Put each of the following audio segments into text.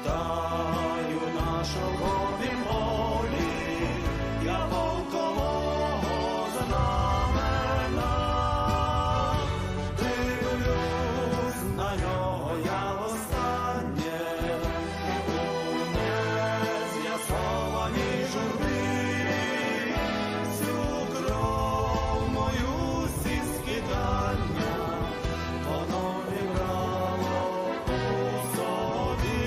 вітаю на шовковім полі, я полкового знамена, дивлюсь на нього я востаннє, у нез'ясованій журбі, всю кров мою зі скидання, воно вібрало у собі.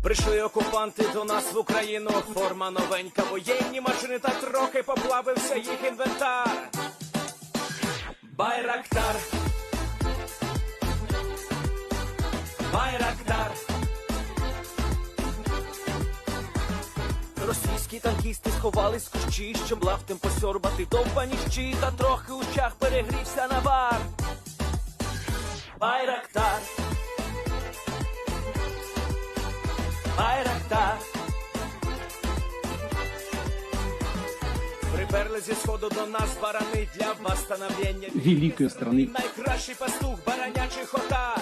Прийшли окупанти до нас в Україну, форма новенька, воєнні машини, та трохи поплавився їх інвентар. Байрактар, Байрактар. Російські танкісти сховались з кущі, щоб лаптем посьорбати довбані щі, та трохи у чах перегрівся навар. Байрактар, Байрактар. Приперли зі сходу до нас барани для восстановлення великой страны. Найкращий пастух баранячий хотар.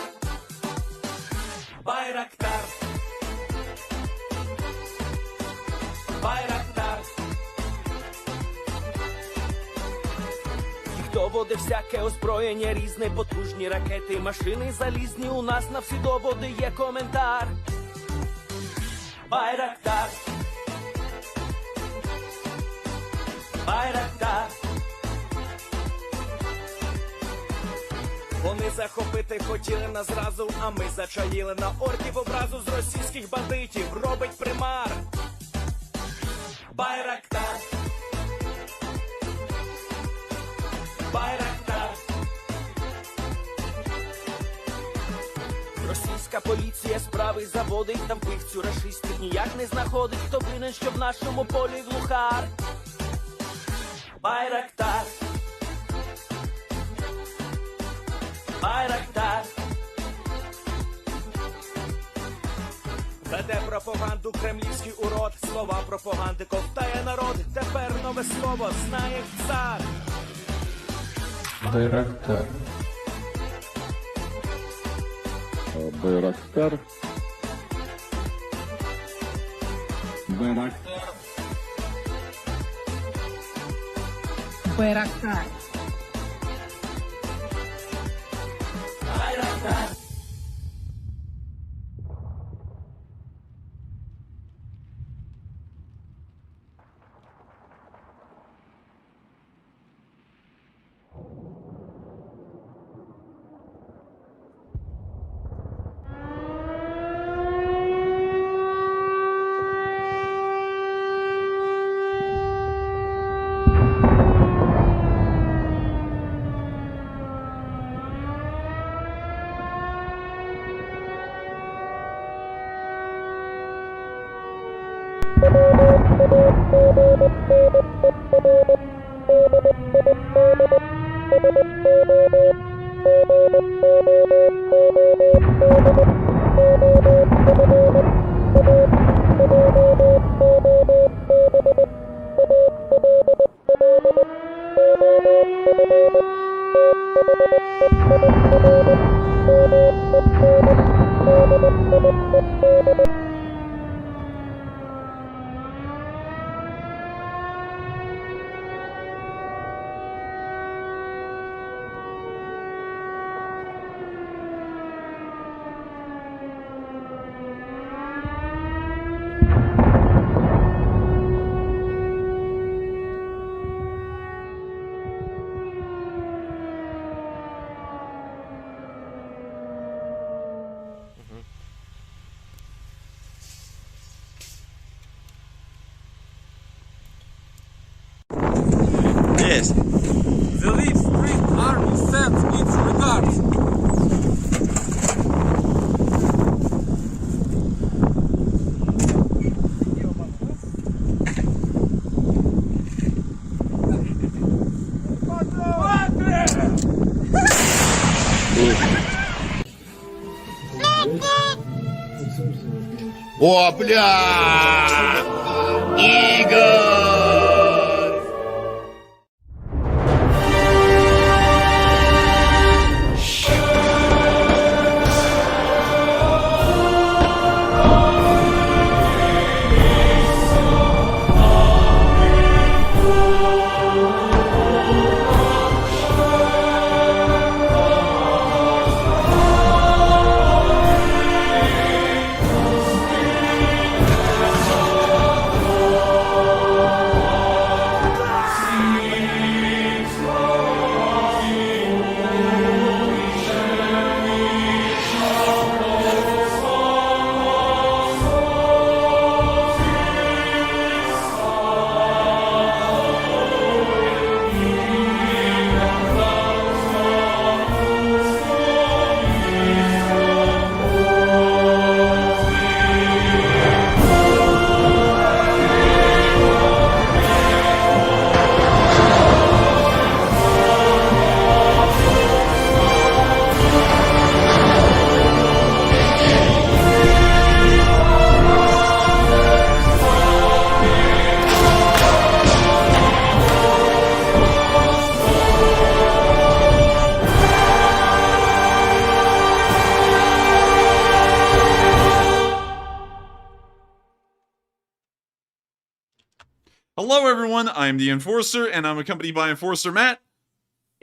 Байрактар, Байрактар. Їх доводи всяке озброєння різне, потужні ракети, машини залізні, у нас на всі доводи є коментар. Байрактар, Байрактар. Вони захопити хотіли нас зразу, а ми зачаїли на орків образу з російських бандитів, робить примар. Байрактар, Байрактар. Російська поліція справи заводить, там вбивцю рашистів ніяк не знаходить, хто винен, що в нашому полі глухар. Байрактар, Байрактар. Веде пропаганду кремлівський урод, слова пропаганди ковтає народ, тепер нове слово знає цар. Байрактар. Байрактар. Байрактар. Байрактар. Байрактар. Yes. The Leaf Spring Army sends its regards. О, бля! Игорь! Hello everyone, I'm the Enforcer, and I'm accompanied by Enforcer Matt.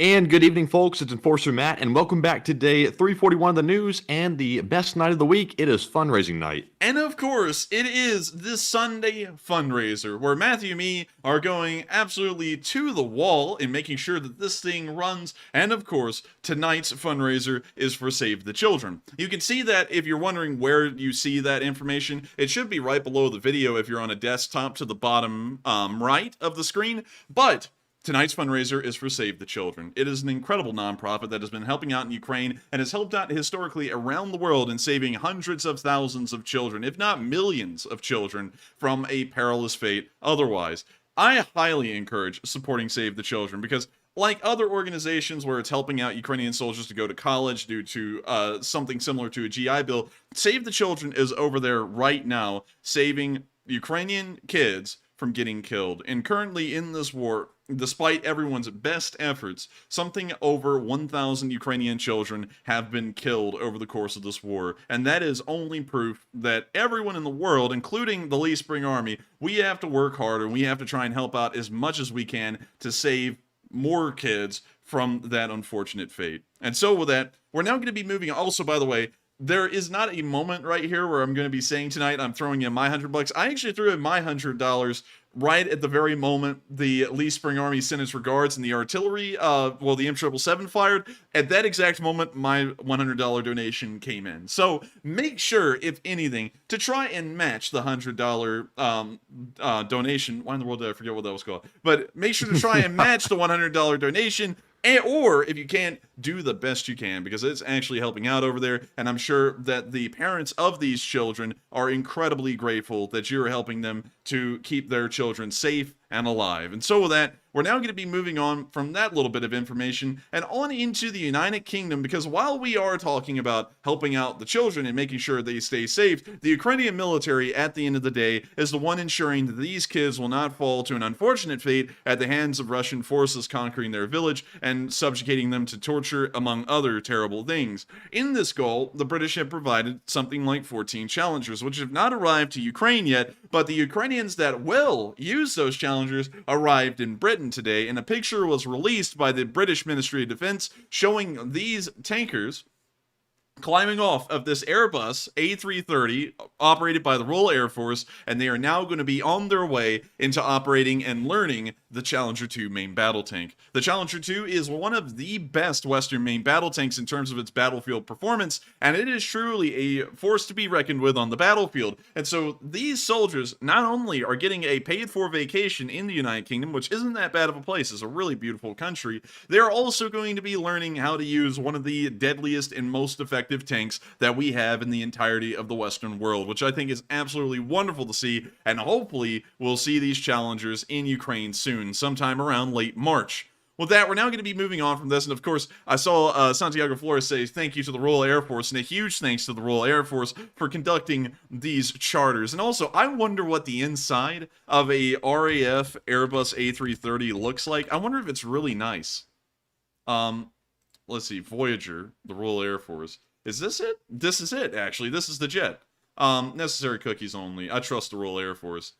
And good evening, folks. It's Enforcer Matt, and welcome back to day 341 of the news and the best night of the week. It is fundraising night. And of course, it is this Sunday fundraiser, where Matthew and me are going absolutely to the wall in making sure that this thing runs. And of course, tonight's fundraiser is for Save the Children. You can see that if you're wondering where you see that information, it should be right below the video if you're on a desktop to the bottom right of the screen. But tonight's fundraiser is for Save the Children. It is an incredible nonprofit that has been helping out in Ukraine and has helped out historically around the world in saving hundreds of thousands of children, if not millions of children, from a perilous fate otherwise. I highly encourage supporting Save the Children because, like other organizations where it's helping out Ukrainian soldiers to go to college due to something similar to a GI Bill, Save the Children is over there right now saving Ukrainian kids from getting killed. And currently in this war, despite everyone's best efforts, something over 1,000 Ukrainian children have been killed over the course of this war. And that is only proof that everyone in the world, including the Lee Spring Army, we have to work harder and we have to try and help out as much as we can to save more kids from that unfortunate fate. And so with that, we're now going to be moving. Also, by the way, there is not a moment right here where I'm going to be saying tonight, I'm throwing in my $100. I actually threw in my $100 right at the very moment the Lee Spring Army sent its regards and the artillery, the M777 fired. At that exact moment, my $100 donation came in. So make sure, if anything, to try and match the $100 donation. Why in the world did I forget what that was called? But make sure to try and match the $100 donation. Or, if you can't, do the best you can, because it's actually helping out over there, and I'm sure that the parents of these children are incredibly grateful that you're helping them to keep their children safe and alive. And so with that, we're now going to be moving on from that little bit of information and on into the United Kingdom, because while we are talking about helping out the children and making sure they stay safe, the Ukrainian military, at the end of the day, is the one ensuring that these kids will not fall to an unfortunate fate at the hands of Russian forces conquering their village and subjugating them to torture, among other terrible things. In this goal, the British have provided something like 14 Challengers, which have not arrived to Ukraine yet, but the Ukrainians that will use those Challengers arrived in Britain today, and a picture was released by the British Ministry of Defense showing these tankers climbing off of this Airbus A330 operated by the Royal Air Force, and they are now going to be on their way into operating and learning the Challenger 2 main battle tank. The Challenger 2 is one of the best Western main battle tanks in terms of its battlefield performance, and it is truly a force to be reckoned with on the battlefield. And so these soldiers not only are getting a paid-for vacation in the United Kingdom, which isn't that bad of a place, it's a really beautiful country, they're also going to be learning how to use one of the deadliest and most effective tanks that we have in the entirety of the Western world, which I think is absolutely wonderful to see, and hopefully we'll see these Challengers in Ukraine soon, sometime around late March. With that, we're now going to be moving on from this, and of course, I saw Santiago Flores say thank you to the Royal Air Force, and a huge thanks to the Royal Air Force for conducting these charters. And also, I wonder what the inside of a RAF Airbus A330 looks like. I wonder if it's really nice. Let's see, Voyager, the Royal Air Force. Is this it? This is it, actually. This is the jet. Necessary cookies only. I trust the Royal Air Force.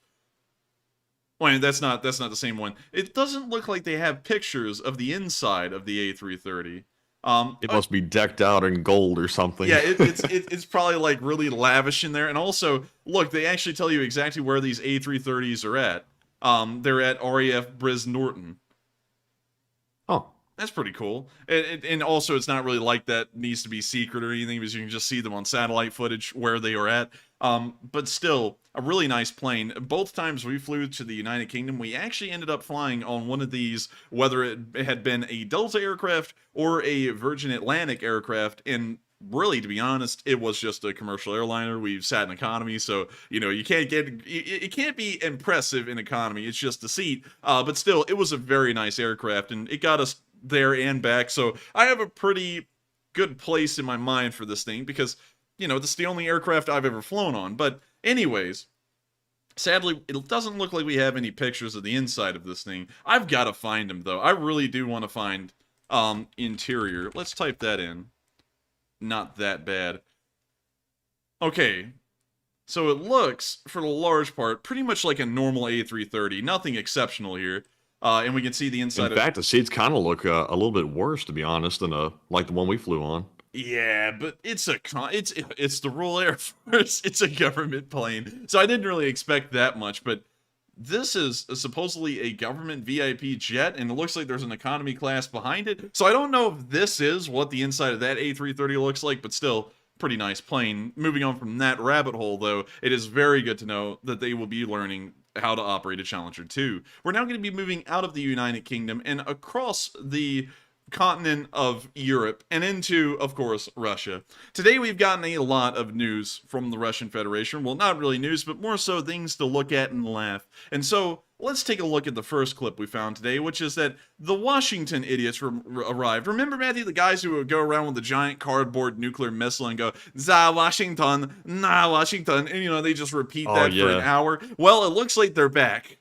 Wait, that's not the same one. It doesn't look like they have pictures of the inside of the A330. It must be decked out in gold or something. Yeah, it's probably like really lavish in there. And also, look, they actually tell you exactly where these A330s are at. They're at RAF Briz Norton. Oh. That's pretty cool. And also, it's not really like that needs to be secret or anything, because you can just see them on satellite footage where they are at. But still, a really nice plane. Both times we flew to the United Kingdom, we actually ended up flying on one of these, whether it had been a Delta aircraft or a Virgin Atlantic aircraft. And really, to be honest, it was just a commercial airliner. We sat in economy, so, you know, you can't get, it can't be impressive in economy. It's just a seat. But still, it was a very nice aircraft, and it got us there and back. So I have a pretty good place in my mind for this thing, because, you know, this is the only aircraft I've ever flown on. But anyways, sadly, it doesn't look like we have any pictures of the inside of this thing. I've got to find them, though. I really do want to find interior. Let's type that in. Not that bad. Okay. So it looks, for the large part, pretty much like a normal A330. Nothing exceptional here. And we can see the inside In fact, the seats kind of look a little bit worse, to be honest, than like the one we flew on. Yeah, but it's the Royal Air Force. It's a government plane. So I didn't really expect that much, but this is supposedly a government VIP jet, and it looks like there's an economy class behind it. So I don't know if this is what the inside of that A330 looks like, but still, pretty nice plane. Moving on from that rabbit hole, though, it is very good to know that they will be learning how to operate a Challenger 2. We're now going to be moving out of the United Kingdom and across the continent of Europe and into, of course, Russia. Today we've gotten a lot of news from the Russian Federation. Well, not really news, but more so things to look at and laugh. And so let's take a look at the first clip we found today, which is that the Washington idiots arrived. Remember, Matthew, the guys who would go around with a giant cardboard nuclear missile and go, "Za Washington, nah Washington," and you know, they just repeat that for an hour. Well, it looks like they're back.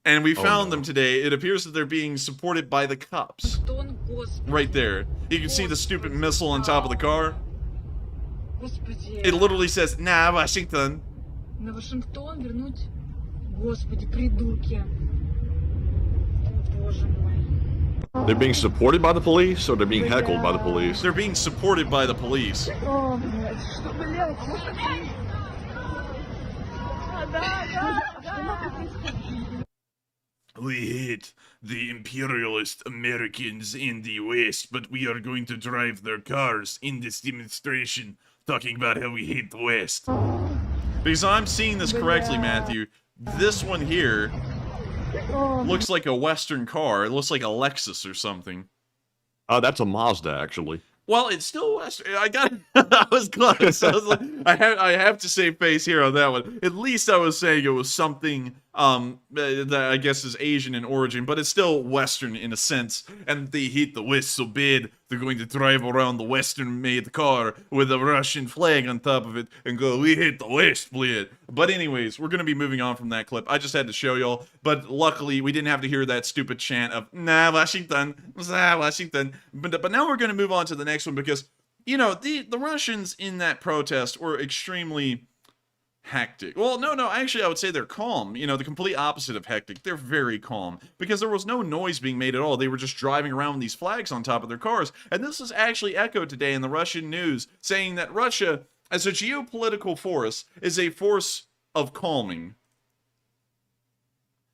And we found them today. It appears that they're being supported by the cops. Right there. You can see the stupid missile on top of the car. It literally says, "Nah, Washington." На Вашингтон вернуть? Господи, придурки. О, боже мой. They're being supported by the police, or they're being heckled by the police? They're being supported by the police. О, блядь, что, блядь? We hate the imperialist Americans in the West, but we are going to drive their cars in this demonstration, talking about how we hate the West. Because I'm seeing this correctly, Matthew. This one here looks like a Western car. It looks like a Lexus or something. That's a Mazda, actually. Well, it's still Western. I was close. I was like, I have to save face here on that one. At least I was saying it was something that I guess is Asian in origin, but it's still Western in a sense. And they hate the West so bad, they're going to drive around the Western-made car with a Russian flag on top of it and go, "We hate the West, bleed." But anyways, we're going to be moving on from that clip. I just had to show y'all, but luckily we didn't have to hear that stupid chant of, "Nah, Washington, nah, Washington." But now we're going to move on to the next one because, you know, the Russians in that protest were extremely hectic. Well, no, actually I would say they're calm. You know, the complete opposite of hectic. They're very calm because there was no noise being made at all. They were just driving around with these flags on top of their cars. And this is actually echoed today in the Russian news, saying that Russia, as a geopolitical force, is a force of calming.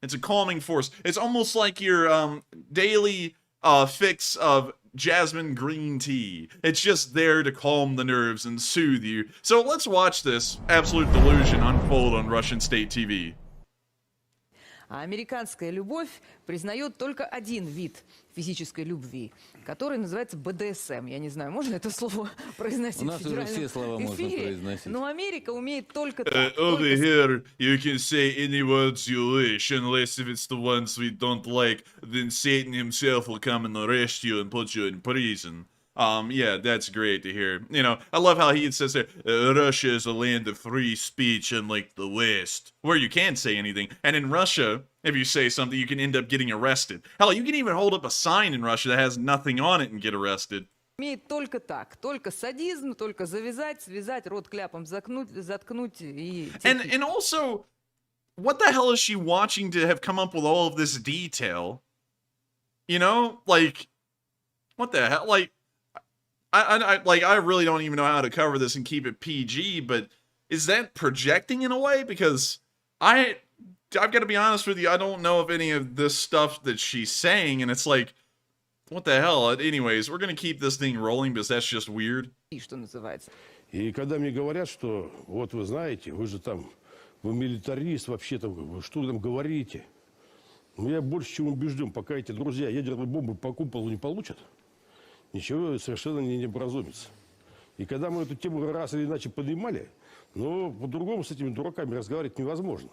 It's a calming force. It's almost like your daily fix of jasmine green tea. It's just there to calm the nerves and soothe you. So let's watch this absolute delusion unfold on Russian state TV. А американская любовь признает только один вид физической любви, который называется БДСМ. Я не знаю, можно это слово произносить в федеральном эфире, но Америка умеет только так. Over here, you can say any words you wish, unless if it's the ones we don't like, then Satan himself will come and arrest you and put you in prison. Yeah, that's great to hear. You know, I love how he says there, Russia is a land of free speech unlike the West, where you can't say anything. And in Russia, if you say something, you can end up getting arrested. Hell, you can even hold up a sign in Russia that has nothing on it and get arrested. Умеет только так, только садизм, только завязать, связать, рот кляпом заткнуть и... And also, what the hell is she watching to have come up with all of this detail? You know, like, what the hell? Like, I really don't even know how to cover this and keep it PG, but is that projecting in a way? Because I've got to be honest with you, I don't know of any of this stuff that she's saying, and it's like, what the hell? Anyways, we're going to keep this thing rolling because that's just weird. Что называется. И когда мне говорят, что вот вы знаете, вы же там, вы милитарист, вообще там, вы что вы там говорите? Ну, я больше чем убежден, пока эти друзья ядерные бомбы по куполу не получат, ничего совершенно не образумится. И когда мы эту тему раз или иначе поднимали, но по-другому с этими дураками разговаривать невозможно.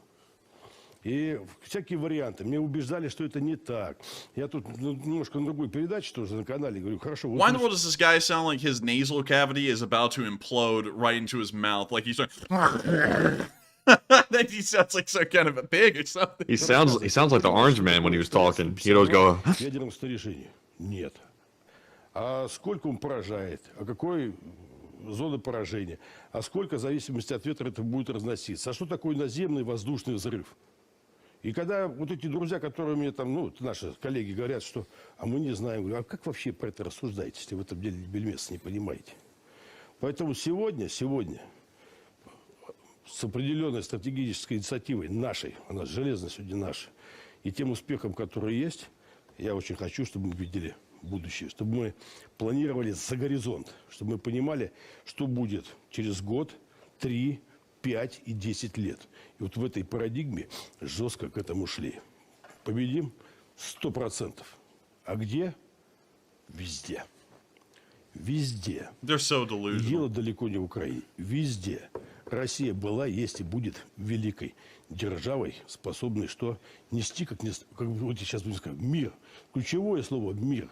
И всякие варианты. Меня убеждали, что это не так. Я тут немножко на другой передаче тоже на канале говорю, хорошо. Why in the world does this guy sound like his nasal cavity is about to implode right into his mouth? Like he's like... That he sounds like some kind of a pig or something. He sounds like the Orange Man when he was talking. He'd always go... Ядерного снаряжения нет. А сколько он поражает? А какой зоны поражения, а сколько в зависимости от ветра это будет разноситься. А что такое наземный воздушный взрыв? И когда вот эти друзья, которые мне там, ну, наши коллеги говорят, что а мы не знаем, говорю, а как вообще про это рассуждаете, если в этом деле бельмес не понимаете? Поэтому сегодня с определенной стратегической инициативой нашей, она железная сегодня наша, и тем успехом, который есть, я очень хочу, чтобы мы видели будущее, чтобы мы планировали за горизонт, чтобы мы понимали, что будет через год, 3, 5 и 10 лет. И вот в этой парадигме жестко к этому шли. Победим 100%. А где? Везде. Везде. They're so delusional. Дело далеко не в Украине. Везде. Россия была, есть и будет великой державой, способной что? Нести, как вот сейчас будем сказать, мир. Ключевое слово мир.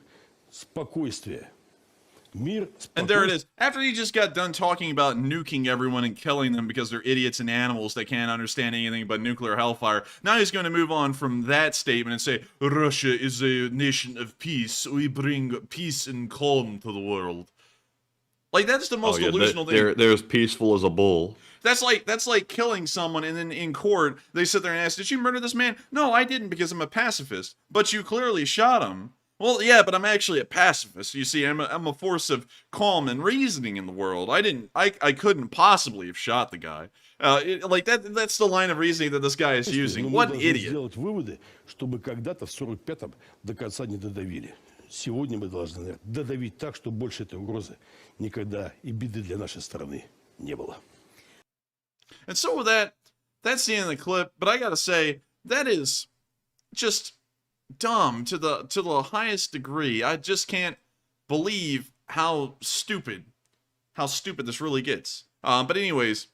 Спокойствие. Мир, And there it is. After he just got done talking about nuking everyone and killing them because they're idiots and animals that can't understand anything but nuclear hellfire, now he's going to move on from that statement and say, Russia is a nation of peace. We bring peace and calm to the world. Like, that's the most delusional thing. They're as peaceful as a bull. That's like killing someone and then in court they sit there and ask, did you murder this man? No, I didn't because I'm a pacifist. But you clearly shot him. Well, yeah, but I'm actually a pacifist. You see, I'm a force of calm and reasoning in the world. I couldn't possibly have shot the guy. That's the line of reasoning that this guy is using. What an idiot. Сделать выводы, чтобы когда-то в 45-м до конца не додавили. Сегодня мы должны, наверное, додавить так, чтобы больше этой угрозы никогда и беды для нашей страны не было. And so with that's the end of the clip. But I gotta say, that is just dumb to the highest degree. I just can't believe how stupid this really gets. But anyways,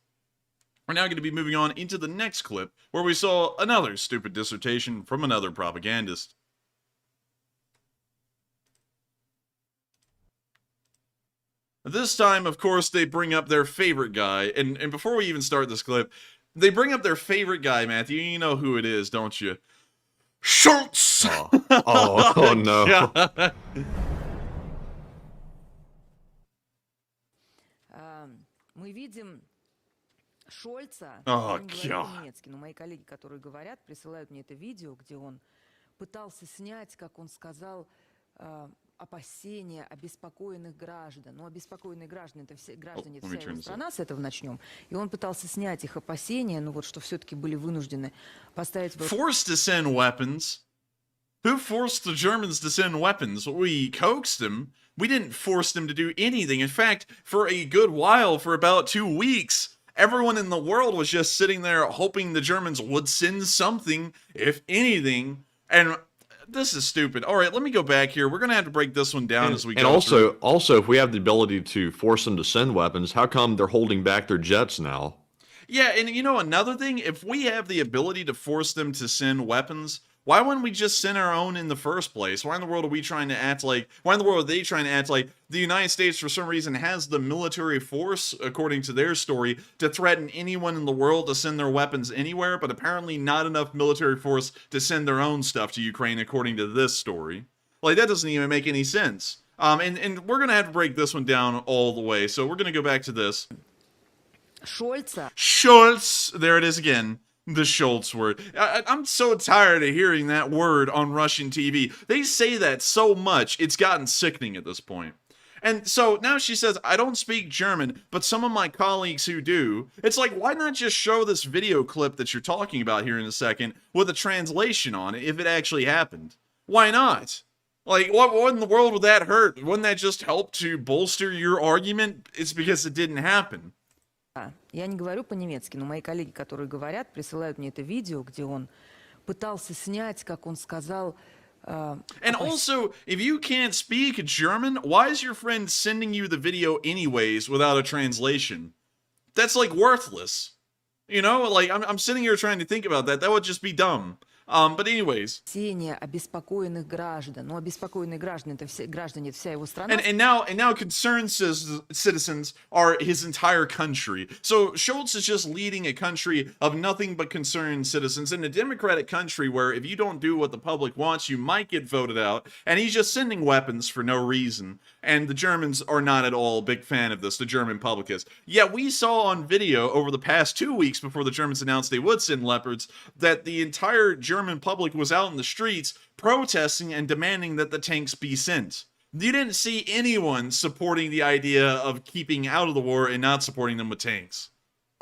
we're now going to be moving on into the next clip where we saw another stupid dissertation from another propagandist. This time, of course, they bring up their favorite guy, and before we even start this clip, they bring up their favorite guy, Matthew. You know who it is, don't you? Schultz! Oh no. Мы видим Шольца, Oh, он говорит по-немецки, но мои коллеги, которые говорят, присылают мне это видео, где он пытался снять, как он сказал, опасения обеспокоенных граждан. Ну, обеспокоенные граждане, это все граждане, это вся его страна, с этого начнем. И он пытался снять их опасения, ну вот, что все-таки были вынуждены поставить... Forced to send weapons? Who forced the Germans to send weapons? We coaxed them. We didn't force them to do anything. In fact, for a good while, for about 2 weeks, everyone in the world was just sitting there hoping the Germans would send something, if anything, and... This is stupid. All right, let me go back here. We're going to have to break this one down as we go. And also, if we have the ability to force them to send weapons, how come they're holding back their jets now? Yeah, and you know, another thing, if we have the ability to force them to send weapons, why wouldn't we just send our own in the first place? Why in the world are they trying to act like the United States, for some reason, has the military force, according to their story, to threaten anyone in the world to send their weapons anywhere, but apparently not enough military force to send their own stuff to Ukraine, according to this story? Like, that doesn't even make any sense. And we're going to have to break this one down all the way, so we're going to go back to this. Schultz! There it is again. The Schultz word. I'm so tired of hearing that word on Russian TV. They say that so much, it's gotten sickening at this point. And so now she says, I don't speak German, but some of my colleagues who do. It's like, why not just show this video clip that you're talking about here in a second with a translation on it if it actually happened? Why not? Like, what in the world would that hurt? Wouldn't that just help to bolster your argument? It's because it didn't happen. Я не говорю по-немецки, но мои коллеги, которые говорят, присылают мне это видео, где он пытался снять, как он сказал... And also, if you can't speak German, why is your friend sending you the video anyways without a translation? That's, like, worthless. You know, like, I'm sitting here trying to think about that. That would just be dumb. But anyways. Обеспокоенных граждан. Ну, обеспокоенные граждане, это все, граждане, это вся его страна. And now concerned citizens are his entire country. So Schultz is just leading a country of nothing but concerned citizens in a democratic country where if you don't do what the public wants, you might get voted out. And he's just sending weapons for no reason. And the Germans are not at all a big fan of this, the German public is. Yet we saw on video over the past 2 weeks before the Germans announced they would send Leopards that the entire German public was out in the streets protesting and demanding that the tanks be sent. You didn't see anyone supporting the idea of keeping out of the war and not supporting them with tanks.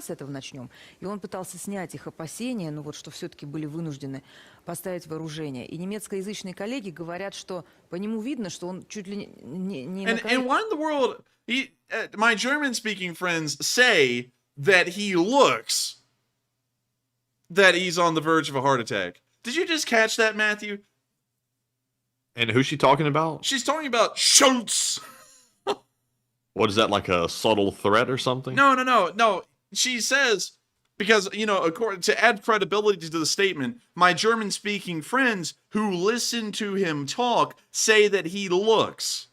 С этого начнем. И он пытался снять их опасения, ну вот что все-таки были вынуждены поставить вооружение. И немецкоязычные коллеги говорят, что по нему видно, что он чуть ли не And why in the world, my German-speaking friends say that he looks that he's on the verge of a heart attack. Did you just catch that, Matthew? And who's she talking about? She's talking about Schultz. What is that, like a subtle threat or something? No. She says, because, according to add credibility to the statement, my German-speaking friends who listen to him talk say that he looks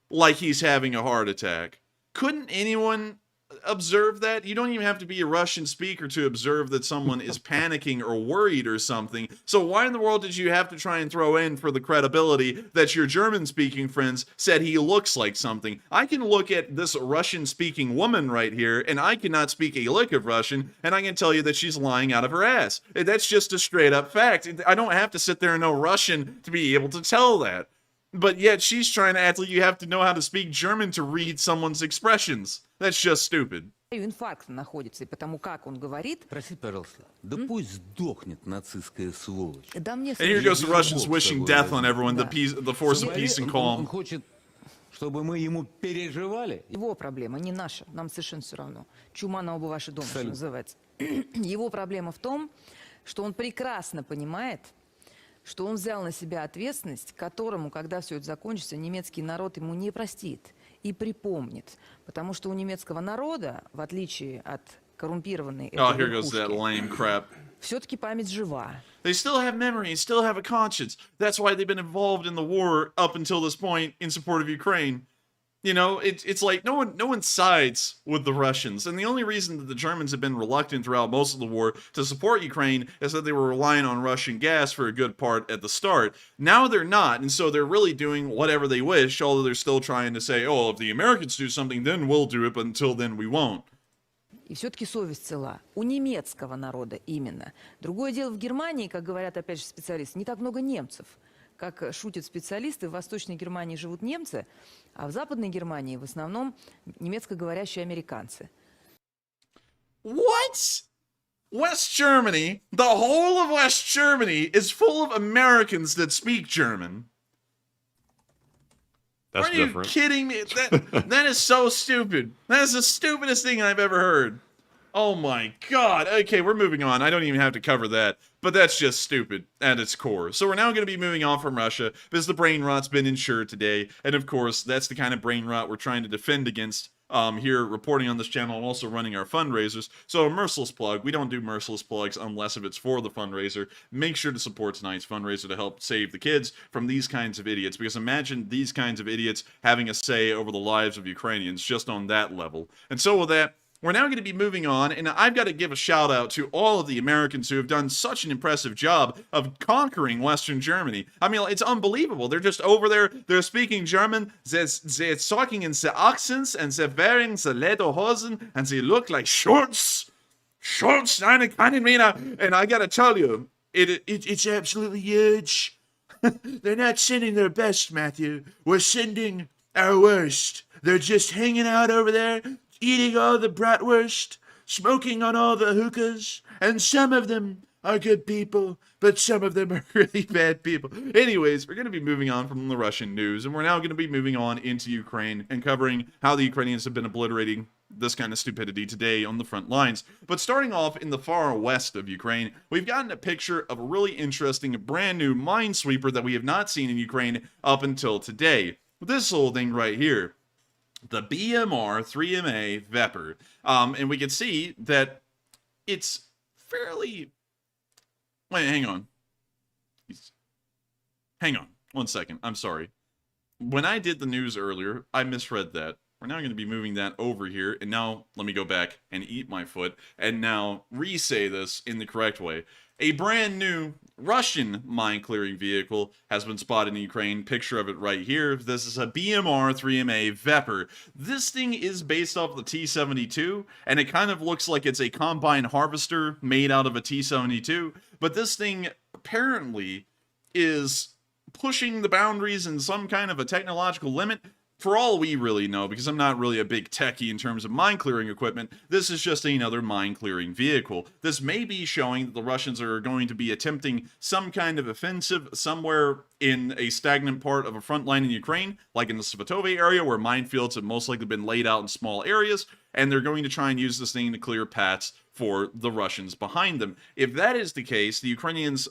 like he's having a heart attack. Couldn't anyone observe that? You don't even have to be a Russian speaker to observe that someone is panicking or worried or something. So why in the world did you have to try and throw in for the credibility that your German-speaking friends said he looks like something? I can look at this Russian-speaking woman right here, and I cannot speak a lick of Russian, and I can tell you that she's lying out of her ass. That's just a straight-up fact. I don't have to sit there and know Russian to be able to tell that. But yet she's trying to act like you have to know how to speak German to read someone's expressions. That's just stupid. Инфаркт находится, и потому как он говорит... Простите, пожалуйста, да пусть сдохнет нацистская сволочь. And here goes the Russians wishing death on everyone, the force of peace and calm. Он хочет, чтобы мы ему переживали. Его проблема, не наша. Нам совершенно все равно. Чума на оба ваши дома, что называется. Его проблема в том, что он прекрасно понимает, что он взял на себя ответственность, которому, когда все это закончится, немецкий народ ему не простит и припомнит. Потому что у немецкого народа, в отличие от коррумпированной here goes that lame crap. все-таки память жива. They still have memory and still have a conscience. That's why they've been involved in the war up until this point in support of Ukraine. It's like no one sides with the Russians. And the only reason that the Germans have been reluctant throughout most of the war to support Ukraine is that they were relying on Russian gas for a good part at the start. Now they're not, and so they're really doing whatever they wish, although they're still trying to say, oh, if the Americans do something, then we'll do it, but until then we won't. И все-таки совесть цела. У немецкого народа именно. Другое дело в Германии, как говорят опять же специалисты, не так много немцев. Как шутят специалисты, в Восточной Германии живут немцы, а в Западной Германии в основном немецкоговорящие американцы. What? West Germany, the whole of West Germany is full of Americans that speak German. That's Are you different. kidding me? That is so stupid. That is the stupidest thing I've ever heard. Oh my god. Okay, we're moving on. I don't even have to cover that. But that's just stupid at its core. So we're now going to be moving on from Russia because the brain rot's been insured today. And of course, that's the kind of brain rot we're trying to defend against here reporting on this channel and also running our fundraisers. So a merciless plug. We don't do merciless plugs unless if it's for the fundraiser. Make sure to support tonight's fundraiser to help save the kids from these kinds of idiots. Because imagine these kinds of idiots having a say over the lives of Ukrainians just on that level. And so with that, we're now going to be moving on, and I've got to give a shout out to all of the Americans who have done such an impressive job of conquering Western Germany. I mean, it's unbelievable. They're just over there, they're speaking German, they're talking in the accents, and they're wearing the lederhosen, and they look like Schultz, eine Cremina. And I got to tell you, it's absolutely huge. They're not sending their best, Matthew. We're sending our worst. They're just hanging out over there, eating all the bratwurst, smoking on all the hookahs, and some of them are good people, but some of them are really bad people. Anyways, we're going to be moving on from the Russian news, and we're now going to be moving on into Ukraine and covering how the Ukrainians have been obliterating this kind of stupidity today on the front lines. But starting off in the far west of Ukraine, we've gotten a picture of a really interesting brand new minesweeper that we have not seen in Ukraine up until today. This little thing right here. The BMR 3MA Vepr. And we can see that it's fairly... Wait, hang on. hang on 1 second. I'm sorry. When I did the news earlier, I misread that. We're now going to be moving that over here, and now let me go back and eat my foot, and now re-say this in the correct way. A brand new Russian mine-clearing vehicle has been spotted in Ukraine. Picture of it right here. This is a BMR-3MA Vepr. This thing is based off the T-72, and it kind of looks like it's a combine harvester made out of a T-72, but this thing apparently is pushing the boundaries in some kind of a technological limit. For all we really know, because I'm not really a big techie in terms of mine-clearing equipment, this is just another mine-clearing vehicle. This may be showing that the Russians are going to be attempting some kind of offensive somewhere in a stagnant part of a front line in Ukraine, like in the Svatove area, where minefields have most likely been laid out in small areas, and they're going to try and use this thing to clear paths for the Russians behind them. If that is the case, the Ukrainians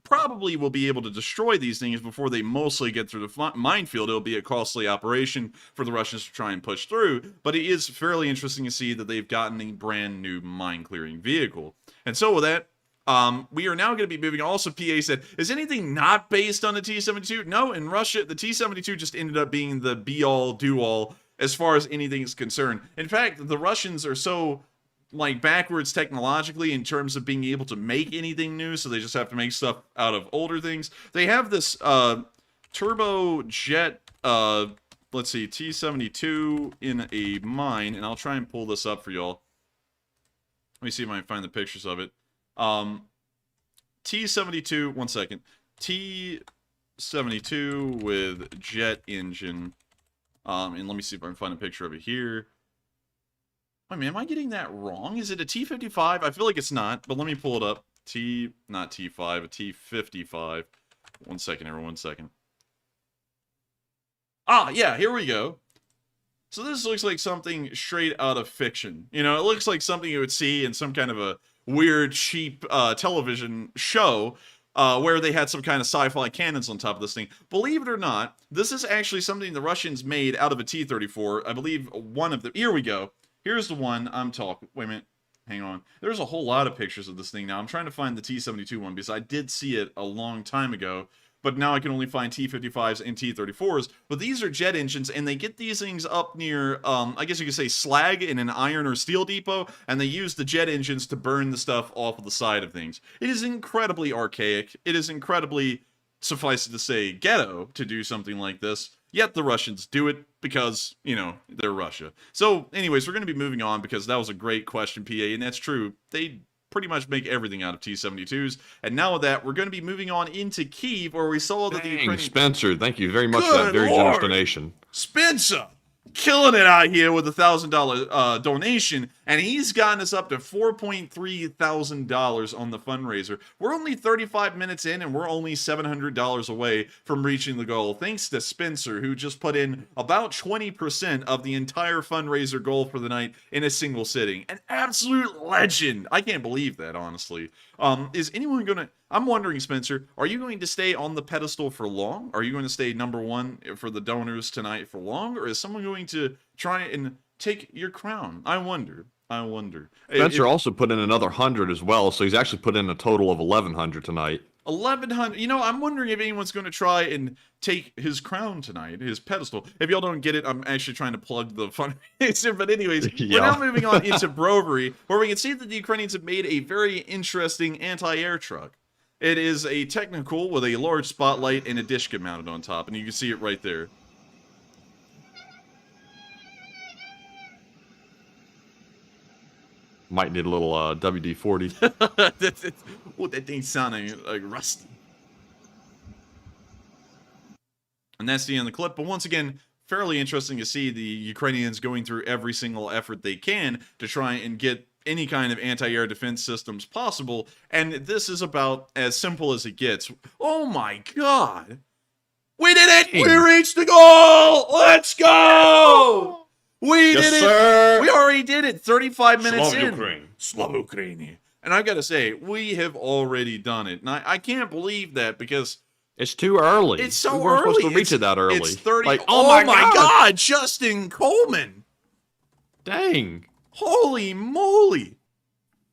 probably will be able to destroy these things before they mostly get through the minefield. It'll be a costly operation for the Russians to try and push through, but it is fairly interesting to see that they've gotten a brand new mine-clearing vehicle. And so with that, we are now going to be moving. Also, PA said, is anything not based on the T-72? No, in Russia, the T-72 just ended up being the be-all, do-all as far as anything is concerned. In fact, the Russians are so backwards technologically in terms of being able to make anything new, so they just have to make stuff out of older things. They have this turbojet, let's see, T-72 in a mine, and I'll try and pull this up for y'all. Let me see if I can find the pictures of it. T-72, 1 second. T-72 with jet engine. And let me see if I can find a picture of it here. Wait a minute, am I getting that wrong? Is it a T-55? I feel like it's not, but let me pull it up. Not T5, a T-55. 1 second, everyone, 1 second. Ah, yeah, here we go. So this looks like something straight out of fiction. You know, it looks like something you would see in some kind of a weird, cheap television show where they had some kind of sci-fi cannons on top of this thing. Believe it or not, this is actually something the Russians made out of a T-34. I believe one of them. Here we go. Here's the one I'm talking. Wait a minute. Hang on. There's a whole lot of pictures of this thing now. I'm trying to find the T-72 one because I did see it a long time ago. But now I can only find T-55s and T-34s. But these are jet engines, and they get these things up near, I guess you could say, slag in an iron or steel depot, and they use the jet engines to burn the stuff off of the side of things. It is incredibly archaic. It is incredibly, suffice it to say, ghetto to do something like this. Yet the Russians do it because, you know, they're Russia. So, anyways, we're going to be moving on because that was a great question, PA, and that's true. They pretty much make everything out of T-72s. And now with that, we're going to be moving on into Kyiv, where we saw that the Ukrainian... Spencer, thank you very much for that very generous donation. Spencer! Killing it out here with a $1,000 donation, and he's gotten us up to $4,300 on the fundraiser. We're only 35 minutes in, and we're only $700 away from reaching the goal. Thanks to Spencer, who just put in about 20% of the entire fundraiser goal for the night in a single sitting. An absolute legend. I can't believe that, honestly. Is anyone gonna... I'm wondering, Spencer, are you going to stay on the pedestal for long? Are you going to stay #1 for the donors tonight for long? Or is someone going to try and take your crown? I wonder. Spencer also put in another 100 as well, so he's actually put in a total of 1,100 tonight. 1,100. You know, I'm wondering if anyone's going to try and take his crown tonight, his pedestal. If y'all don't get it, I'm actually trying to plug the fundraiser. But anyways, We're now moving on into Brovary, where we can see that the Ukrainians have made a very interesting anti-air truck. It is a technical with a large spotlight and a dishka mounted on top, and you can see it right there. Might need a little WD-40. Oh, that thing's sounding like rusty. And that's the end of the clip. But once again, fairly interesting to see the Ukrainians going through every single effort they can to try and get any kind of anti-air defense systems possible, and this is about as simple as it gets. Oh my god! We did it! We reached the goal! Let's go! We did it! Sir. We already did it 35 minutes in. Slava Ukraine. And I've got to say, we have already done it. And I can't believe that because... It's too early. It's so we weren't early. supposed to reach it that early. It's 30... Like, oh my god! Justin Coleman! Dang. Holy moly!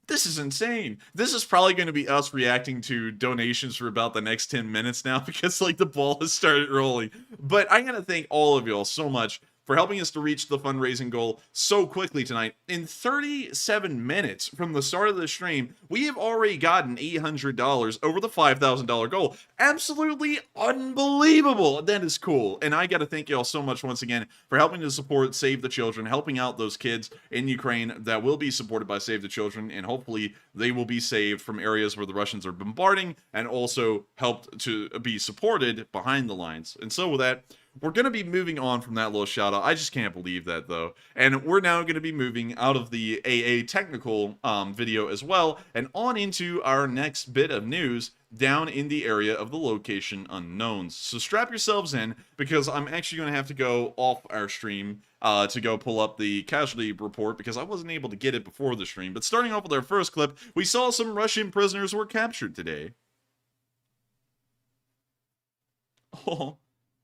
This is insane. This is probably going to be us reacting to donations for about the next 10 minutes now because, like, the ball has started rolling. But I gotta thank all of y'all so much for helping us to reach the fundraising goal so quickly tonight. In 37 minutes from the start of the stream, we have already gotten $800 over the $5,000 goal. Absolutely unbelievable. That is cool. And I got to thank y'all so much once again for helping to support Save the Children, helping out those kids in Ukraine that will be supported by Save the Children, and hopefully they will be saved from areas where the Russians are bombarding and also helped to be supported behind the lines. And so with that, we're going to be moving on from that little shout out. I just can't believe that, though. And we're now going to be moving out of the AA technical video as well and on into our next bit of news down in the area of the location unknowns. So strap yourselves in because I'm actually going to have to go off our stream to go pull up the casualty report because I wasn't able to get it before the stream. But starting off with our first clip, we saw some Russian prisoners were captured today.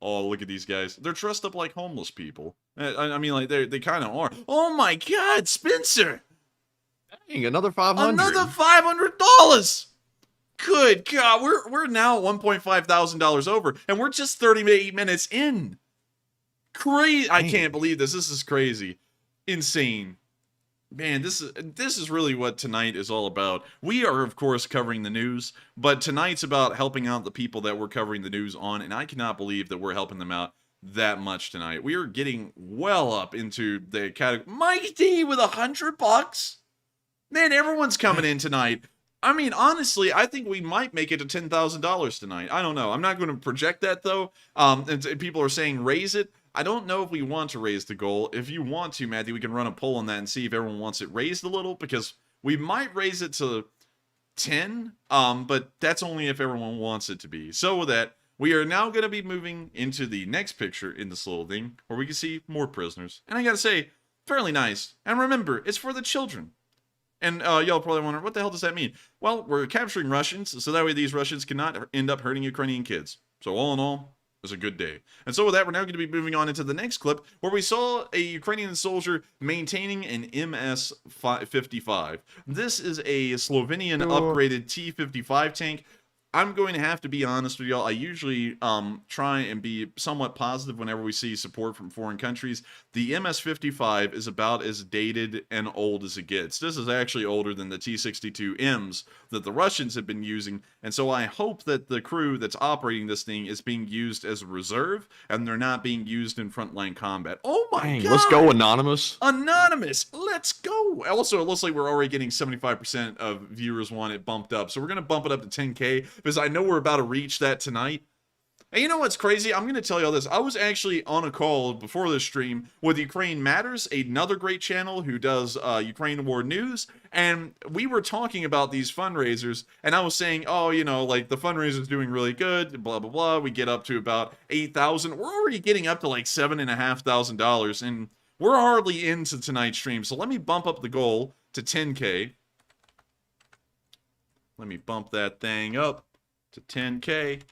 Oh, look at these guys. They're dressed up like homeless people. I mean, like, they kind of are. Oh my God, Spencer! Dang, another $500. Another $500! Good God, we're now $1.5 thousand over, and we're just 38 minutes in. Crazy! I can't believe this. This is crazy. Insane. Man, this is really what tonight is all about. We are, of course, covering the news, but tonight's about helping out the people that we're covering the news on, and I cannot believe that we're helping them out that much tonight. We are getting well up into the category. Mike D with $100? Man, everyone's coming in tonight. I mean, honestly, I think we might make it to $10,000 tonight. I don't know. I'm not going to project that, though. And people are saying raise it. I don't know if we want to raise the goal. If you want to, Matthew, we can run a poll on that and see if everyone wants it raised a little, because we might raise it to 10, but that's only if everyone wants it to be. So with that, we are now going to be moving into the next picture in this little thing, where we can see more prisoners. And I gotta say, fairly nice. And remember, it's for the children. And y'all probably wonder, what the hell does that mean? Well, we're capturing Russians, so that way these Russians cannot end up hurting Ukrainian kids. So all in all, it was a good day. And so with that, we're now going to be moving on into the next clip where we saw a Ukrainian soldier maintaining an MS-55. This is a Slovenian upgraded T-55 tank. I'm going to have to be honest with y'all. I usually try and be somewhat positive whenever we see support from foreign countries. The MS-55 is about as dated and old as it gets. This is actually older than the T-62Ms that the Russians have been using, and so I hope that the crew that's operating this thing is being used as a reserve, and they're not being used in frontline combat. Oh my God! Let's go, Anonymous. Anonymous, let's go! Also, it looks like we're already getting 75% of viewers want it bumped up, so we're going to bump it up to 10K, because I know we're about to reach that tonight. And you know what's crazy? I'm going to tell you all this. I was actually on a call before this stream with Ukraine Matters, another great channel who does Ukraine war news, and we were talking about these fundraisers, and I was saying, oh, you know, like, the fundraiser's doing really good, blah, blah, blah. We get up to about 8,000. We're already getting up to, like, $7,500, and we're hardly into tonight's stream. So let me bump up the goal to 10K. Let me bump that thing up to 10K.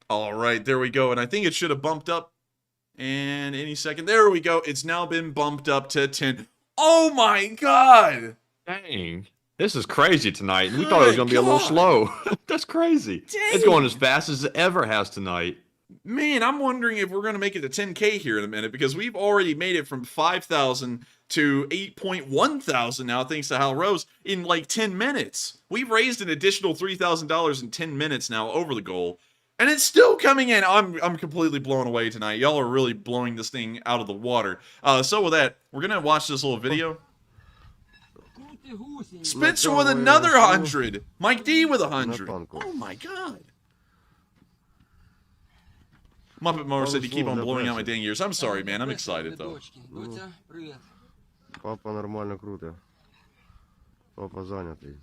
All right, there we go. And I think it should have bumped up. And any second. There we go. It's now been bumped up to 10. Oh my God. Dang. This is crazy tonight. We thought it was going to be a little slow. That's crazy. Dang. It's going as fast as it ever has tonight. Man, I'm wondering if we're going to make it to 10K here in a minute, because we've already made it from 5,000 to 8.1 thousand now, thanks to Hal Rose, in like 10 minutes. We've raised an additional $3,000 in 10 minutes now over the goal. And it's still coming in. I'm completely blown away tonight. Y'all are really blowing this thing out of the water. So with that, we're going to watch this little video. Spencer with another 100. Mike D with 100. Oh my God. Muppet Mower said to keep on blowing out my dang ears. I'm sorry, man. I'm excited, though. Папа нормально круто. Папа занятый.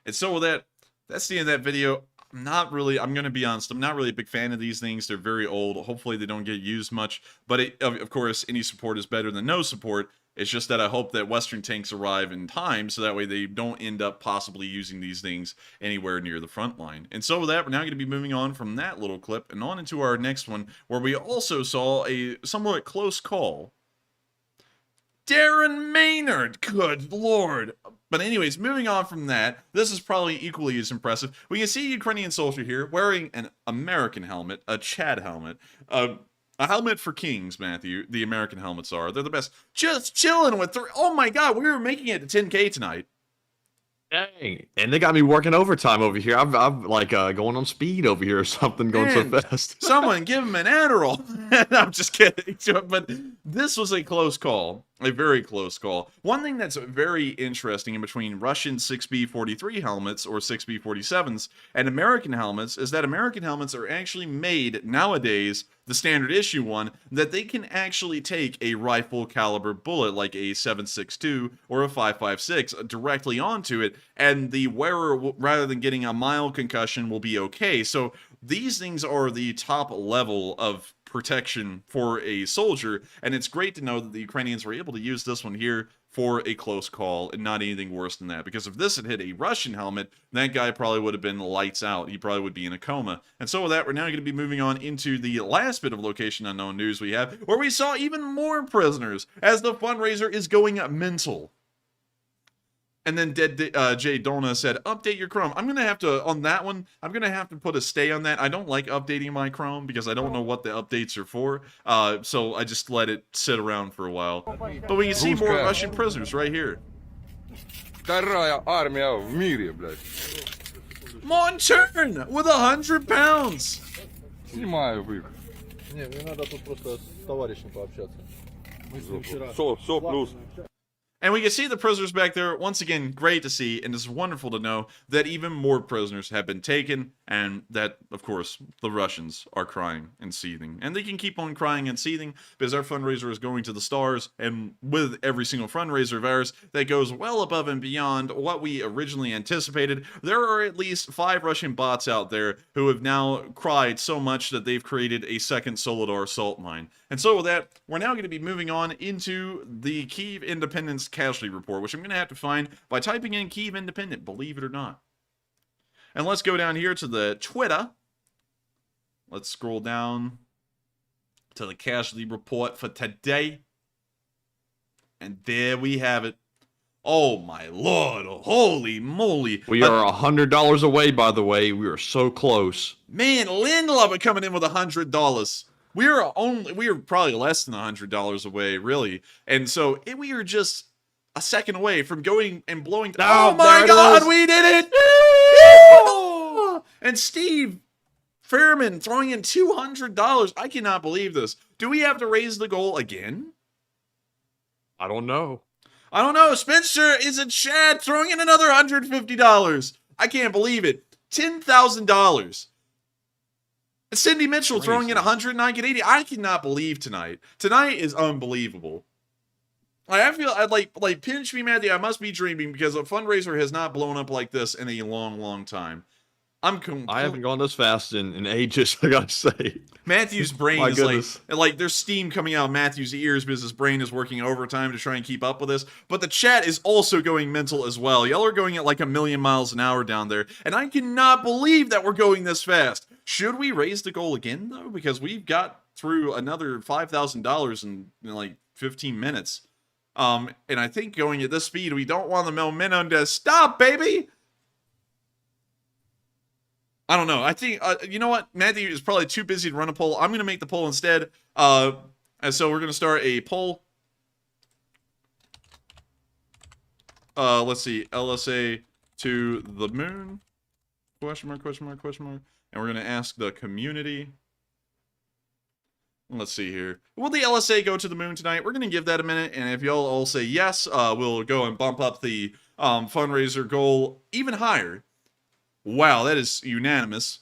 And so with that, that's the end of that video. I'm going to be honest, I'm not really a big fan of these things. They're very old. Hopefully they don't get used much. But of course, any support is better than no support. It's just that I hope that Western tanks arrive in time so that way they don't end up possibly using these things anywhere near the front line. And so with that, we're now going to be moving on from that little clip and on into our next one, where we also saw a somewhat close call. Darren Maynard, good lord. But anyways, moving on from that, this is probably equally as impressive. We can see a Ukrainian soldier here wearing an American helmet, a Chad helmet, a helmet for kings, Matthew. The American helmets are. They're the best. Just chilling with oh my god, we were making it to 10K tonight. Dang. And they got me working overtime over here. I'm like going on speed over here or something, going so fast. Someone give him an Adderall. I'm just kidding. But this was a close call. A very close call. One thing that's very interesting in between Russian 6B43 helmets or 6B47s and American helmets is that American helmets are actually made nowadays, the standard issue one, that they can actually take a rifle caliber bullet like a 7.62 or a 5.56 directly onto it, and the wearer, rather than getting a mild concussion, will be okay. So these things are the top level of protection for a soldier, and it's great to know that the Ukrainians were able to use this one here for a close call and not anything worse than that, because if this had hit a Russian helmet, that guy probably would have been lights out. He probably would be in a coma. And so with that, we're now going to be moving on into the last bit of location unknown news we have, where we saw even more prisoners as the fundraiser is going mental. And then Jay Dona said, update your Chrome. I'm going to have to, on that one, I'm going to have to put a stay on that. I don't like updating my Chrome because I don't know what the updates are for. So I just let it sit around for a while. But we can see more Russian prisoners right here. Вторая армия в мире, блядь. Monturn with 100 pounds. Снимаю их. Не, мне надо тут просто с товарищем пообщаться. Мы с ним вчера... Все, плюс. And we can see the prisoners back there. Once again, great to see, and it's wonderful to know that even more prisoners have been taken, and that, of course, the Russians are crying and seething. And they can keep on crying and seething because our fundraiser is going to the stars, and with every single fundraiser of ours that goes well above and beyond what we originally anticipated, there are at least 5 Russian bots out there who have now cried so much that they've created a second Volhudar salt mine. And so with that, we're now going to be moving on into the Kyiv Independence Casualty Report, which I'm going to have to find by typing in Kyiv Independent, believe it or not. And let's go down here to the Twitter. Let's scroll down to the Casualty Report for today. And there we have it. Oh my lord, holy moly. We are $100 away, by the way. We are so close. Man, Lindlubber coming in with $100. We are probably less than $100 away, really. And so we are just a second away from going and blowing. Oh my god, we did it! And Steve Fairman throwing in $200. I cannot believe this. Do we have to raise the goal again? I don't know. I don't know. Spencer is in chat throwing in another $150. I can't believe it. $10,000. Cindy Mitchell throwing in 109 get 80. I cannot believe tonight. Tonight is unbelievable. I feel I'd like pinch me, Matthew. I must be dreaming because a fundraiser has not blown up like this in a long, long time. I haven't gone this fast in ages, I gotta say. Matthew's brain is like there's steam coming out of Matthew's ears because his brain is working overtime to try and keep up with this. But the chat is also going mental as well. Y'all are going at like 1,000,000 miles an hour down there. And I cannot believe that we're going this fast. Should we raise the goal again, though? Because we've got through another $5,000 in like 15 minutes. And I think going at this speed, we don't want the momentum to stop, baby! I don't know. I think, you know what? Matthew is probably too busy to run a poll. I'm going to make the poll instead. And so we're going to start a poll. Let's see. LSA to the moon? Question mark, question mark, question mark. And we're going to ask the community. Let's see here. Will the LSA go to the moon tonight? We're going to give that a minute. And if y'all all say yes, we'll go and bump up the fundraiser goal even higher. Wow, that is unanimous.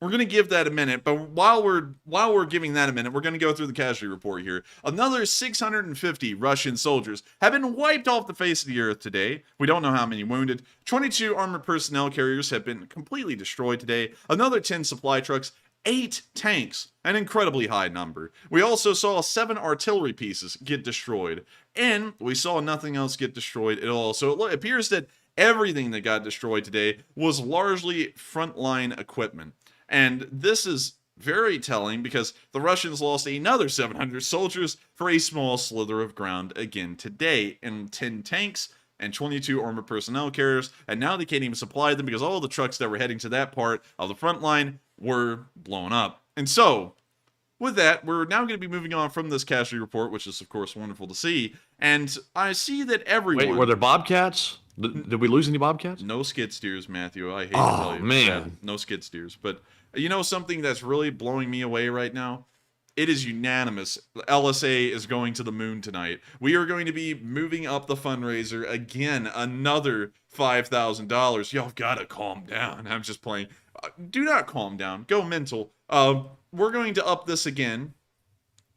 We're going to give that a minute, but while we're giving that a minute, we're going to go through the casualty report here. Another 650 Russian soldiers have been wiped off the face of the earth today. We don't know how many wounded. 22 armored personnel carriers have been completely destroyed today. Another 10 supply trucks. 8 tanks, an incredibly high number. We also saw 7 artillery pieces get destroyed, and we saw nothing else get destroyed at all. So it appears that everything that got destroyed today was largely frontline equipment. And this is very telling because the Russians lost another 700 soldiers for a small slither of ground again today, and 10 tanks and 22 armored personnel carriers, and now they can't even supply them because all the trucks that were heading to that part of the front line were blown up. And so, with that, we're now going to be moving on from this casualty report, which is, of course, wonderful to see, and I see that everyone... Wait, were there Bobcats? Did we lose any Bobcats? No skid steers, Matthew. I hate to tell you. Man. Yeah, no skid steers. But you know something that's really blowing me away right now? It is unanimous. LSA is going to the moon tonight. We are going to be moving up the fundraiser again, another $5,000. Y'all gotta calm down. I'm just playing. Do not calm down. Go mental. We're going to up this again.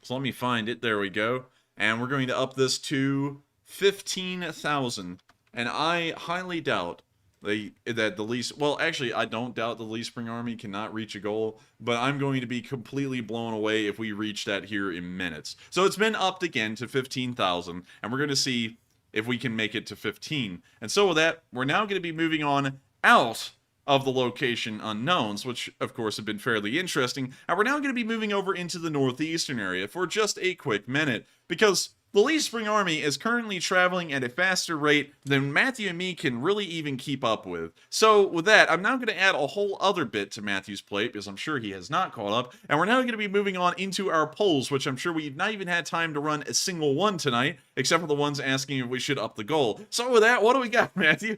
So let me find it. There we go. And we're going to up this to 15,000. And I highly doubt that the least... Well, actually, I don't doubt the Lee Spring Army cannot reach a goal, but I'm going to be completely blown away if we reach that here in minutes. So it's been upped again to 15,000, and we're going to see if we can make it to 15. And so with that, we're now going to be moving on out of the location unknowns, which of course have been fairly interesting, and we're now going to be moving over into the northeastern area for just a quick minute, because the Lee Spring Army is currently traveling at a faster rate than Matthew and me can really even keep up with. So with that, I'm now going to add a whole other bit to Matthew's plate, because I'm sure he has not caught up, and we're now going to be moving on into our polls, which I'm sure we've not even had time to run a single one tonight, except for the ones asking if we should up the goal. So with that, what do we got, Matthew?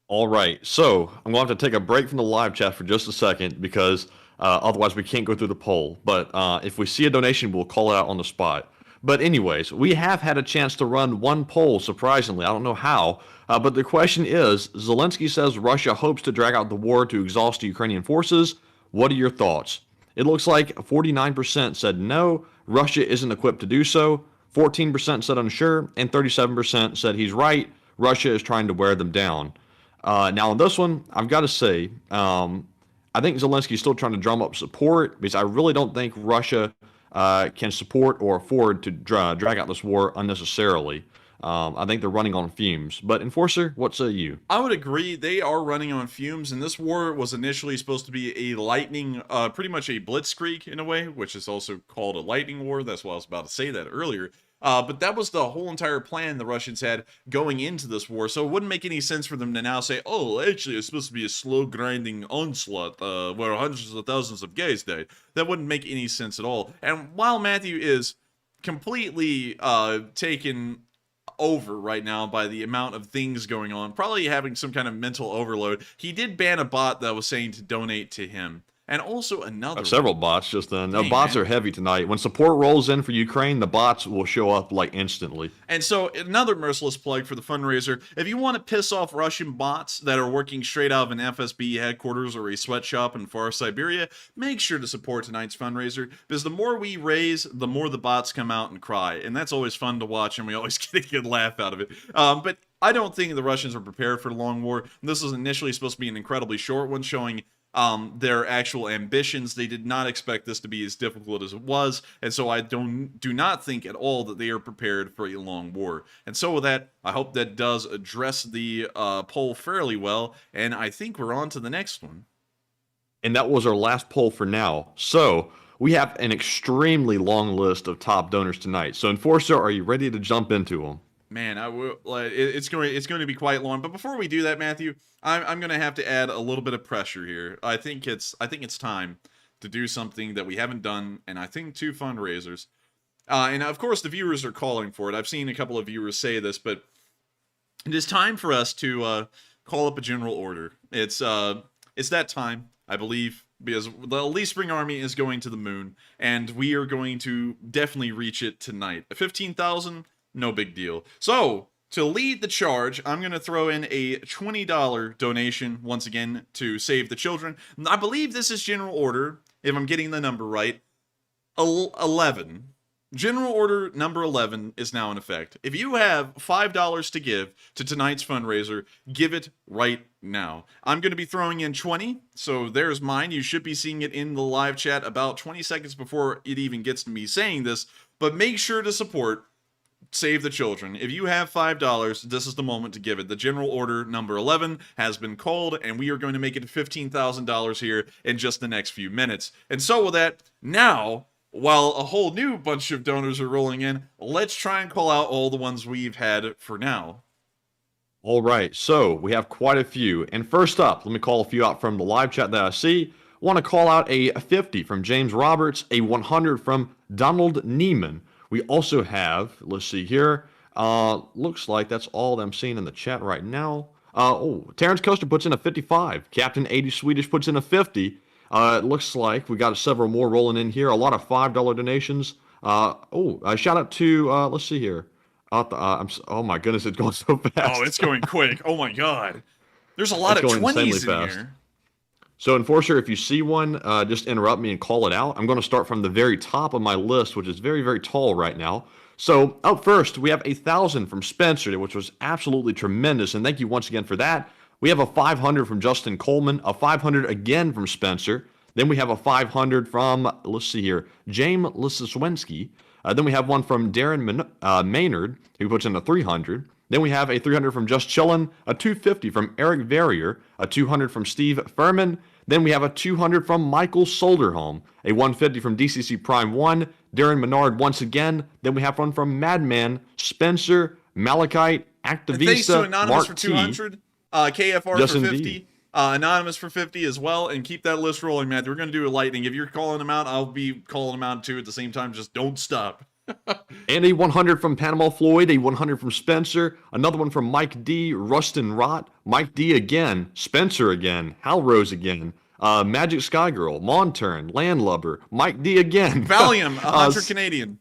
All right, so I'm going to have to take a break from the live chat for just a second because otherwise we can't go through the poll. But if we see a donation, we'll call it out on the spot. But anyways, we have had a chance to run one poll, surprisingly. I don't know how. But the question is, Zelensky says Russia hopes to drag out the war to exhaust the Ukrainian forces. What are your thoughts? It looks like 49% said no, Russia isn't equipped to do so. 14% said unsure, and 37% said he's right, Russia is trying to wear them down. Now on this one, I've got to say, I think Zelensky's still trying to drum up support because I really don't think Russia can support or afford to drag out this war unnecessarily. I think they're running on fumes. But Enforcer, what say you? I would agree. They are running on fumes, and this war was initially supposed to be a lightning, pretty much a blitzkrieg in a way, which is also called a lightning war. That's why I was about to say that earlier. But that was the whole entire plan the Russians had going into this war, so it wouldn't make any sense for them to now say, oh, actually, it's supposed to be a slow grinding onslaught where hundreds of thousands of guys died. That wouldn't make any sense at all. And while Matthew is completely taken over right now by the amount of things going on, probably having some kind of mental overload, he did ban a bot that was saying to donate to him. And also another several bots just then. Dang, bots man. are heavy tonight. When support rolls in for Ukraine, the bots will show up like instantly. And so another merciless plug for the fundraiser. If you want to piss off Russian bots that are working straight out of an FSB headquarters or a sweatshop in far Siberia, make sure to support tonight's fundraiser, because the more we raise, the more the bots come out and cry. And that's always fun to watch, and we always get a good laugh out of it. But I don't think the Russians are prepared for the long war. This was initially supposed to be an incredibly short one, showing their actual ambitions. They did not expect this to be as difficult as it was, and so I do not think at all that they are prepared for a long war. And so with that, I hope that does address the poll fairly well, and I think we're on to the next one. And that was our last poll for now. So we have an extremely long list of top donors tonight. So Enforcer, are you ready to jump into them? Man, I will. It's going to be quite long. But before we do that, Matthew, I'm going to have to add a little bit of pressure here. I think it's time to do something that we haven't done, and I think 2 fundraisers. And of course, the viewers are calling for it. I've seen a couple of viewers say this, but it is time for us to call up a general order. It's that time, I believe, because the Lee Spring Army is going to the moon, and we are going to definitely reach it tonight. 15,000. No big deal. So, to lead the charge, I'm going to throw in a $20 donation, once again, to Save the Children. I believe this is general order, if I'm getting the number right. 11. General Order number 11 is now in effect. If you have $5 to give to tonight's fundraiser, give it right now. I'm going to be throwing in 20, so there's mine. You should be seeing it in the live chat about 20 seconds before it even gets to me saying this, but make sure to support Save the Children. If you have $5, this is the moment to give it. The General Order number 11 has been called, and we are going to make it $15,000 here in just the next few minutes. And so with that, now, while a whole new bunch of donors are rolling in, let's try and call out all the ones we've had for now. All right, so we have quite a few. And first up, let me call a few out from the live chat that I see. I want to call out a 50 from James Roberts, a 100 from Donald Neiman. We also have, let's see here, looks like that's all that I'm seeing in the chat right now. Terrence Coaster puts in a 55. Captain 80 Swedish puts in a 50. It looks like we got several more rolling in here. A lot of $5 donations. Shout out to, let's see here. Oh my goodness, it's going so fast. Oh, it's going quick. Oh my God. There's a lot of 20s in here. So, Enforcer, if you see one, just interrupt me and call it out. I'm going to start from the very top of my list, which is very, very tall right now. So, up first, we have 1,000 from Spencer, which was absolutely tremendous, and thank you once again for that. We have a 500 from Justin Coleman, a 500 again from Spencer. Then we have a 500 from, let's see here, James Lisowski. Then we have one from Darren Maynard, who puts in a 300. Then we have a 300 from Just Chillin', a 250 from Eric Verrier, a 200 from Steve Furman. Then we have a 200 from Michael Solderholm, a 150 from DCC Prime 1, Darren Menard once again. Then we have one from Madman, Spencer, Malachite, Activista, thanks to Anonymous Mark for 200, KFR Yes, for 50, indeed. Anonymous for 50 as well, and keep that list rolling, Matt. We're going to do a lightning. If you're calling them out, I'll be calling them out too at the same time. Just don't stop. And a 100 from Panama Floyd, a 100 from Spencer, another one from Mike D, Rustin Rott, Mike D again, Spencer again, Hal Rose again, Magic Sky Girl, Monturn, Landlubber, Mike D again. Valium, 100 Canadian.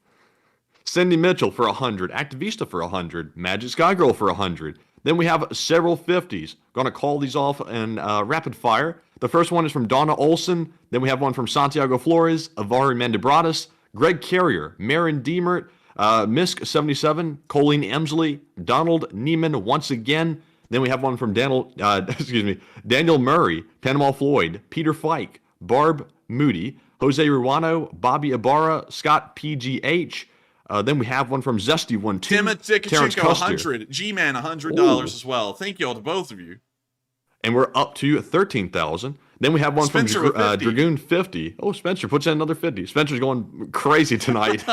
Cindy Mitchell for 100, Activista for 100, Magic Sky Girl for 100. Then we have several 50s. Going to call these off in rapid fire. The first one is from Donna Olson. Then we have one from Santiago Flores, Avari Mendebratis, Greg Carrier, Marin Diemert, Misk77, Colleen Emsley, Donald Neiman once again. Then we have one from Daniel Murray, Panama Floyd, Peter Fike, Barb Moody, Jose Ruano, Bobby Ibarra, Scott PGH. Then we have one from Zesty12, Terrence Timothy 100, G-Man $100 as well. Thank you all to both of you. And we're up to 13,000. Then we have one Spencer from Dragoon 50. Oh, Spencer puts in another 50. Spencer's going crazy tonight.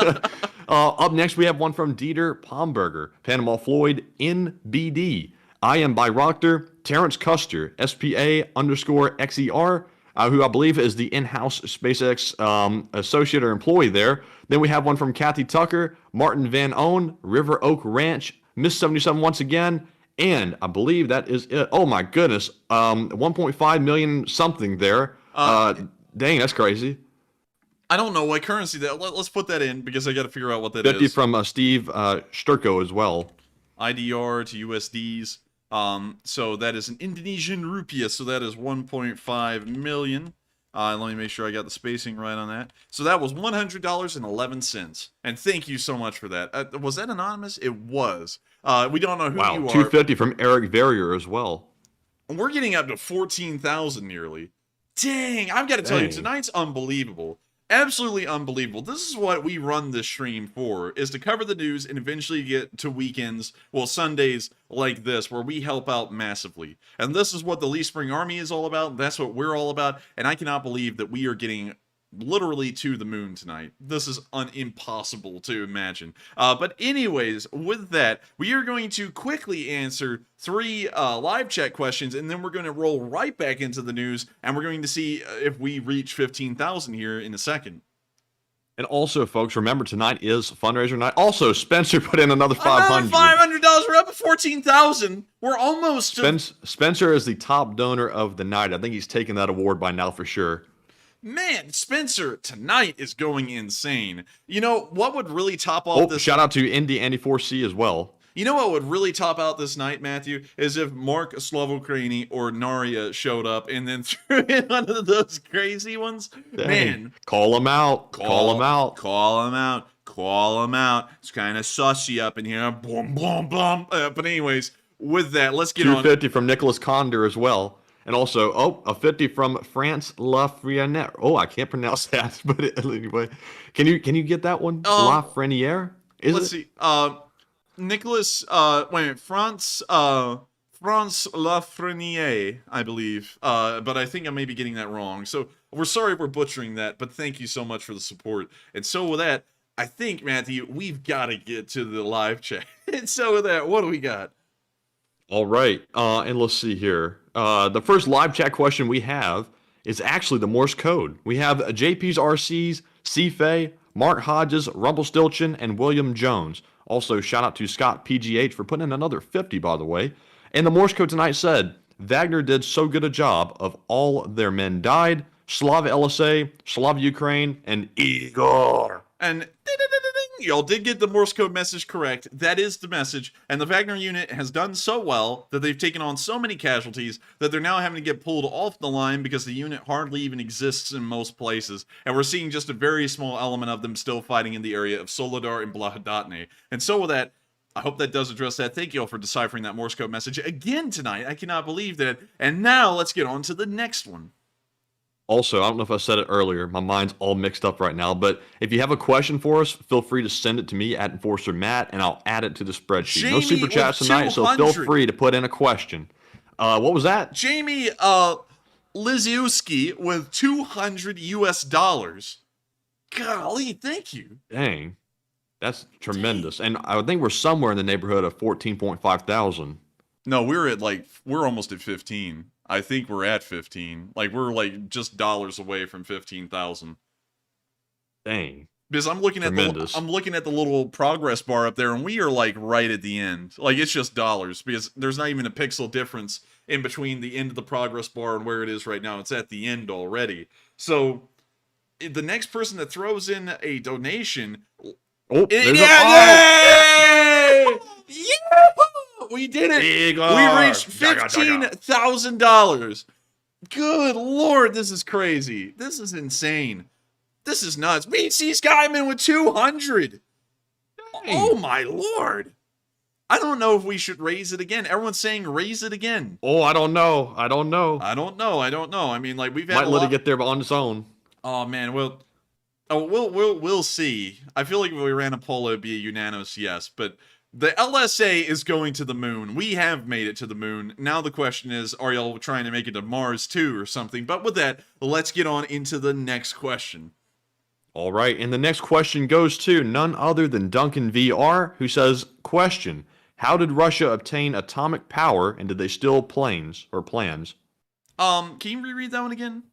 Up next, we have one from Dieter Pomberger, Panama Floyd, NBD. I am by Rochter, Terrence Custer, SPA_XER, who I believe is the in-house SpaceX associate or employee there. Then we have one from Kathy Tucker, Martin Van Owen, River Oak Ranch, Miss 77 once again, and I believe that is it. Oh my goodness, 1.5 million something there. Dang, that's crazy. I don't know what currency that. Let's put that in because I got to figure out what that 50 is. from Steve Sturko as well. IDR to USDs. So that is an Indonesian rupiah. So that is 1.5 million. Let me make sure I got the spacing right on that. So that was $100.11. And thank you so much for that. Was that anonymous? It was. We don't know who you are. 250 from Eric Verrier as well. And we're getting up to 14,000 nearly. Dang, I've got to tell you, tonight's unbelievable. Absolutely unbelievable. This is what we run this stream for, is to cover the news and eventually get to weekends, well, Sundays like this, where we help out massively. And this is what the Lee Spring Army is all about. That's what we're all about. And I cannot believe that we are getting literally to the moon tonight. This is impossible to imagine. But anyways, with that, we are going to quickly answer 3 live chat questions, and then we're going to roll right back into the news, and we're going to see if we reach 15,000 here in a second. And also, folks, remember tonight is fundraiser night. Also, Spencer put in another $500. $500. We're up at 14,000. We're almost. Spencer is the top donor of the night. I think he's taking that award by now for sure. Man, Spencer tonight is going insane. You know what would really top off this? Shout out to Indy Andy 4C as well. You know what would really top out this night, Matthew, is if Mark Slovokrini or Naria showed up and then threw in one of those crazy ones. Dang. Man, call them out. Call them out. Call them out. call them out. It's kind of sussy up in here. Boom, boom, boom. But anyways, with that, let's get on. 250 from Nicholas Condor as well. And also, a 50 from France Lafreniere. Oh, I can't pronounce that, but anyway. Can you get that one? Lafreniere? Let's see. Nicholas, France Lafreniere, I believe. But I think I may be getting that wrong. So we're sorry we're butchering that, but thank you so much for the support. And so with that, I think, Matthew, we've got to get to the live chat. And so with that, what do we got? All right, and let's see here. The first live chat question we have is actually the Morse code. We have JP's RCs, CFA, Mark Hodges, Rumpelstiltskin, and William Jones. Also, shout out to Scott PGH for putting in another 50, by the way. And the Morse code tonight said, Wagner did so good a job of all their men died, Slav LSA, Slav Ukraine, and Igor. And y'all did get the Morse code message correct. That is the message. And the Wagner unit has done so well that they've taken on so many casualties that they're now having to get pulled off the line because the unit hardly even exists in most places. And we're seeing just a very small element of them still fighting in the area of Volhudar and Volhudar. And so with that, I hope that does address that. Thank you all for deciphering that Morse code message again tonight. I cannot believe that. And now let's get on to the next one. Also, I don't know if I said it earlier. My mind's all mixed up right now. But if you have a question for us, feel free to send it to me at Enforcer Matt, and I'll add it to the spreadsheet. Jamie no super chats tonight, so feel free to put in a question. What was that? Jamie Liziuski with $200. Golly, thank you. Dang. That's tremendous. And I think we're somewhere in the neighborhood of 14.5 thousand. No, we're almost at 15. I think we're at 15. Like, we're like just dollars away from 15,000. Dang. Because I'm looking at the little progress bar up there, and we are like right at the end. Like, it's just dollars because there's not even a pixel difference in between the end of the progress bar and where it is right now. It's at the end already. So the next person that throws in a donation, yay! We did it! Igor. We reached $15,000. Good lord, this is crazy. This is insane. This is nuts. BC Skyman with 200. Dang. Oh my lord. I don't know if we should raise it again. Everyone's saying raise it again. Oh, I don't know. I mean, like, we've had might let it get there on its own. Oh man, we'll see. I feel like if we ran a poll, it'd be a unanimous yes, but the LSA is going to the moon. We have made it to the moon. Now the question is, are y'all trying to make it to Mars too or something? But with that, let's get on into the next question. All right, and the next question goes to none other than Duncan VR, who says, question, how did Russia obtain atomic power, and did they steal planes or plans? Can you reread that one again?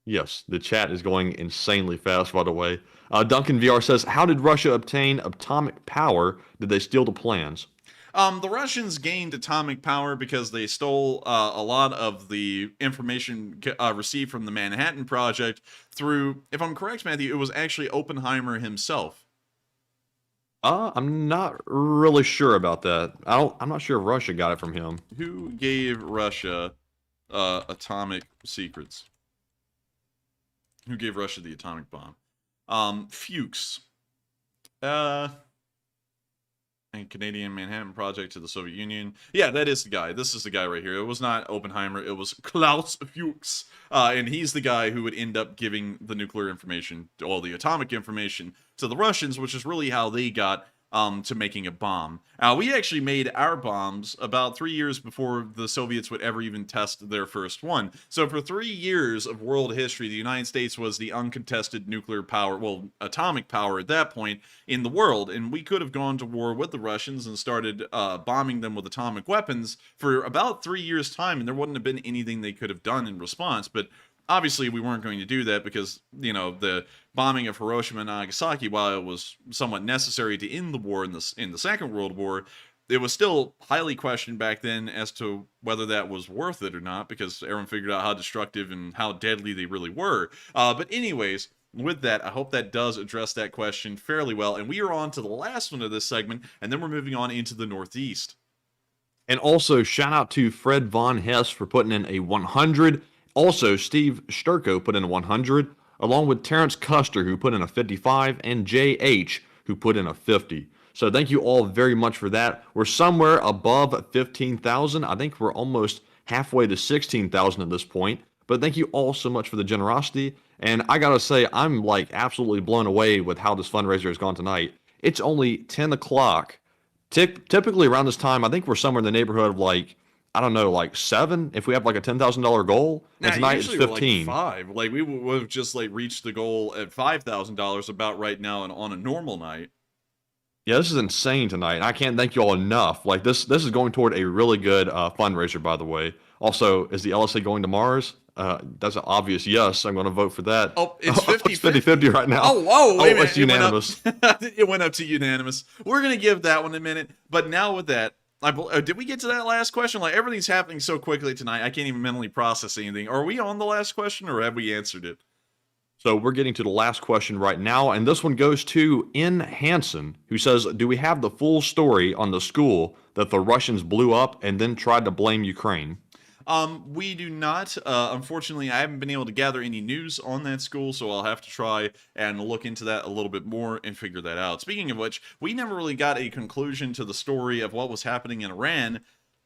Yes, the chat is going insanely fast, by the way. Duncan VR says, how did Russia obtain atomic power? Did they steal the plans? The Russians gained atomic power because they stole a lot of the information received from the Manhattan Project through, if I'm correct, Matthew, it was actually Oppenheimer himself. I'm not really sure about that. I'm not sure if Russia got it from him. Who gave Russia atomic secrets? Who gave Russia the atomic bomb? Fuchs. And Canadian Manhattan Project to the Soviet Union. Yeah, that is the guy. This is the guy right here. It was not Oppenheimer. It was Klaus Fuchs. And he's the guy who would end up giving the nuclear information, all the atomic information, to the Russians, which is really how they got to making a bomb. We actually made our bombs about 3 years before the Soviets would ever even test their first one. So for 3 years of world history, the United States was the uncontested nuclear power, well, atomic power at that point in the world. And we could have gone to war with the Russians and started bombing them with atomic weapons for about 3 years' time, and there wouldn't have been anything they could have done in response. But obviously, we weren't going to do that because, you know, the bombing of Hiroshima and Nagasaki, while it was somewhat necessary to end the war in the Second World War, it was still highly questioned back then as to whether that was worth it or not, because everyone figured out how destructive and how deadly they really were. But anyways, with that, I hope that does address that question fairly well. And we are on to the last one of this segment, and then we're moving on into the Northeast. And also, shout out to Fred Von Hess for putting in a 100. Also, Steve Sturko put in a 100, along with Terrence Custer, who put in a 55, and J.H., who put in a 50. So thank you all very much for that. We're somewhere above 15,000. I think we're almost halfway to 16,000 at this point. But thank you all so much for the generosity. And I gotta say, I'm like absolutely blown away with how this fundraiser has gone tonight. It's only 10 o'clock. Typically around this time, I think we're somewhere in the neighborhood of like, I don't know, like 7 if we have like a $10,000 goal. And tonight it's 15. Like 5. Like we would have just like reached the goal at $5,000 about right now and on a normal night. Yeah, this is insane tonight. I can't thank you all enough. Like this is going toward a really good fundraiser, by the way. Also, is the LSA going to Mars? That's an obvious yes. I'm going to vote for that. Oh, it's 50-50. It's 50-50 right now. Oh, whoa, wait a minute. It's unanimous. It went up to unanimous. We're going to give that one a minute. But now with that, did we get to that last question? Like, everything's happening so quickly tonight, I can't even mentally process anything. Are we on the last question, or have we answered it? So we're getting to the last question right now, and this one goes to N. Hansen, who says, do we have the full story on the school that the Russians blew up and then tried to blame Ukraine? We do not. Unfortunately, I haven't been able to gather any news on that school, so I'll have to try and look into that a little bit more and figure that out. Speaking of which, we never really got a conclusion to the story of what was happening in Iran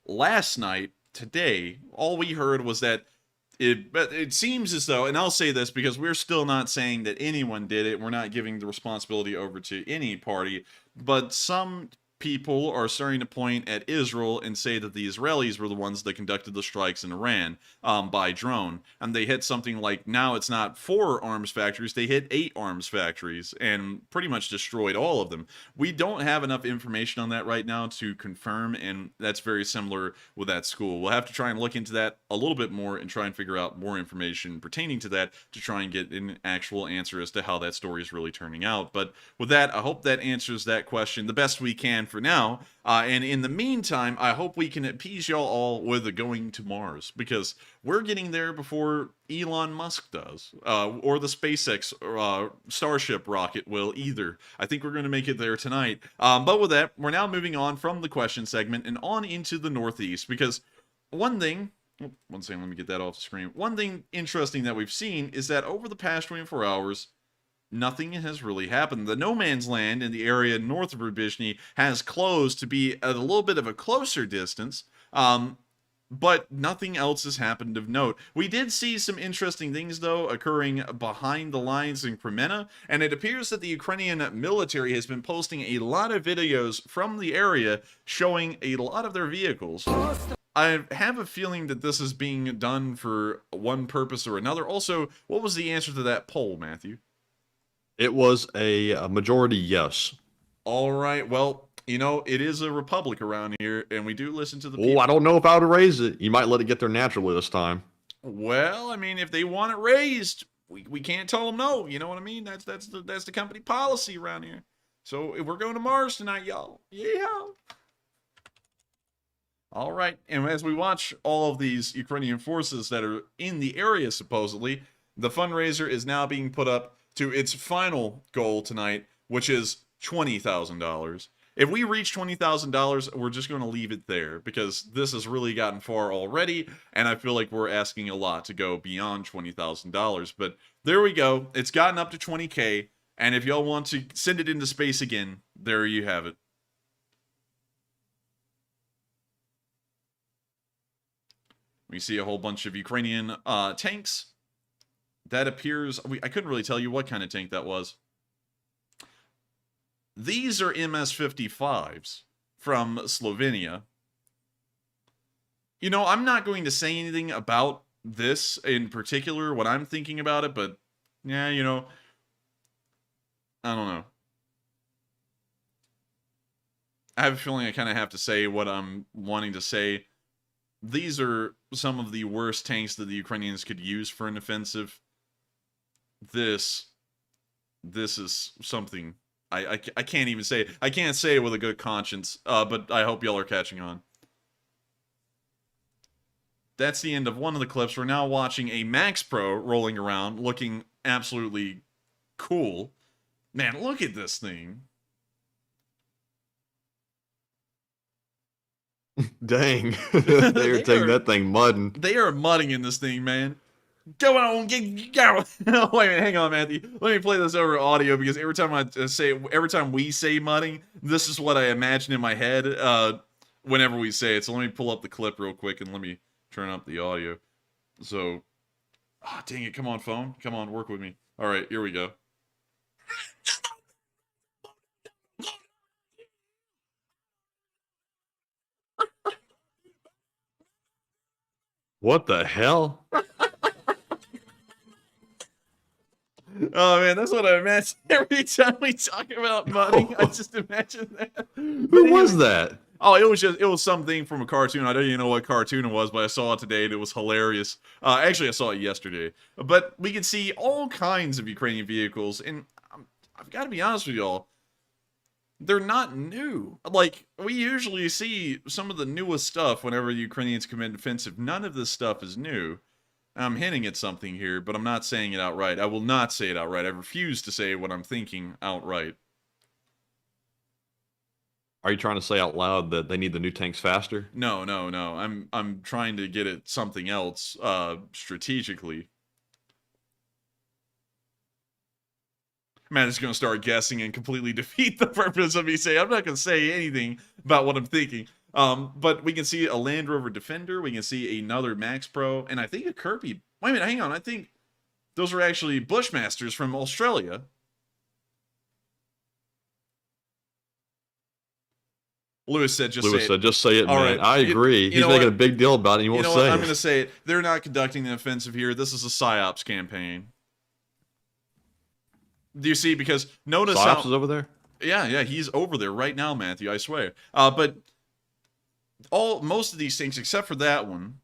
last night. Today, all we heard was that it seems as though, and I'll say this because we're still not saying that anyone did it, we're not giving the responsibility over to any party, but some people are starting to point at Israel and say that the Israelis were the ones that conducted the strikes in Iran by drone. And they hit something like, now it's not 4 arms factories, they hit 8 arms factories and pretty much destroyed all of them. We don't have enough information on that right now to confirm, and that's very similar with that school. We'll have to try and look into that a little bit more and try and figure out more information pertaining to that to try and get an actual answer as to how that story is really turning out. But with that, I hope that answers that question the best we can for now, and in the meantime, I hope we can appease y'all all with going to Mars, because we're getting there before Elon Musk does, or the SpaceX Starship rocket will either. I think we're going to make it there tonight. But with that, we're now moving on from the question segment and on into the Northeast, because one thing, let me get that off the screen. One thing interesting that we've seen is that over the past 24 hours, nothing has really happened. The no man's land in the area north of Rubizhny has closed to be at a little bit of a closer distance, but nothing else has happened of note. We did see some interesting things, though, occurring behind the lines in Cremina, and it appears that the Ukrainian military has been posting a lot of videos from the area showing a lot of their vehicles. I have a feeling that this is being done for one purpose or another. Also, what was the answer to that poll, Matthew? It was a majority yes. All right. Well, you know, it is a republic around here, and we do listen to the people. Oh, I don't know if I would raise it. You might let it get there naturally this time. Well, I mean, if they want it raised, we can't tell them no. You know what I mean? That's the company policy around here. So we're going to Mars tonight, y'all. Yeah. All right. And as we watch all of these Ukrainian forces that are in the area, supposedly, the fundraiser is now being put up to its final goal tonight, which is $20,000. If we reach $20,000, we're just going to leave it there, because this has really gotten far already, and I feel like we're asking a lot to go beyond $20,000. But there we go. It's gotten up to 20K, and if y'all want to send it into space again, there you have it. We see a whole bunch of Ukrainian tanks. That appears, I couldn't really tell you what kind of tank that was. These are MS-55s from Slovenia. You know, I'm not going to say anything about this in particular, what I'm thinking about it, but yeah, you know, I don't know. I have a feeling I kind of have to say what I'm wanting to say. These are some of the worst tanks that the Ukrainians could use for an offensive. This is something I can't even say. I can't say it with a good conscience, but I hope y'all are catching on. That's the end of one of the clips. We're now watching a Max Pro rolling around, looking absolutely cool. Man, look at this thing. Dang. They're taking that thing mudding. They are mudding in this thing, man. Go on, go. Wait a minute, hang on, Matthew. Let me play this over audio because every time we say mudding, this is what I imagine in my head whenever we say it. So let me pull up the clip real quick and let me turn up the audio. So, dang it, come on, phone. Come on, work with me. All right, here we go. What the hell? Oh man, that's what I imagine every time we talk about mudding. I just imagine that. Who was that? Oh, it was something from a cartoon. I don't even know what cartoon it was, but I saw it today and it was hilarious. Actually, I saw it yesterday. But we can see all kinds of Ukrainian vehicles, and I've got to be honest with y'all, they're not new. Like, we usually see some of the newest stuff whenever the Ukrainians commit offensive. None of this stuff is new. I'm hinting at something here, but I'm not saying it outright. I will not say it outright. I refuse to say what I'm thinking outright. Are you trying to say out loud that they need the new tanks faster? No. I'm trying to get at something else, strategically. Matt is going to start guessing and completely defeat the purpose of me saying, I'm not going to say anything about what I'm thinking. But we can see a Land Rover Defender. We can see another Max Pro. And I think a Kirby. Wait a minute, hang on. I think those are actually Bushmasters from Australia. Lewis said, just say it, man. Right. I agree. He's making a big deal about it, and he won't say it. I'm going to say it. They're not conducting an offensive here. This is a PSYOPs campaign. Do you see? Because notice PSYOPs is over there? Yeah, he's over there right now, Matthew, I swear. But most of these things, except for that one,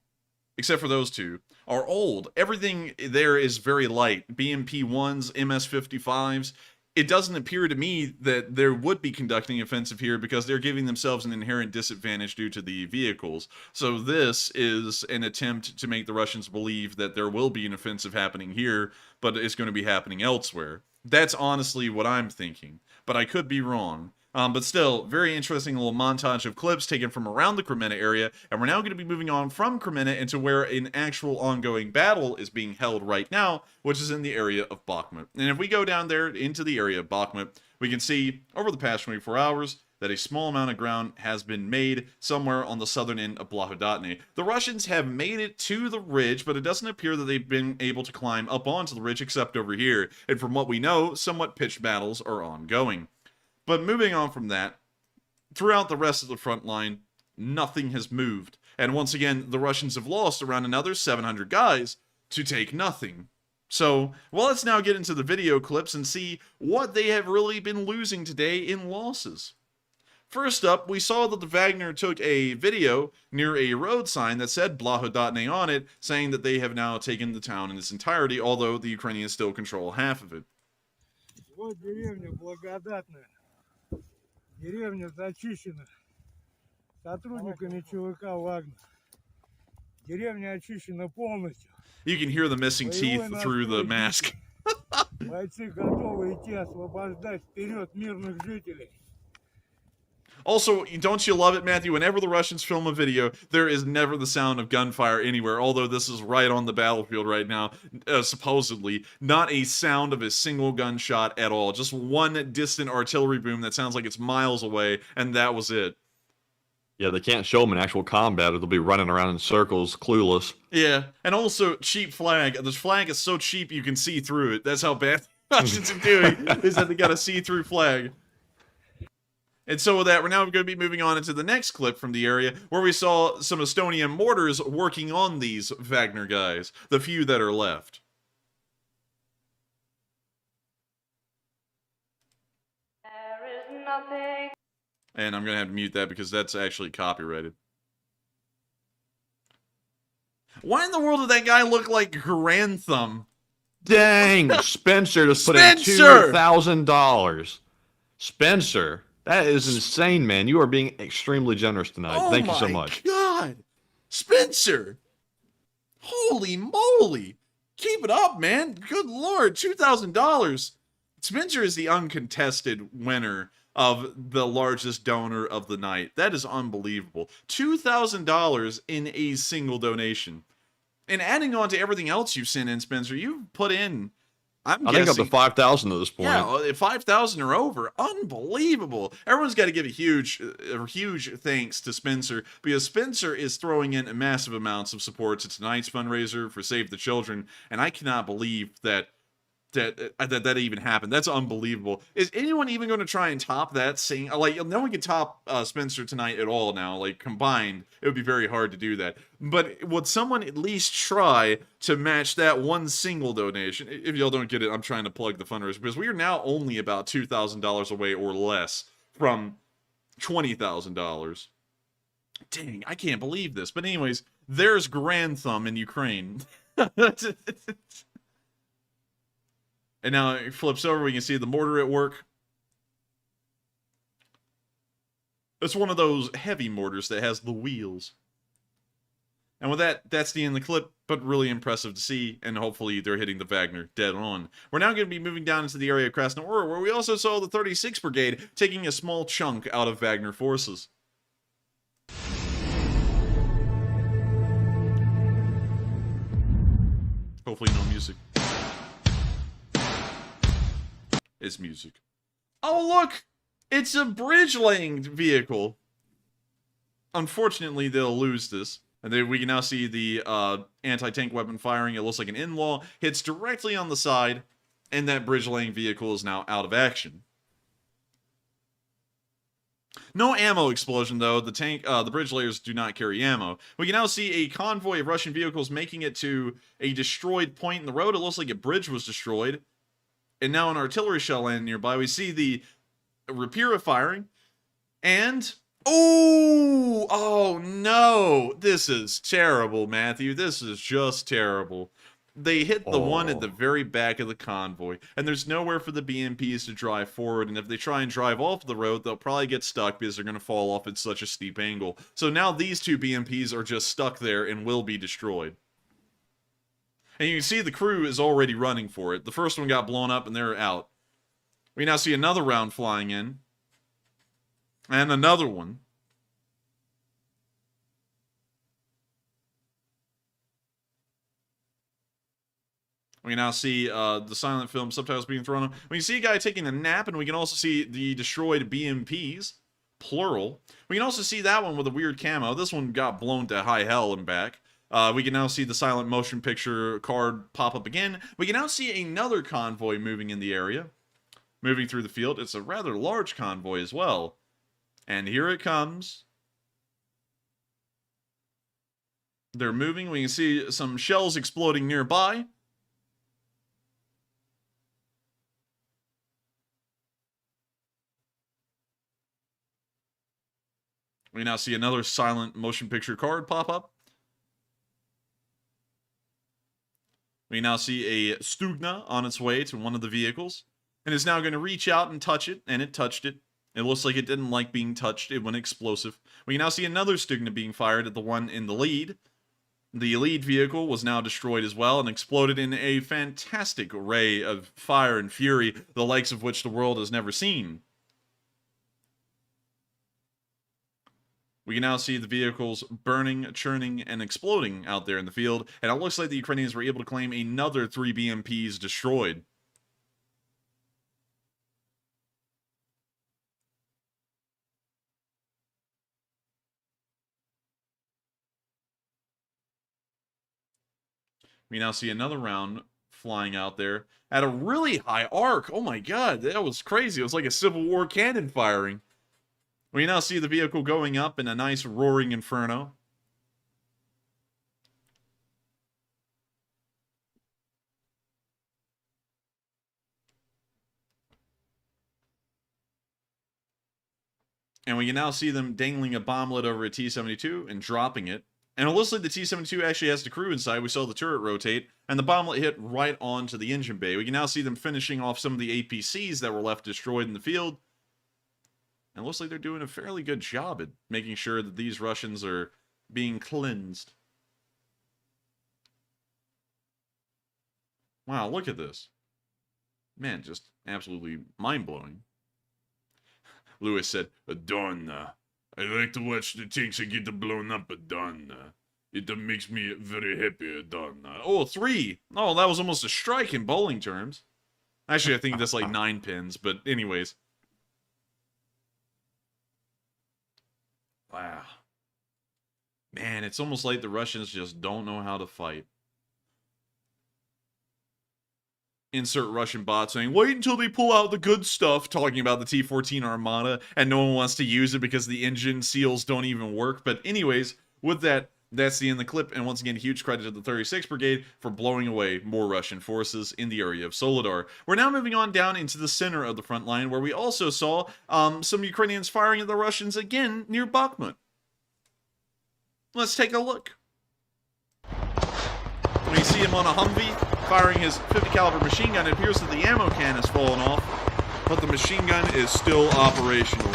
except for those two, are old. Everything there is very light. BMP-1s, MS-55s. It doesn't appear to me that there would be conducting offensive here because they're giving themselves an inherent disadvantage due to the vehicles. So this is an attempt to make the Russians believe that there will be an offensive happening here, but it's going to be happening elsewhere. That's honestly what I'm thinking, but I could be wrong. But still, very interesting little montage of clips taken from around the Cremina area, and we're now going to be moving on from Cremina into where an actual ongoing battle is being held right now, which is in the area of Bakhmut. And if we go down there into the area of Bakhmut, we can see over the past 24 hours that a small amount of ground has been made somewhere on the southern end of Volhudar. The Russians have made it to the ridge, but it doesn't appear that they've been able to climb up onto the ridge except over here. And from what we know, somewhat pitched battles are ongoing. But moving on from that, throughout the rest of the front line, nothing has moved. And once again, the Russians have lost around another 700 guys to take nothing. So, well, let's now get into the video clips and see what they have really been losing today in losses. First up, we saw that the Wagner took a video near a road sign that said Volhudar on it, saying that they have now taken the town in its entirety, although the Ukrainians still control half of it. Вот деревня благодатная. Деревня зачищена сотрудниками ЧВК «Вагнер». Деревня очищена полностью. You can hear the missing teeth through the mask. Бойцы готовы идти освобождать вперед мирных жителей. Also, don't you love it, Matthew? Whenever the Russians film a video, there is never the sound of gunfire anywhere, although this is right on the battlefield right now, supposedly. Not a sound of a single gunshot at all. Just one distant artillery boom that sounds like it's miles away, and that was it. Yeah, they can't show them in actual combat, or they'll be running around in circles, clueless. Yeah, and also, cheap flag. This flag is so cheap you can see through it. That's how bad the Russians are doing, is that they got a see-through flag. And so with that, we're now going to be moving on into the next clip from the area, where we saw some Estonian mortars working on these Wagner guys, the few that are left. There is nothing. And I'm going to have to mute that because that's actually copyrighted. Why in the world did that guy look like Grantham? Dang, Spencer just put in $2,000. Spencer. That is insane, man. You are being extremely generous tonight. Thank you so much. Oh my God. Spencer. Holy moly. Keep it up, man. Good Lord. $2,000. Spencer is the uncontested winner of the largest donor of the night. That is unbelievable. $2,000 in a single donation. And adding on to everything else you've sent in, Spencer, you've put in, I think up to 5,000 at this point. Yeah, 5,000 or over. Unbelievable. Everyone's got to give a huge thanks to Spencer, because Spencer is throwing in massive amounts of support to tonight's fundraiser for Save the Children, and I cannot believe that even happened. That's unbelievable. Is anyone even going to try and top that? Saying, like, no one can top Spencer tonight at all now. Like, combined, it would be very hard to do that. But would someone at least try to match that one single donation? If y'all don't get it, I'm trying to plug the fundraiser, because we are now only about $2,000 away or less from $20,000. Dang, I can't believe this. But anyways, there's Grand Thumb in Ukraine. And now it flips over, we can see the mortar at work. It's one of those heavy mortars that has the wheels. And with that, that's the end of the clip, but really impressive to see, and hopefully they're hitting the Wagner dead on. We're now going to be moving down into the area of Krasnohor, where we also saw the 36th Brigade taking a small chunk out of Wagner forces. Hopefully no music. It's music. Oh, look! It's a bridge-laying vehicle. Unfortunately, they'll lose this. And then we can now see the anti-tank weapon firing. It looks like an in-law. Hits directly on the side, and that bridge-laying vehicle is now out of action. No ammo explosion, though. The bridge layers do not carry ammo. We can now see a convoy of Russian vehicles making it to a destroyed point in the road. It looks like a bridge was destroyed. And now an artillery shell landing nearby. We see the Rapira firing. And... oh no! This is terrible, Matthew. This is just terrible. They hit the one at the very back of the convoy. And there's nowhere for the BMPs to drive forward. And if they try and drive off the road, they'll probably get stuck because they're going to fall off at such a steep angle. So now these two BMPs are just stuck there and will be destroyed. And you can see the crew is already running for it. The first one got blown up and they're out. We now see another round flying in. And another one. We now see the silent film subtitles being thrown on. We can see a guy taking a nap, and we can also see the destroyed BMPs, plural. We can also see that one with a weird camo. This one got blown to high hell and back. We can now see the silent motion picture card pop up again. We can now see another convoy moving in the area, moving through the field. It's a rather large convoy as well. And here it comes. They're moving. We can see some shells exploding nearby. We now see another silent motion picture card pop up. We now see a Stugna on its way to one of the vehicles. And it's now going to reach out and touch it, and it touched it. It looks like it didn't like being touched. It went explosive. We now see another Stugna being fired at the one in the lead. The lead vehicle was now destroyed as well and exploded in a fantastic array of fire and fury, the likes of which the world has never seen. We can now see the vehicles burning, churning, and exploding out there in the field, and it looks like the Ukrainians were able to claim another 3 BMPs destroyed. We now see another round flying out there at a really high arc. Oh my god, that was crazy. It was like a Civil War cannon firing. We now see the vehicle going up in a nice roaring inferno. And we can now see them dangling a bomblet over a T-72 and dropping it. And it looks like the T-72 actually has the crew inside. We saw the turret rotate, and the bomblet hit right onto the engine bay. We can now see them finishing off some of the APCs that were left destroyed in the field. And it looks like they're doing a fairly good job at making sure that these Russians are being cleansed. Wow, look at this. Man, just absolutely mind-blowing. Lewis said, Adonna. I like to watch the tanks that get blown up, Adonna. It makes me very happy, done. Oh, 3. Oh, that was almost a strike in bowling terms. Actually, I think that's like 9 pins, but anyways. Wow. Man, it's almost like the Russians just don't know how to fight. Insert Russian bot saying, wait until they pull out the good stuff, talking about the T-14 Armada, and no one wants to use it because the engine seals don't even work. But anyways, with that, that's the end of the clip, and once again, huge credit to the 36th Brigade for blowing away more Russian forces in the area of Volhudar. We're now moving on down into the center of the front line, where we also saw some Ukrainians firing at the Russians again near Bakhmut. Let's take a look. We see him on a Humvee firing his 50 caliber machine gun. It appears that the ammo can has fallen off, but the machine gun is still operational.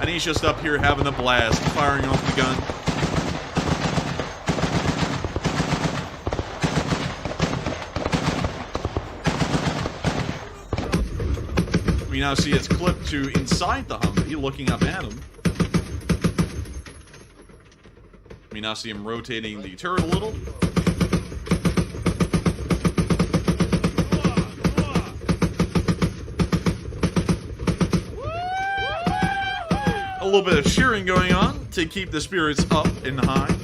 And he's just up here having a blast, firing off the gun. We now see it's clipped to inside the Humvee, looking up at him. We now see him rotating the turret a little. A little bit of cheering going on to keep the spirits up and high.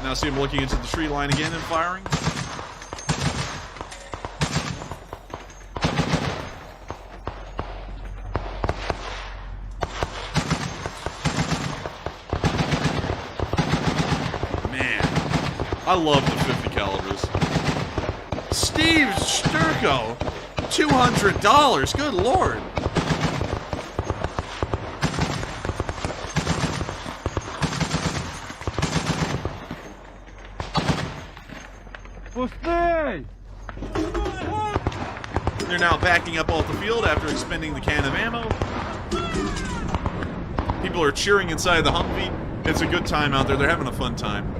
Now see him looking into the tree line again and firing. I love the 50 calibers. Steve Sturko, $200. Good lord. They're now backing up off the field after expending the can of ammo. People are cheering inside the Humvee. It's a good time out there. They're having a fun time.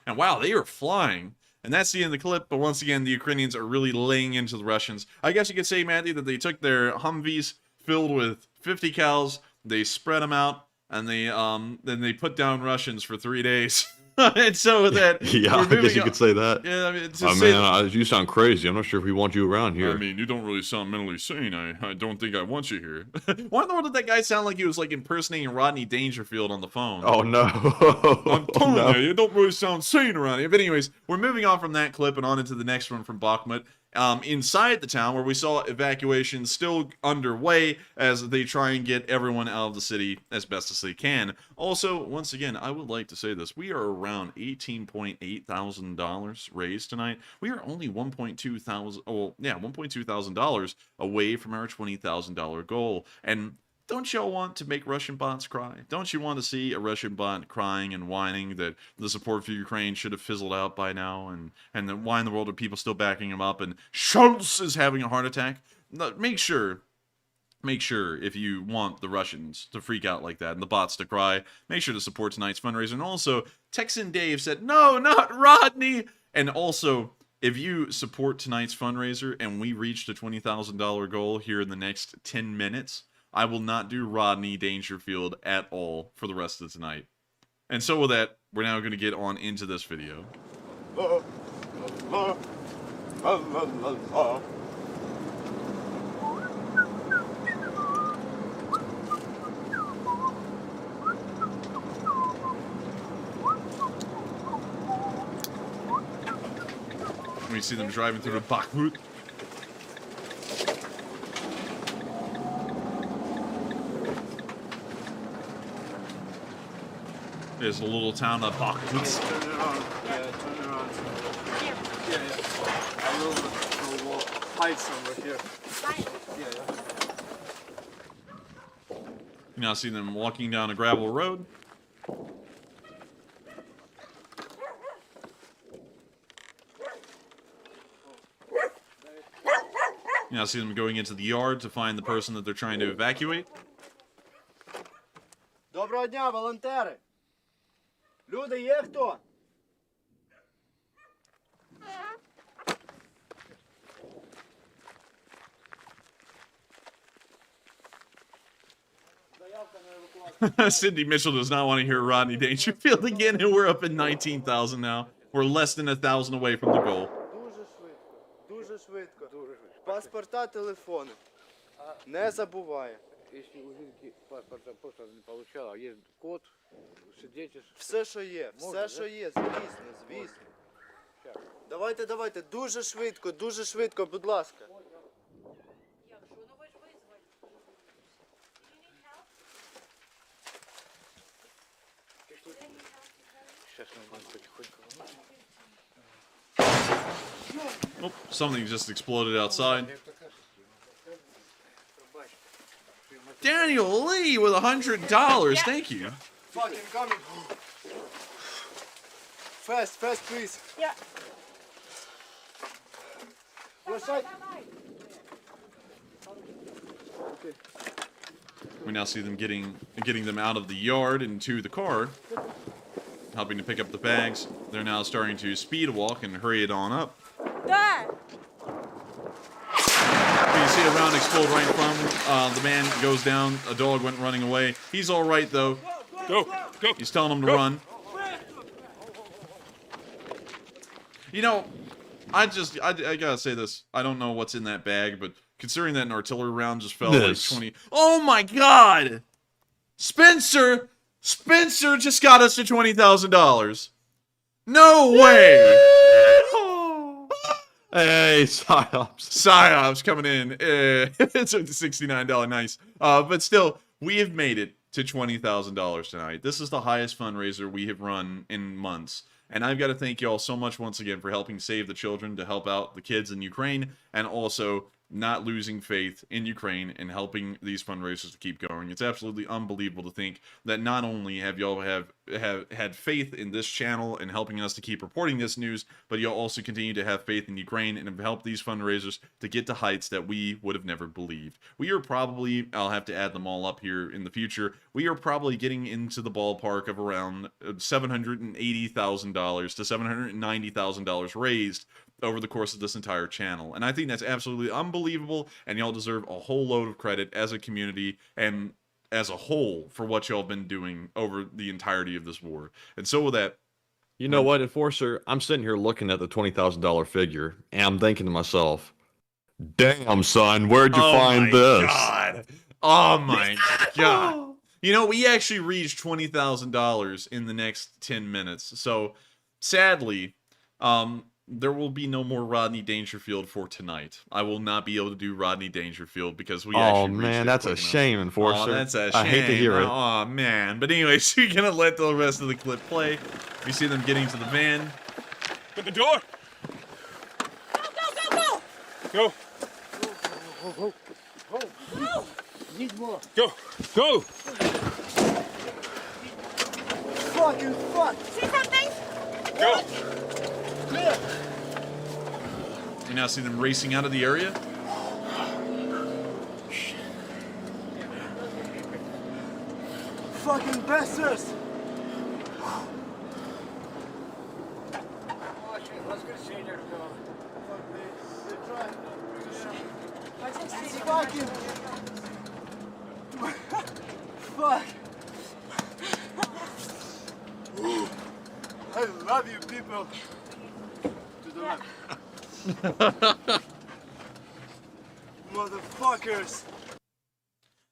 And wow, they are flying. And that's the end of the clip, but once again, the Ukrainians are really laying into the Russians. I guess you could say, Matty, that they took their Humvees filled with 50 cals, they spread them out, and they then they put down Russians for 3 days. And so with that, yeah, I guess you could say that. Yeah, I mean, you sound crazy. I'm not sure if we want you around here. I mean, you don't really sound mentally sane. I don't think I want you here. Why in the world did that guy sound like he was like impersonating Rodney Dangerfield on the phone? Oh no! I'm telling you, you don't really sound sane around here. But anyways, we're moving on from that clip and on into the next one from Bakhmut. Inside the town, where we saw evacuations still underway as they try and get everyone out of the city as best as they can. Also, once again, I would like to say this. We are around $18.8 thousand raised tonight. We are only $1.2 thousand away from our $20,000 goal. And don't y'all want to make Russian bots cry? Don't you want to see a Russian bot crying and whining that the support for Ukraine should have fizzled out by now, and then why in the world are people still backing him up, and Schultz is having a heart attack? Make sure if you want the Russians to freak out like that and the bots to cry, make sure to support tonight's fundraiser. And also, Texan Dave said, no, not Rodney! And also, if you support tonight's fundraiser and we reach the $20,000 goal here in the next 10 minutes, I will not do Rodney Dangerfield at all for the rest of tonight. And so with that, we're now going to get on into this video. We see them driving through the Bakhmut. There's a little town of Bakhmut. Turn around. Yeah, turn around. Yeah. I will hide somewhere here. Yeah. You now see them walking down a gravel road. You now see them going into the yard to find the person that they're trying to evacuate. Доброго дня, волонтери! Люди, є хто? Cindy Mitchell does not want to hear Rodney Dangerfield again, and we're up at 19,000 now. We're less than 1,000 away from the goal. Дуже швидко. Паспорта, телефони. Не забуває. Якщо у жінки паспорта просто не получала, є код, сидіть. Все, що є, все, що є, звісно, звісно. Давайте, дуже швидко, будь ласка. Oh, something just exploded outside. Daniel Lee with $100. Thank you. Fucking coming. Fast, please. Yeah. Your side. We now see them getting them out of the yard into the car, helping to pick up the bags. They're now starting to speed walk and hurry it on up. Да. You see a round explode right in front of him. The man goes down. A dog went running away. He's all right though. Go. He's telling him to run. You know, I gotta say this. I don't know what's in that bag, but considering that an artillery round just fell like 20. Oh my God! Spencer just got us to $20,000. No way! Hey, Psyops coming in. It's a $69 nice. But still, we have made it to $20,000 tonight. This is the highest fundraiser we have run in months. And I've got to thank you all so much once again for helping save the children, to help out the kids in Ukraine, and also not losing faith in Ukraine and helping these fundraisers to keep going. It's absolutely unbelievable to think that not only have y'all have had faith in this channel and helping us to keep reporting this news, but you'll also continue to have faith in Ukraine and have helped these fundraisers to get to heights that we would have never believed. We are probably, I'll have to add them all up here in the future, we are probably getting into the ballpark of around $780,000 to $790,000 raised over the course of this entire channel. And I think that's absolutely unbelievable, and y'all deserve a whole load of credit as a community and as a whole for what y'all been doing over the entirety of this war. And so with that, you know what, Enforcer? I'm sitting here looking at the $20,000 figure, and I'm thinking to myself, damn, son, where'd you find this? God. Oh my God. You know, we actually reached $20,000 in the next 10 minutes. So sadly, there will be no more Rodney Dangerfield for tonight. I will not be able to do Rodney Dangerfield because we actually reached man, it that's a quick enough. shame, Enforcer. Oh, that's a shame. I hate to hear it. Oh, man. But anyways, you're going to let the rest of the clip play. We see them getting to the van. At the door. Go. Go. Need more. Go. Fucking fuck. See something? Go. Clear. We now see them racing out of the area. Fucking bastards. Fucking. Fuck. I love you people. To the left. Motherfuckers.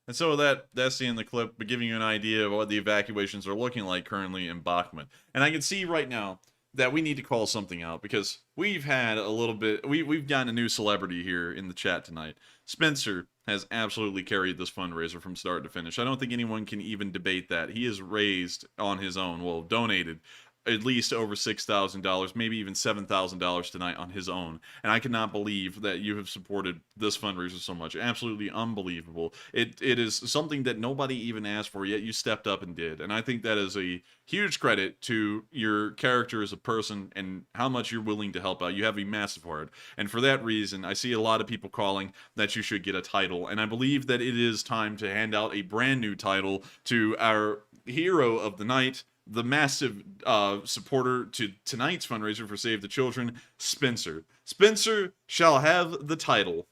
And so that's the end of the clip, but giving you an idea of what the evacuations are looking like currently in Bakhmut. And I can see right now that we need to call something out, because we've had a little bit, we've gotten a new celebrity here in the chat tonight. Spencer has absolutely carried this fundraiser from start to finish. I don't think anyone can even debate that. He has raised on his own, well, donated at least over $6,000, maybe even $7,000 tonight on his own. And I cannot believe that you have supported this fundraiser so much. Absolutely unbelievable. It is something that nobody even asked for, yet you stepped up and did. And I think that is a huge credit to your character as a person and how much you're willing to help out. You have a massive heart. And for that reason, I see a lot of people calling that you should get a title. And I believe that it is time to hand out a brand new title to our hero of the night, the massive supporter to tonight's fundraiser for Save the Children, Spencer. Spencer shall have the title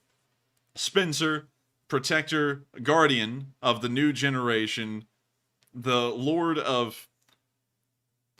Spencer, Protector, Guardian of the New Generation, the Lord of...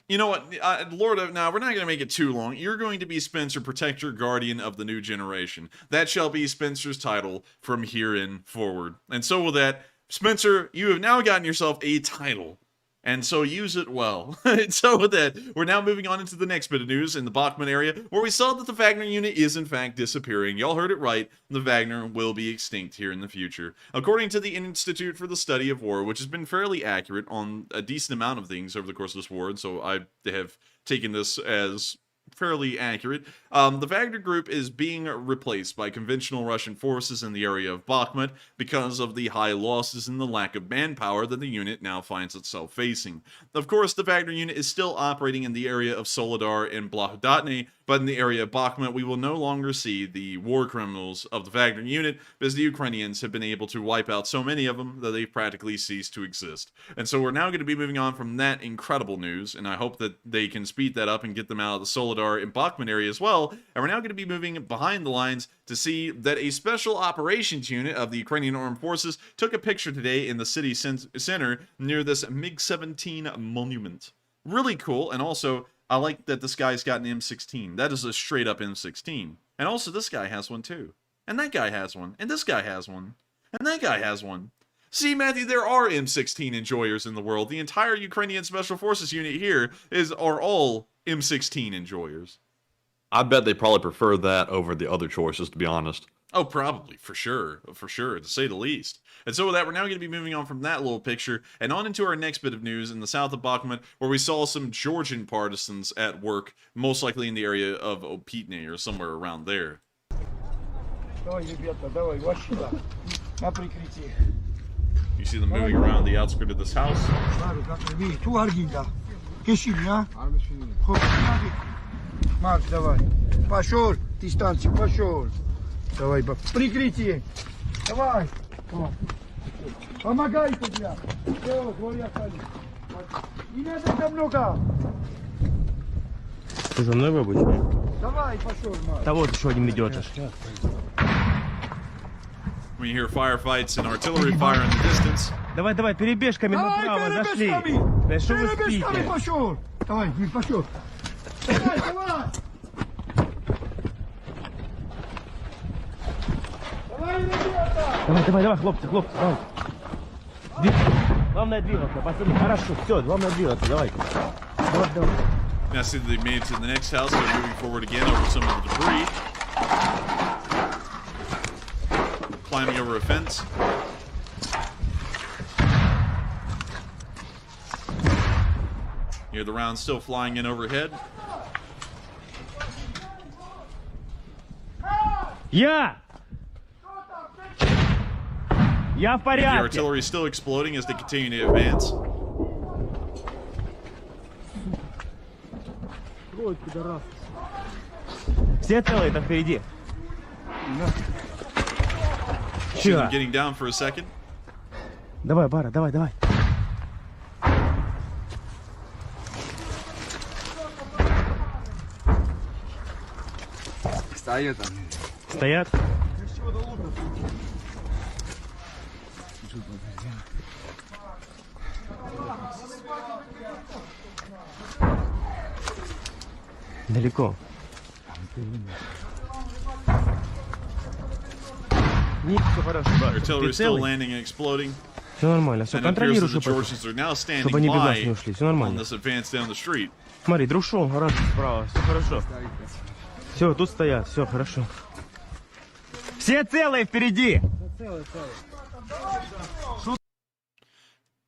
You know what, Lord of... Now, we're not going to make it too long. You're going to be Spencer, Protector, Guardian of the New Generation. That shall be Spencer's title from herein forward. And so with that, Spencer, you have now gotten yourself a title. And so use it well. And so with that, we're now moving on into the next bit of news in the Bakhmut area, where we saw that the Wagner unit is in fact disappearing. Y'all heard it right. The Wagner will be extinct here in the future. According to the Institute for the Study of War, which has been fairly accurate on a decent amount of things over the course of this war, and so I have taken this as fairly accurate. The Wagner group is being replaced by conventional Russian forces in the area of Bakhmut because of the high losses and the lack of manpower that the unit now finds itself facing. Of course, the Wagner unit is still operating in the area of Volhudar and Volhudar, but in the area of Bakhmut, we will no longer see the war criminals of the Wagner unit because the Ukrainians have been able to wipe out so many of them that they've practically ceased to exist. And so we're now going to be moving on from that incredible news, and I hope that they can speed that up and get them out of the Volhudar and Bakhmut area as well. And we're now going to be moving behind the lines to see that a special operations unit of the Ukrainian Armed Forces took a picture today in the city center near this MiG-17 monument. Really cool, and also, I like that this guy's got an M16. That is a straight up M16. And also this guy has one too. And that guy has one. And this guy has one. And that guy has one. See, Matthew, there are M16 enjoyers in the world. The entire Ukrainian Special Forces unit here are all M16 enjoyers. I bet they probably prefer that over the other choices, to be honest. Oh, probably, for sure, to say the least. And so with that, we're now going to be moving on from that little picture and on into our next bit of news in the south of Bakhmut, where we saw some Georgian partisans at work, most likely in the area of Opitne or somewhere around there. You see them moving around the outskirts of this house. Макс, давай. Пошел, дистанцию, пошел. Давай, прикрытие. Давай. Помогайте, бля. Все, двое остались. Не надо там много. Ты за мной в обычай? Давай, пошел, Макс. Да вот еще один идет. When you hear firefights and artillery fire in the distance. Давай, давай, перебежками направо зашли. Да что вы спите? Пошел. Давай, пошел. Давай, давай! Давай, ребята! Давай, давай, давай, хлопцы, давай. Главное двигаться, пацаны, хорошо, все, главное двигаться, давай. Давай. Now see that they made it to the next house, they're moving forward again over some of the debris. Climbing over a fence. You hear the rounds still flying in overhead. Я в The порядке. artillery is still exploding as they continue to advance. Все целые там впереди. See them getting down for a second. Давай, Бара, давай. Стоят. Далеко. Нет, все хорошо. Artillery is still landing and exploding. Все нормально, все, And it appears контролируй, that the чтобы Georgians are now standing они бегать не by ушли, все on нормально. this advance down the street. Смотри, друг шел, раз справа, все хорошо. Все, тут стоят, все хорошо. Все целые впереди!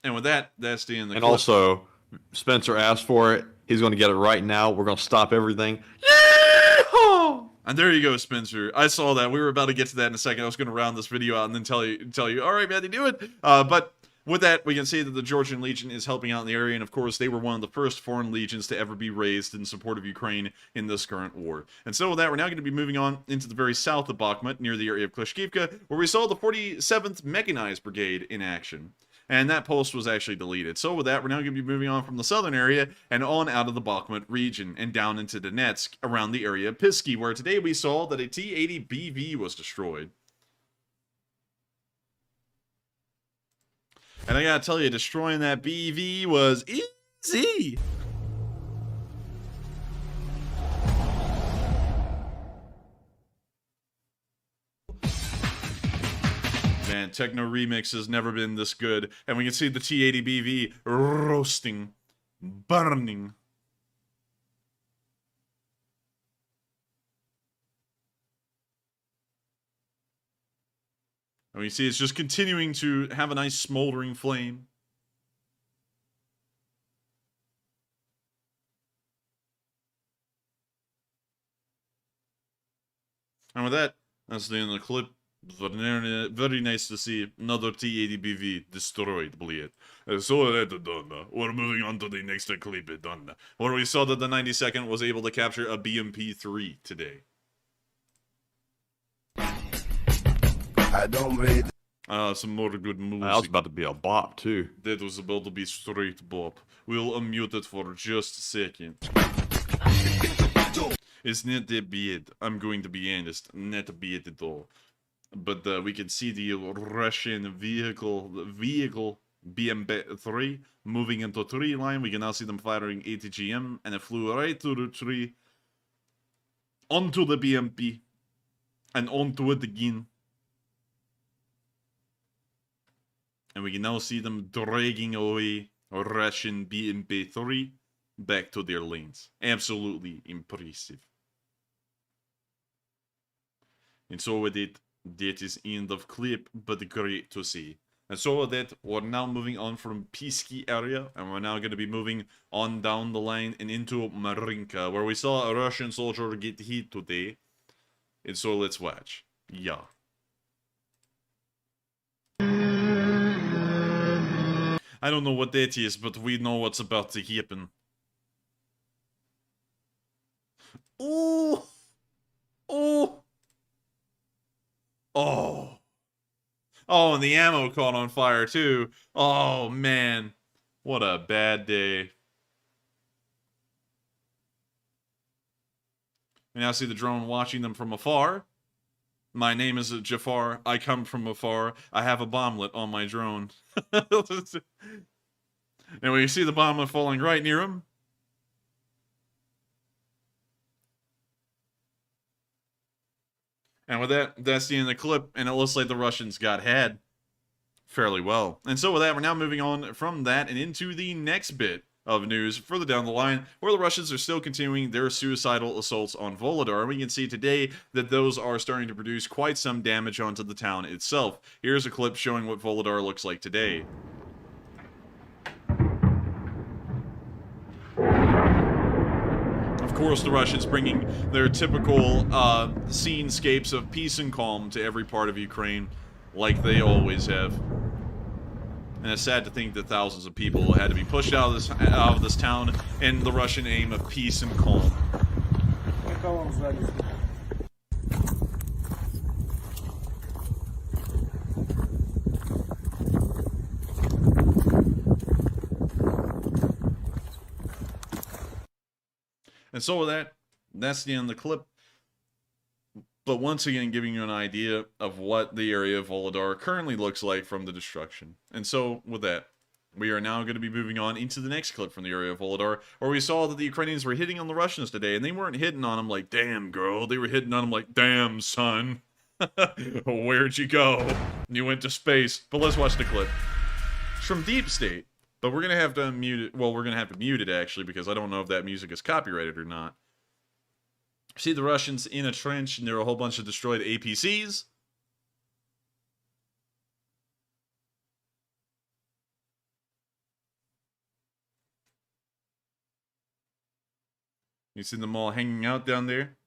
And with that, that's the end of the And clip. also, Spencer asked for it. He's going to get it right now. We're going to stop everything. And there you go, Spencer. I saw that. We were about to get to that in a second. I was going to round this video out and then tell you, all right, Matthew, do it. But with that, we can see that the Georgian Legion is helping out in the area. And of course, they were one of the first foreign legions to ever be raised in support of Ukraine in this current war. And so with that, we're now going to be moving on into the very south of Bakhmut, near the area of Klishkivka, where we saw the 47th Mechanized Brigade in action. and that post was actually deleted. So with that, we're now going to be moving on from the southern area and on out of the Bakhmut region and down into Donetsk around the area of Pisky, where today we saw that a T-80BV was destroyed. And I gotta tell you, destroying that BV was easy. Man, Techno Remix has never been this good. And we can see the T-80BV roasting, burning. And we see it's just continuing to have a nice smoldering flame. And with that, that's the end of the clip. Very nice to see another T-80BV destroyed, bleed. So that's done. We're moving on to the next clip, done. Where we saw that the 92nd was able to capture a BMP-3 today. I don't read. Some more good music. That was about to be a bop, too. That was about to be straight bop. We'll unmute it for just a second. It's not that bad. I'm going to be honest. Not bad at all. But we can see the Russian vehicle BMP-3 moving into tree line. We can now see them firing ATGM, and it flew right through the tree, onto the BMP, and onto it again. And we can now see them dragging away Russian BMP-3 back to their lanes. Absolutely impressive. And so with it, that is end of clip, but great to see. And so with that, we're now moving on from Pisky area, and we're now going to be moving on down the line and into Marinka, where we saw a Russian soldier get hit today. And so let's watch. Yeah. I don't know what that is, but we know what's about to happen. Ooh! Oh! Oh. Oh, and the ammo caught on fire, too. Oh, man. What a bad day. We now see the drone watching them from afar. My name is Jafar. I come from afar. I have a bomblet on my drone. And we see the bomblet falling right near him. And with that, that's the end of the clip, and it looks like the Russians got had fairly well. And so with that, we're now moving on from that and into the next bit of news further down the line, where the Russians are still continuing their suicidal assaults on Volhudar. We can see today that those are starting to produce quite some damage onto the town itself. Here's a clip showing what Volhudar looks like today. Of course, the Russians bringing their typical scenescapes of peace and calm to every part of Ukraine, like they always have. And it's sad to think that thousands of people had to be pushed out of this town in the Russian aim of peace and calm. And so with that, that's the end of the clip. But once again, giving you an idea of what the area of Volhudar currently looks like from the destruction. And so with that, we are now going to be moving on into the next clip from the area of Volhudar, where we saw that the Ukrainians were hitting on the Russians today, and they weren't hitting on them like, damn, girl. They were hitting on them like, damn, son. Where'd you go? You went to space. But let's watch the clip. It's from Deep State. But we're going to have to mute it. Well, we're going to have to mute it, actually, because I don't know if that music is copyrighted or not. See the Russians in a trench, and there are a whole bunch of destroyed APCs. You see them all hanging out down there.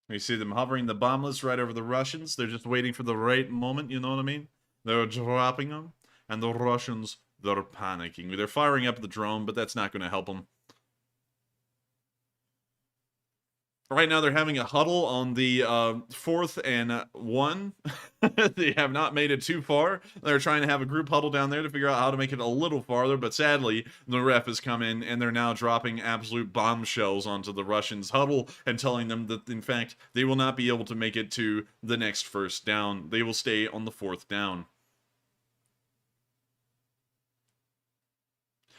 You see them hovering the bomblets right over the Russians. They're just waiting for the right moment, you know what I mean? They're dropping them, and the Russians, they're panicking. They're firing up the drone, but that's not going to help them. Right now, they're having a huddle on the 4th and 1. They have not made it too far. They're trying to have a group huddle down there to figure out how to make it a little farther, but sadly, the ref has come in, and they're now dropping absolute bombshells onto the Russians' huddle and telling them that, in fact, they will not be able to make it to the next first down. They will stay on the 4th down.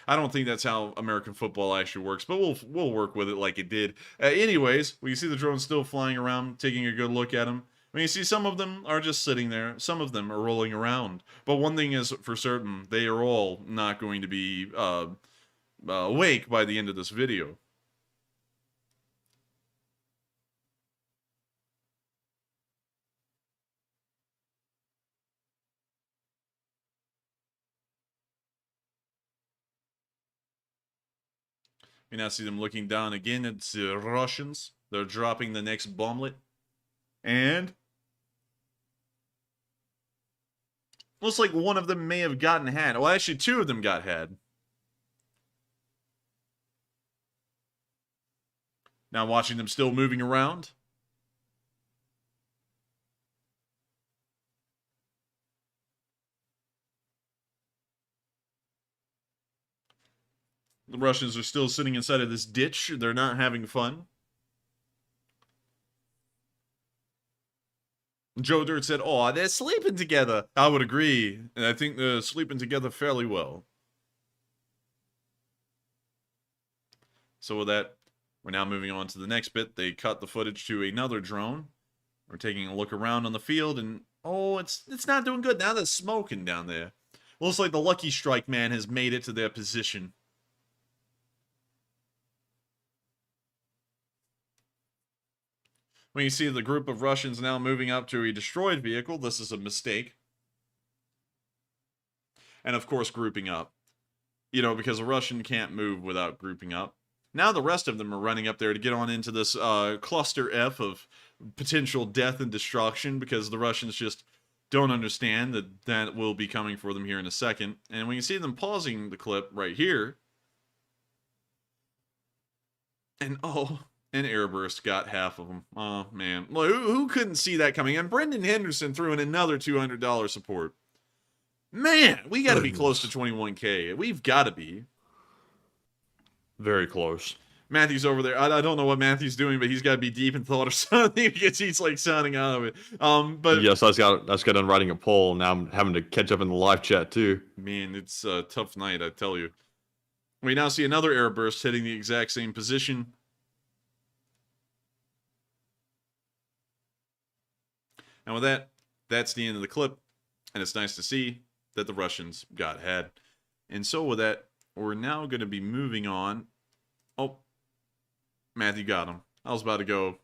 I don't think that's how American football actually works, but we'll work with it like it did. Anyways, we see the drones still flying around, taking a good look at them. I mean, you see some of them are just sitting there. Some of them are rolling around. But one thing is for certain, they are all not going to be awake by the end of this video. You now see them looking down again at the Russians. They're dropping the next bomblet. And looks like one of them may have gotten had. Well, actually, 2 of them got had. Now watching them still moving around. The Russians are still sitting inside of this ditch. They're not having fun. Joe Dirt said, "Oh, they're sleeping together." I would agree. And I think they're sleeping together fairly well. So with that, we're now moving on to the next bit. They cut the footage to another drone. We're taking a look around on the field, and oh, it's not doing good. Now they're smoking down there. Looks like the Lucky Strike man has made it to their position. When you see the group of Russians now moving up to a destroyed vehicle, this is a mistake. And of course, grouping up. You know, because a Russian can't move without grouping up. Now the rest of them are running up there to get on into this cluster F of potential death and destruction, because the Russians just don't understand that that will be coming for them here in a second. And when you see them pausing the clip right here, and oh, an airburst got half of them. Oh, man. Well, who couldn't see that coming? And Brendan Henderson threw in another $200 support. Man, we got to be close to 21K. We've got to be. Very close. Matthew's over there. I don't know what Matthew's doing, but he's got to be deep in thought or something because he's like sounding out of it. But yes, I just got done writing a poll. Now I'm having to catch up in the live chat too. Man, it's a tough night, I tell you. We now see another airburst hitting the exact same position. And with that, that's the end of the clip. And it's nice to see that the Russians got had. And so with that, we're now going to be moving on. Oh, Matthew got him. I was about to go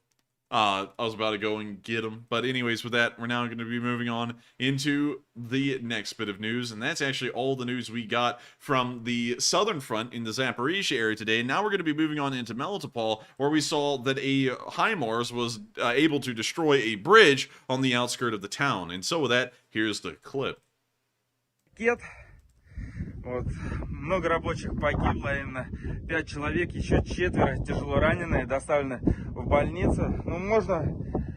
and get him. But anyways, with that, we're now going to be moving on into the next bit of news. And that's actually all the news we got from the southern front in the Zaporizhzhia area today. Now we're going to be moving on into Melitopol, where we saw that a HIMARS was able to destroy a bridge on the outskirt of the town. And so with that, here's the clip. Вот. Много рабочих погибло, именно 5 человек, еще 4 тяжело раненые, доставлены в больницу. Ну, можно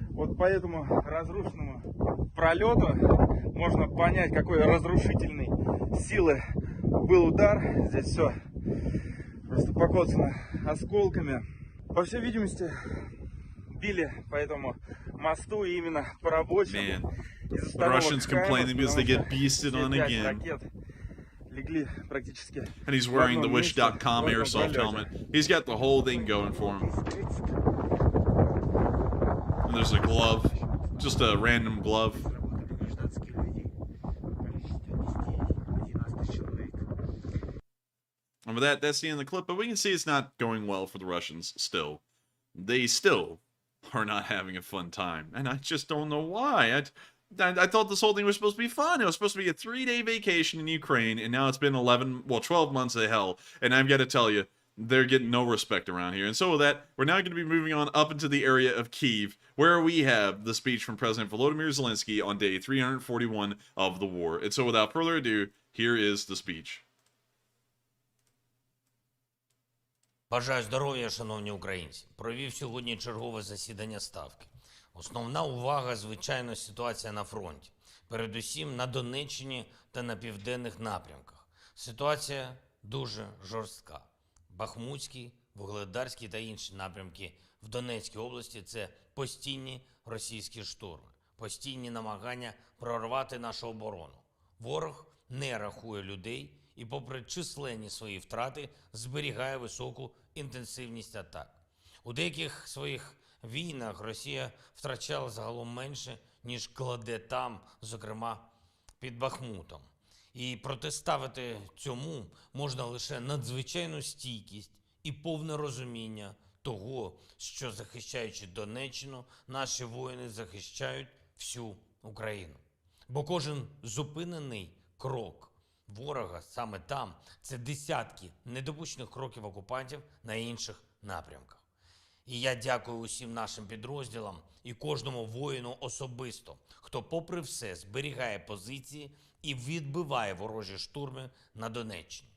вот по этому разрушенному пролету можно понять, какой разрушительной силы был удар. Здесь все просто покоцано осколками. По всей видимости, били по этому мосту именно по рабочим. The Russians complaining because they get beasted on again. And he's wearing the Wish.com airsoft helmet. He's got the whole thing going for him. And there's a glove. Just a random glove. And with that, that's the end of the clip. But we can see it's not going well for the Russians still. They still are not having a fun time. And I just don't know why. I thought this whole thing was supposed to be fun. It was supposed to be a 3-day vacation in Ukraine, and now it's been 12 months of hell. And I've got to tell you, they're getting no respect around here. And so with that, we're now going to be moving on up into the area of Kyiv, where we have the speech from President Volodymyr Zelensky on day 341 of the war. And so without further ado, here is the speech. Бажаю здоров'я, шановні українці. Провів сьогодні чергове засідання Ставки. Основна увага, звичайно, ситуація на фронті. Передусім на Донеччині та на південних напрямках. Ситуація дуже жорстка. Бахмутський, Вугледарський та інші напрямки в Донецькій області – це постійні російські штурми, постійні намагання прорвати нашу оборону. Ворог не рахує людей і попри численні свої втрати зберігає високу інтенсивність атак. У деяких своїх війнах Росія втрачала загалом менше, ніж кладе там, зокрема під Бахмутом. І протиставити цьому можна лише надзвичайну стійкість і повне розуміння того, що захищаючи Донеччину, наші воїни захищають всю Україну. Бо кожен зупинений крок ворога саме там – це десятки недопущених кроків окупантів на інших напрямках. І я дякую усім нашим підрозділам і кожному воїну особисто, хто попри все зберігає позиції і відбиває ворожі штурми на Донеччині.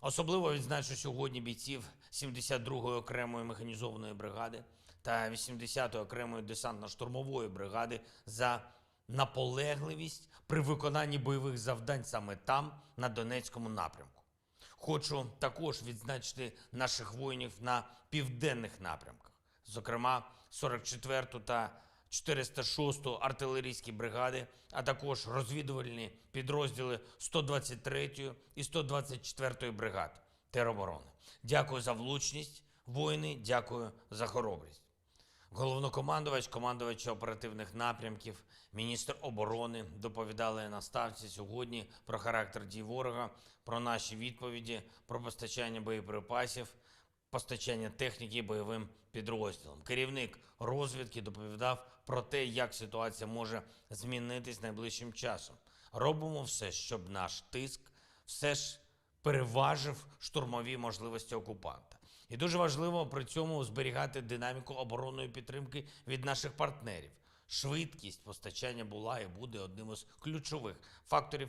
Особливо відзначу сьогодні бійців 72-ї окремої механізованої бригади та 80-ї окремої десантно-штурмової бригади за наполегливість при виконанні бойових завдань саме там, на Донецькому напрямку. Хочу також відзначити наших воїнів на південних напрямках, зокрема 44-ту та 406-ту артилерійські бригади, а також розвідувальні підрозділи 123-ї і 124-ї бригад тероборони. Дякую за влучність, воїни, дякую за хоробрість. Головнокомандувач, командувач оперативних напрямків, міністр оборони доповідали на ставці сьогодні про характер дій ворога, про наші відповіді, про постачання боєприпасів, постачання техніки бойовим підрозділам. Керівник розвідки доповідав про те, як ситуація може змінитись найближчим часом. Робимо все, щоб наш тиск все ж переважив штурмові можливості окупанта. І дуже важливо при цьому зберігати динаміку оборонної підтримки від наших партнерів. Швидкість постачання була і буде одним із ключових факторів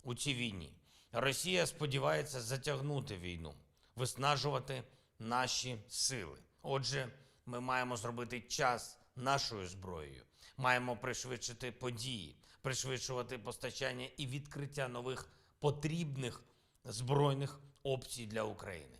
у цій війні. Росія сподівається затягнути війну, виснажувати наші сили. Отже, ми маємо зробити час нашою зброєю. Маємо пришвидшити події, пришвидшувати постачання і відкриття нових потрібних збройних опцій для України.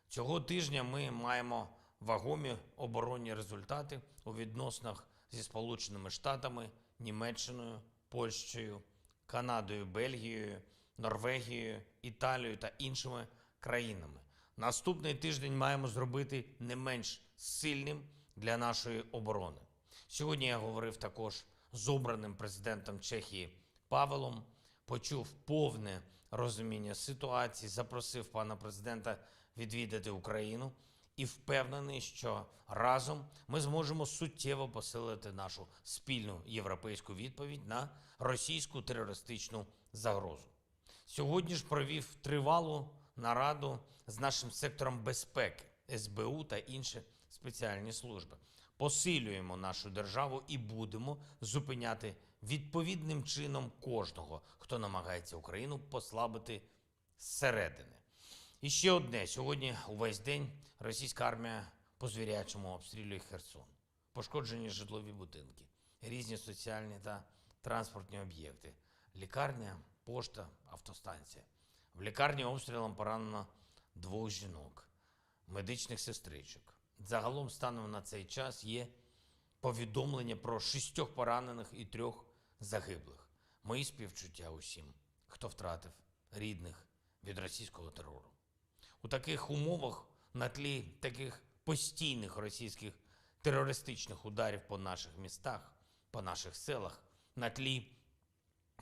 Цього тижня ми маємо вагомі оборонні результати у відносинах зі Сполученими Штатами, Німеччиною, Польщею, Канадою, Бельгією, Норвегією, Італією та іншими країнами. Наступний тиждень маємо зробити не менш сильним для нашої оборони. Сьогодні я говорив також з обраним президентом Чехії Павелом, почув повне розуміння ситуації, запросив пана президента відвідати Україну і впевнений, що разом ми зможемо суттєво посилити нашу спільну європейську відповідь на російську терористичну загрозу. Сьогодні ж провів тривалу нараду з нашим сектором безпеки, СБУ та інші спеціальні служби. Посилюємо нашу державу і будемо зупиняти відповідним чином кожного, хто намагається Україну послабити зсередини. І ще одне. Сьогодні увесь день російська армія по-звірячому обстрілює Херсон. Пошкоджені житлові будинки, різні соціальні та транспортні об'єкти, лікарня, пошта, автостанція. В лікарні обстрілом поранено 2 жінок, медичних сестричок. Загалом станом на цей час є повідомлення про 6 поранених і 3 загиблих. Мої співчуття усім, хто втратив рідних від російського терору. У таких умовах, на тлі таких постійних російських терористичних ударів по наших містах, по наших селах, на тлі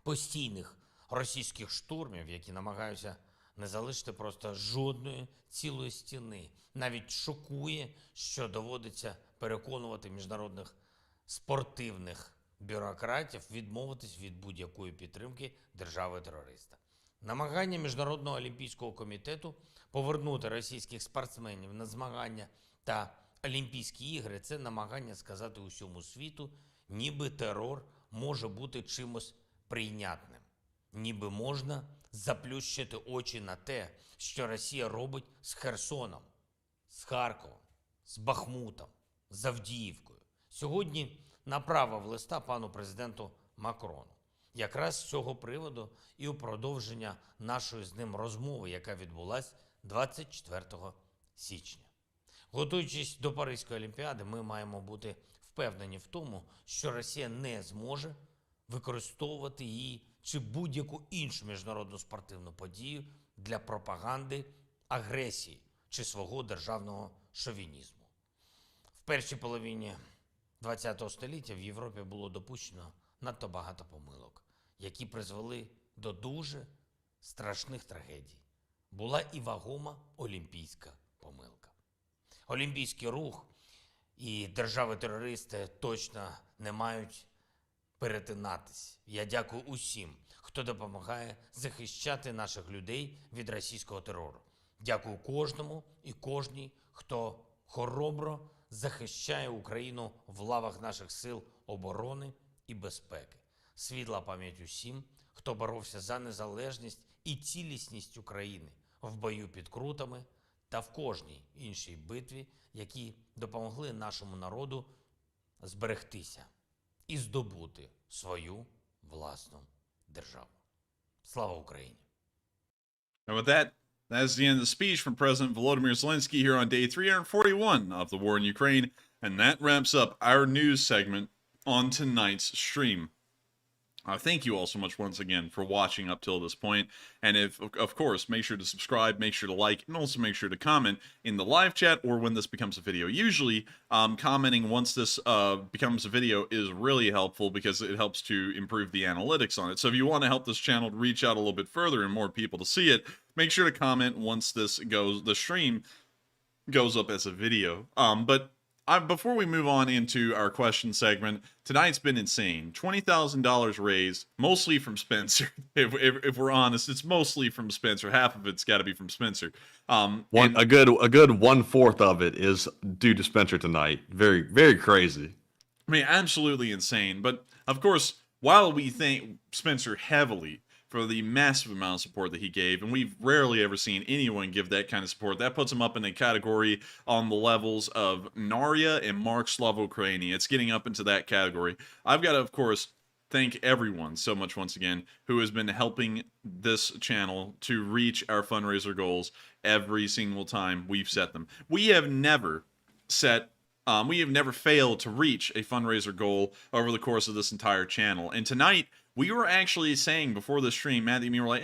постійних російських штурмів, які намагаються не залишити просто жодної цілої стіни, навіть шокує, що доводиться переконувати міжнародних спортивних бюрократів відмовитись від будь-якої підтримки держави-терориста. Намагання Міжнародного олімпійського комітету повернути російських спортсменів на змагання та Олімпійські ігри – це намагання сказати усьому світу, ніби терор може бути чимось прийнятним. Ніби можна заплющити очі на те, що Росія робить з Херсоном, з Харковом, з Бахмутом, з Авдіївкою. Сьогодні направив листа пану президенту Макрону. Якраз з цього приводу і у продовження нашої з ним розмови, яка відбулась 24 січня. Готуючись до Паризької Олімпіади, ми маємо бути впевнені в тому, що Росія не зможе використовувати її чи будь-яку іншу міжнародну спортивну подію для пропаганди агресії чи свого державного шовінізму. В першій половині ХХ століття в Європі було допущено надто багато помилок, які призвели до дуже страшних трагедій. Була і вагома олімпійська помилка. Олімпійський рух і держави-терористи точно не мають перетинатись. Я дякую усім, хто допомагає захищати наших людей від російського терору. Дякую кожному і кожній, хто хоробро захищає Україну в лавах наших сил оборони і безпеки. Світла пам'ять усім, хто боровся за незалежність і цілісність України в бою під Крутами та в кожній іншій битві, які допомогли нашому народу зберегтися і здобути свою власну державу. Слава Україні! And with that, that's the end of the speech from President Volodymyr Zelensky here on day 341 of the war in Ukraine, and that wraps up our news segment on tonight's stream. Thank you all so much once again for watching up till this point, and if, of course, make sure to subscribe, make sure to like, and also make sure to comment in the live chat or when this becomes a video. Usually, commenting once this becomes a video is really helpful because it helps to improve the analytics on it. So if you want to help this channel reach out a little bit further and more people to see it, make sure to comment once the stream goes up as a video. But before we move on into our question segment, tonight's been insane. $20,000 raised, mostly from Spencer. If we're honest, it's mostly from Spencer. Half of it's got to be from Spencer. A good 1/4 of it is due to Spencer tonight. Very, very crazy. I mean, absolutely insane. But of course, while we thank Spencer heavily for the massive amount of support that he gave, and we've rarely ever seen anyone give that kind of support. That puts him up in a category on the levels of Narya and Mark Slavokraini. It's getting up into that category. I've got to, of course, thank everyone so much once again who has been helping this channel to reach our fundraiser goals every single time we've set them. We have never failed to reach a fundraiser goal over the course of this entire channel. And tonight, we were actually saying before the stream, Matthew and me were like,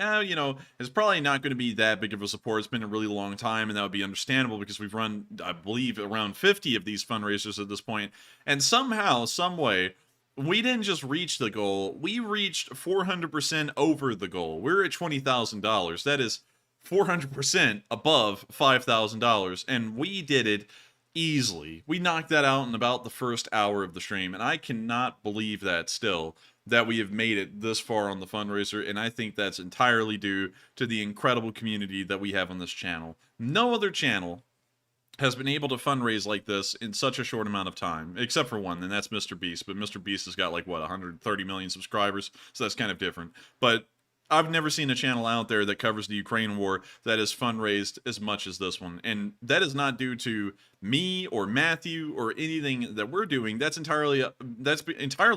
it's probably not going to be that big of a support. It's been a really long time, and that would be understandable because we've run, I believe, around 50 of these fundraisers at this point. And somehow, some way, we didn't just reach the goal. We reached 400% over the goal. We're at $20,000. That is 400% above $5,000, and we did it easily. We knocked that out in about the first hour of the stream, and I cannot believe that still, that we have made it this far on the fundraiser, and I think that's entirely due to the incredible community that we have on this channel. No other channel has been able to fundraise like this in such a short amount of time, except for one, and that's Mr. Beast. But Mr. Beast has got, 130 million subscribers, so that's kind of different. But I've never seen a channel out there that covers the Ukraine war that has fundraised as much as this one. And that is not due to me or Matthew or anything that we're doing. That's entirely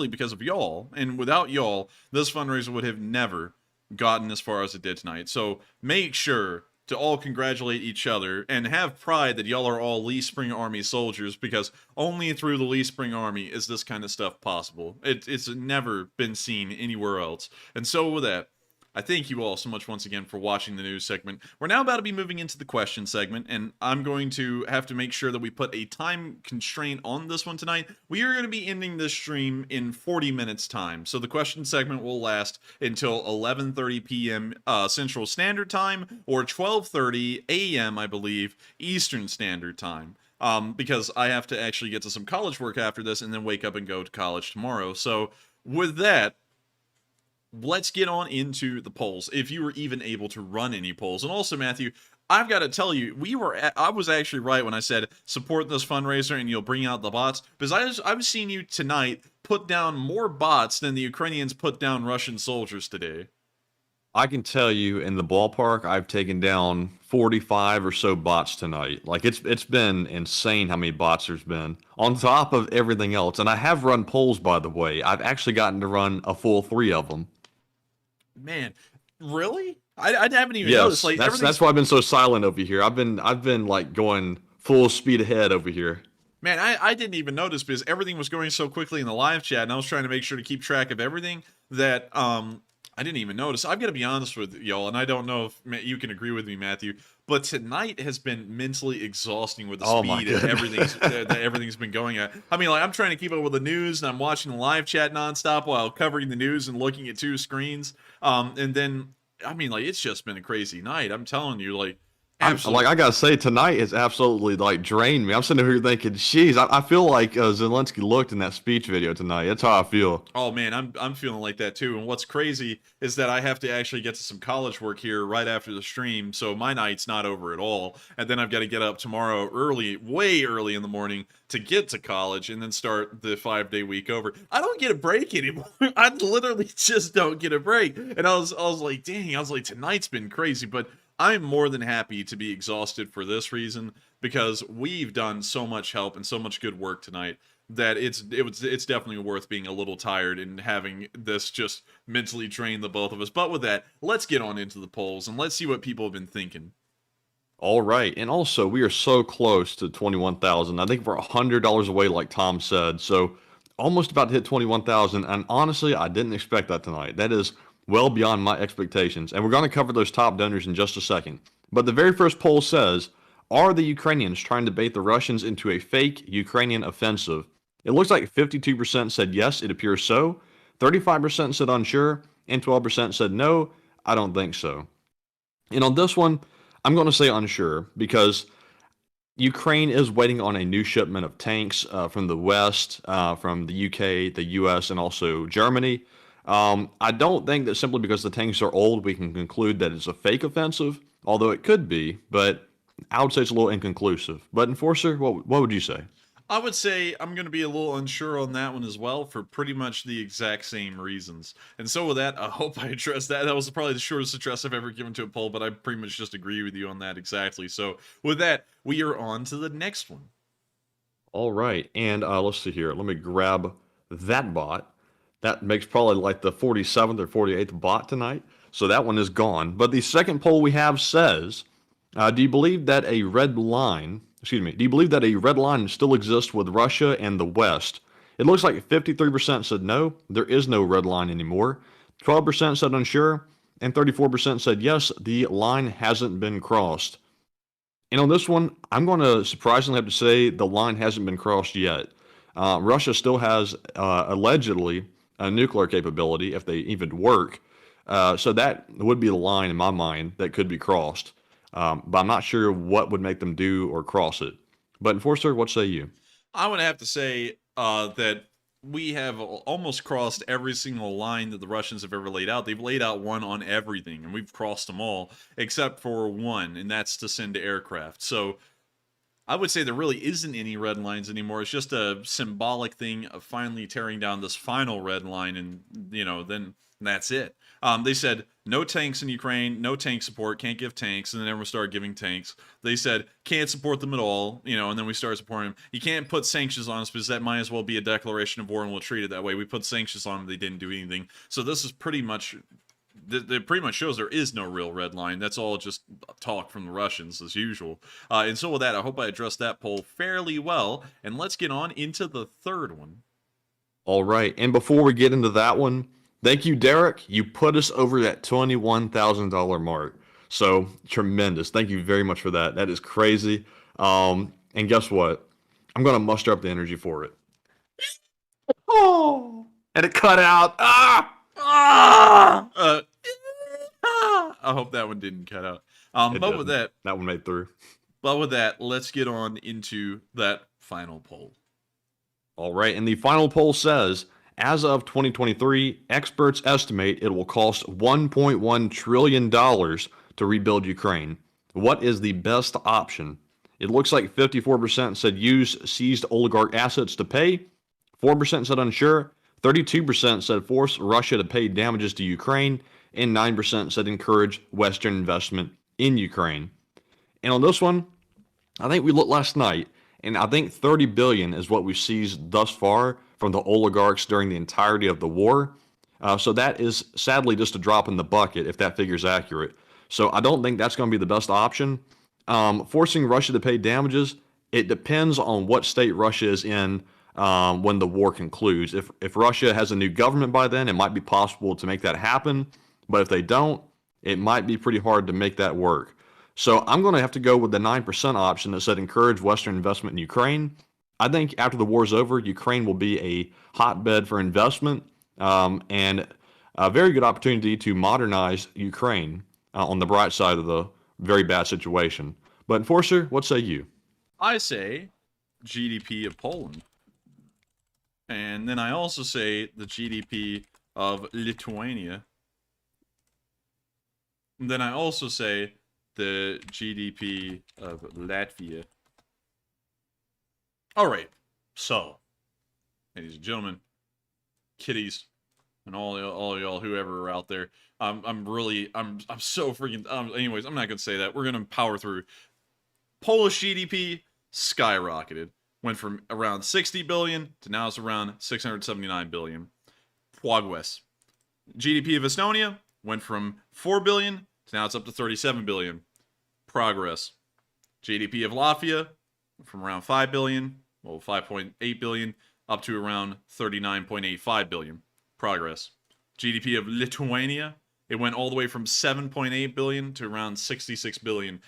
because of y'all. And without y'all, this fundraiser would have never gotten as far as it did tonight. So make sure to all congratulate each other and have pride that y'all are all Lee Spring Army soldiers, because only through the Lee Spring Army is this kind of stuff possible. It's never been seen anywhere else. And so with that, I thank you all so much once again for watching the news segment. We're now about to be moving into the question segment, and I'm going to have to make sure that we put a time constraint on this one tonight. We are going to be ending this stream in 40 minutes time, so the question segment will last until 11:30 p.m. Central Standard Time, or 12:30 a.m., I believe, Eastern Standard Time. Because I have to actually get to some college work after this and then wake up and go to college tomorrow. So with that, let's get on into the polls, if you were even able to run any polls. And also, Matthew, I've got to tell you, I was actually right when I said support this fundraiser and you'll bring out the bots, because I've seen you tonight put down more bots than the Ukrainians put down Russian soldiers today. I can tell you, in the ballpark, I've taken down 45 or so bots tonight. Like, it's been insane how many bots there's been, on top of everything else. And I have run polls, by the way. I've actually gotten to run a full 3 of them. Man, really? I haven't even noticed. Like, that's why I've been so silent over here. I've been like going full speed ahead over here. Man, I didn't even notice, because everything was going so quickly in the live chat, and I was trying to make sure to keep track of everything that I didn't even notice. I've got to be honest with y'all, and I don't know if you can agree with me, Matthew, but tonight has been mentally exhausting with the speed that everything's been going at. I mean, like, I'm trying to keep up with the news, and I'm watching the live chat nonstop while covering the news and looking at 2 screens. And then, I mean, like, it's just been a crazy night. I'm telling you, like, absolutely. I gotta say, tonight has absolutely like drained me. I'm sitting here thinking, "Geez, I feel like Zelensky looked in that speech video tonight." That's how I feel. Oh man, I'm feeling like that too. And what's crazy is that I have to actually get to some college work here right after the stream, so my night's not over at all. And then I've got to get up tomorrow early, way early in the morning, to get to college and then start the 5-day week over. I don't get a break anymore. I literally just don't get a break. And I was like, dang, tonight's been crazy, but I'm more than happy to be exhausted for this reason, because we've done so much help and so much good work tonight that it's definitely worth being a little tired and having this just mentally drain the both of us. But with that, let's get on into the polls and let's see what people have been thinking. All right, and also we are so close to 21,000. I think we're $100 away, like Tom said. So almost about to hit 21,000. And honestly, I didn't expect that tonight. That is well beyond my expectations, and we're going to cover those top donors in just a second. But the very first poll says, are the Ukrainians trying to bait the Russians into a fake Ukrainian offensive? It looks like 52% said yes, it appears so, 35% said unsure, and 12% said no, I don't think so. And on this one, I'm going to say unsure, because Ukraine is waiting on a new shipment of tanks from the West, from the UK, the US, and also Germany. I don't think that simply because the tanks are old, we can conclude that it's a fake offensive, although it could be, but I would say it's a little inconclusive. But Enforcer, what would you say? I would say I'm going to be a little unsure on that one as well, for pretty much the exact same reasons. And so with that, I hope I addressed that. That was probably the shortest address I've ever given to a poll, but I pretty much just agree with you on that exactly. So with that, we are on to the next one. All right, and let's see here. Let me grab that bot. That makes probably like the 47th or 48th bot tonight. So that one is gone. But the second poll we have says, do you believe that a red line still exists with Russia and the West? It looks like 53% said no, there is no red line anymore. 12% said unsure, and 34% said yes, the line hasn't been crossed. And on this one, I'm going to surprisingly have to say the line hasn't been crossed yet. Russia still has, allegedly, a nuclear capability, if they even work. So that would be the line in my mind that could be crossed. But I'm not sure what would make them do or cross it. But Enforcer, what say you? I would have to say that we have almost crossed every single line that the Russians have ever laid out. They've laid out one on everything, and we've crossed them all, except for one, and that's to send aircraft. So I would say there really isn't any red lines anymore. It's just a symbolic thing of finally tearing down this final red line, and, then that's it. They said no tanks in Ukraine, no tank support, can't give tanks, and then everyone started giving tanks. They said can't support them at all, and then we started supporting them. You can't put sanctions on us because that might as well be a declaration of war, and we'll treat it that way. We put sanctions on them, they didn't do anything. So this is pretty much... It pretty much shows there is no real red line. That's all just talk from the Russians, as usual. And so with that, I hope I addressed that poll fairly well. And let's get on into the third one. All right. And before we get into that one, thank you, Derek. You put us over that $21,000 mark. So tremendous. Thank you very much for that. That is crazy. And guess what? I'm going to muster up the energy for it. Oh, and it cut out. I hope that one didn't cut out. But with that one made through. But with that, let's get on into that final poll. All right, and the final poll says, As of 2023, experts estimate it will cost $1.1 trillion to rebuild Ukraine. What is the best option? It looks like 54% said use seized oligarch assets to pay, 4% said unsure, 32% said force Russia to pay damages to Ukraine, and 9% said encourage Western investment in Ukraine. And on this one, I think we looked last night, and I think 30 billion is what we've seized thus far from the oligarchs during the entirety of the war. So that is sadly just a drop in the bucket if that figure is accurate. So I don't think that's going to be the best option. Forcing Russia to pay damages, it depends on what state Russia is in when the war concludes. If Russia has a new government by then, it might be possible to make that happen. But if they don't, it might be pretty hard to make that work. So I'm going to have to go with the 9% option that said encourage Western investment in Ukraine. I think after the war is over, Ukraine will be a hotbed for investment and a very good opportunity to modernize Ukraine on the bright side of the very bad situation. But Enforcer, what say you? I say GDP of Poland. And then I also say the GDP of Lithuania. And then I also say the GDP of Latvia. All right, so, ladies and gentlemen, kitties, and all y'all, whoever are out there, I'm so freaking. Anyways, I'm not gonna say that. We're gonna power through. Polish GDP skyrocketed, went from around 60 billion to now it's around 679 billion. Progress. GDP of Estonia went from 4 billion to now it's up to 37 billion. Progress. GDP of Latvia from around 5 billion, well 5.8 billion, up to around 39.85 billion. Progress. GDP of Lithuania, it went all the way from 7.8 billion to around 66 billion.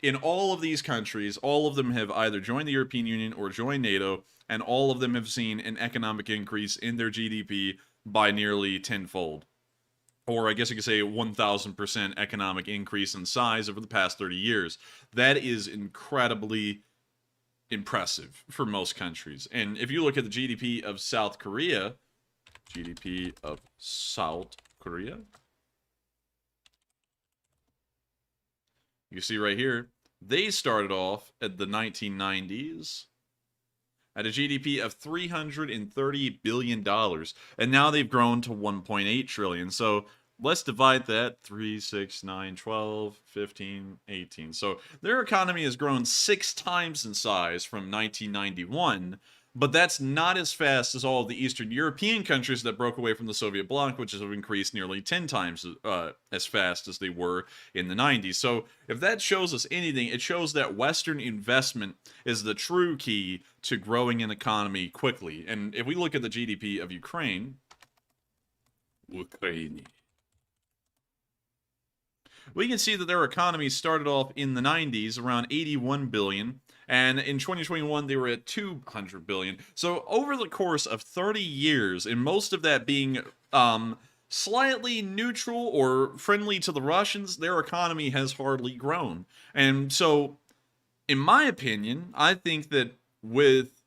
In all of these countries, all of them have either joined the European Union or joined NATO, and all of them have seen an economic increase in their GDP by nearly tenfold. Or I guess you could say 1,000% economic increase in size over the past 30 years. That is incredibly impressive for most countries. And if you look at the GDP of South Korea, GDP of South Korea, you see right here, they started off at the 1990s at a GDP of $330 billion, and now they've grown to 1.8 trillion. So let's divide that, 3, 6, 9, 12, 15, 18. So their economy has grown 6 times in size from 1991, but that's not as fast as all of the Eastern European countries that broke away from the Soviet bloc, which have increased nearly 10 times as fast as they were in the 90s. So if that shows us anything, it shows that Western investment is the true key to growing an economy quickly. And if we look at the GDP of Ukraine, we can see that their economy started off in the 90s around 81 billion. And in 2021, they were at 200 billion. So over the course of 30 years, and most of that being slightly neutral or friendly to the Russians, their economy has hardly grown. And so, in my opinion, I think that with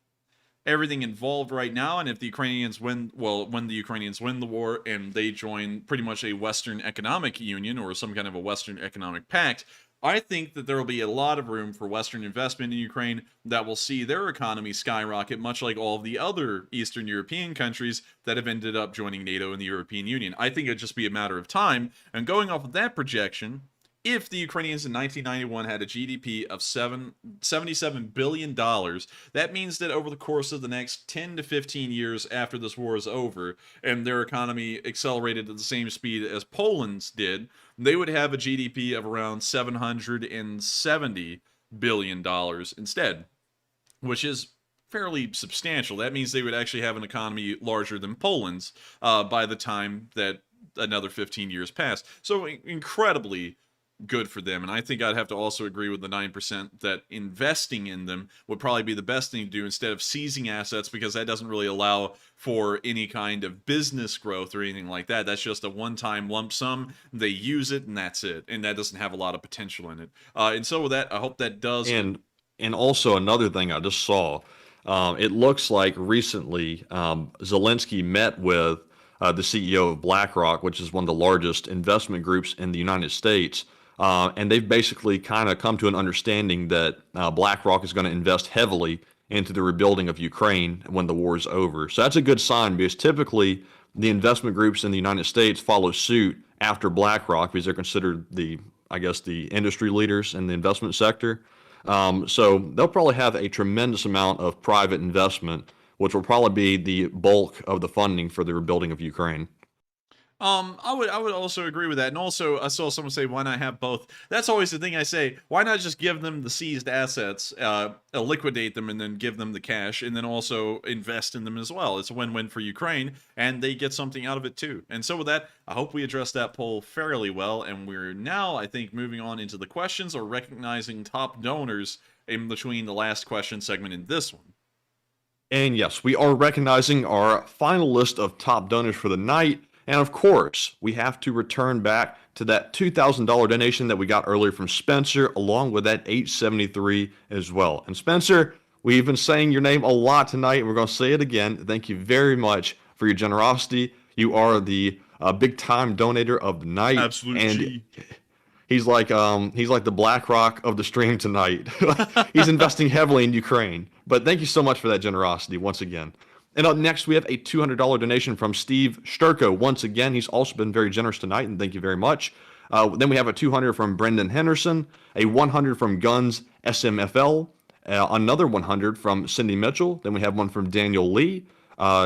everything involved right now, and if the Ukrainians win, well, when the Ukrainians win the war and they join pretty much a Western economic union or some kind of a Western economic pact, I think that there will be a lot of room for Western investment in Ukraine that will see their economy skyrocket, much like all of the other Eastern European countries that have ended up joining NATO and the European Union. I think it'd just be a matter of time. And going off of that projection, if the Ukrainians in 1991 had a GDP of $77 billion, that means that over the course of the next 10 to 15 years after this war is over, and their economy accelerated at the same speed as Poland's did, they would have a GDP of around $770 billion instead, which is fairly substantial. That means they would actually have an economy larger than Poland's by the time that another 15 years pass. So incredibly good for them. And I think I'd have to also agree with the 9% that investing in them would probably be the best thing to do instead of seizing assets, because that doesn't really allow for any kind of business growth or anything like that. That's just a one-time lump sum. They use it and that's it. And that doesn't have a lot of potential in it. And so with that, I hope that does. And also another thing I just saw, It looks like recently Zelensky met with the CEO of BlackRock, which is one of the largest investment groups in the United States. And they've basically kind of come to an understanding that BlackRock is going to invest heavily into the rebuilding of Ukraine when the war is over. So that's a good sign, because typically the investment groups in the United States follow suit after BlackRock, because they're considered the industry leaders in the investment sector. So they'll probably have a tremendous amount of private investment, which will probably be the bulk of the funding for the rebuilding of Ukraine. I would also agree with that. And also, I saw someone say, why not have both? That's always the thing I say. Why not just give them the seized assets, liquidate them, and then give them the cash, and then also invest in them as well? It's a win-win for Ukraine, and they get something out of it too. And so with that, I hope we addressed that poll fairly well. And we're now, I think, moving on into the questions, or recognizing top donors in between the last question segment and this one. And yes, we are recognizing our final list of top donors for the night. And of course, we have to return back to that $2,000 donation that we got earlier from Spencer, along with that $873 as well. And Spencer, we've been saying your name a lot tonight, and we're going to say it again. Thank you very much for your generosity. You are the big-time donator of the night. Absolutely. And he's like the BlackRock of the stream tonight. He's investing heavily in Ukraine. But thank you so much for that generosity once again. And up next, we have a $200 donation from Steve Sturko. Once again, he's also been very generous tonight, and thank you very much. Then we have a $200 from Brendan Henderson, a $100 from Guns SMFL, another $100 from Cindy Mitchell. Then we have one from Daniel Lee,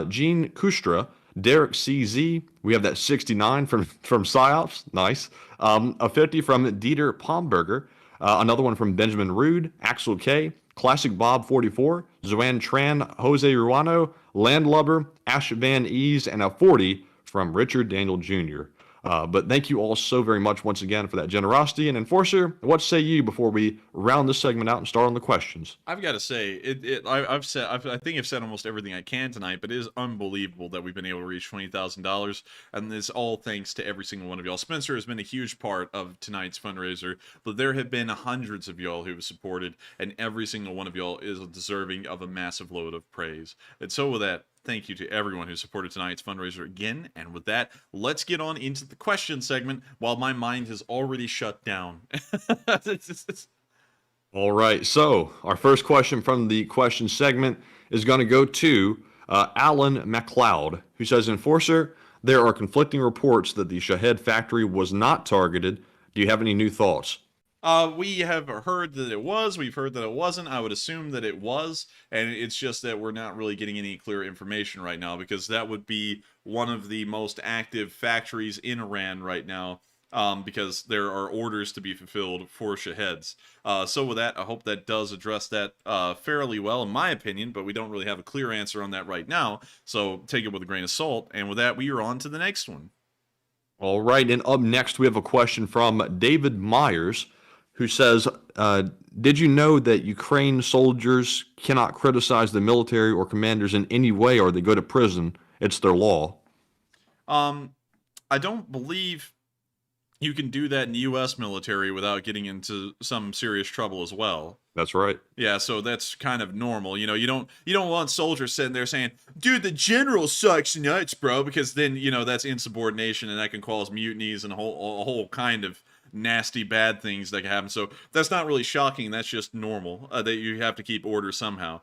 Gene Kustra, Derek CZ. We have that 69 from PsyOps, nice. A 50 from Dieter Pomberger, another one from Benjamin Rude, Axel K, Classic Bob 44, Zoan Tran, Jose Ruano, Landlubber, Ash Van Ease, and a 40 from Richard Daniel Jr. But thank you all so very much once again for that generosity. And Enforcer, what say you before we round this segment out and start on the questions? I've got to say, I think I've said almost everything I can tonight, but it is unbelievable that we've been able to reach $20,000, and this all thanks to every single one of y'all. Spencer has been a huge part of tonight's fundraiser, but there have been hundreds of y'all who have supported, and every single one of y'all is deserving of a massive load of praise. And so with that, thank you to everyone who supported tonight's fundraiser again. And with that, let's get on into the question segment while my mind has already shut down. All right. So our first question from the question segment is going to go to Alan MacLeod, who says, Enforcer, there are conflicting reports that the Shahed factory was not targeted. Do you have any new thoughts? We have heard that it was. We've heard that it wasn't. I would assume that it was, and it's just that we're not really getting any clear information right now, because that would be one of the most active factories in Iran right now, because there are orders to be fulfilled for Shaheds. So with that, I hope that does address that fairly well, in my opinion, but we don't really have a clear answer on that right now, so take it with a grain of salt. And with that, we are on to the next one. All right, and up next, we have a question from David Myers, who says, did you know that Ukraine soldiers cannot criticize the military or commanders in any way, or they go to prison? It's their law. I don't believe you can do that in the U.S. military without getting into some serious trouble as well. That's right. Yeah, so that's kind of normal. You know, you don't want soldiers sitting there saying, dude, the general sucks nuts, bro, because then, that's insubordination, and that can cause mutinies and a whole kind of nasty bad things that can happen. So that's not really shocking. That's just normal, that you have to keep order somehow.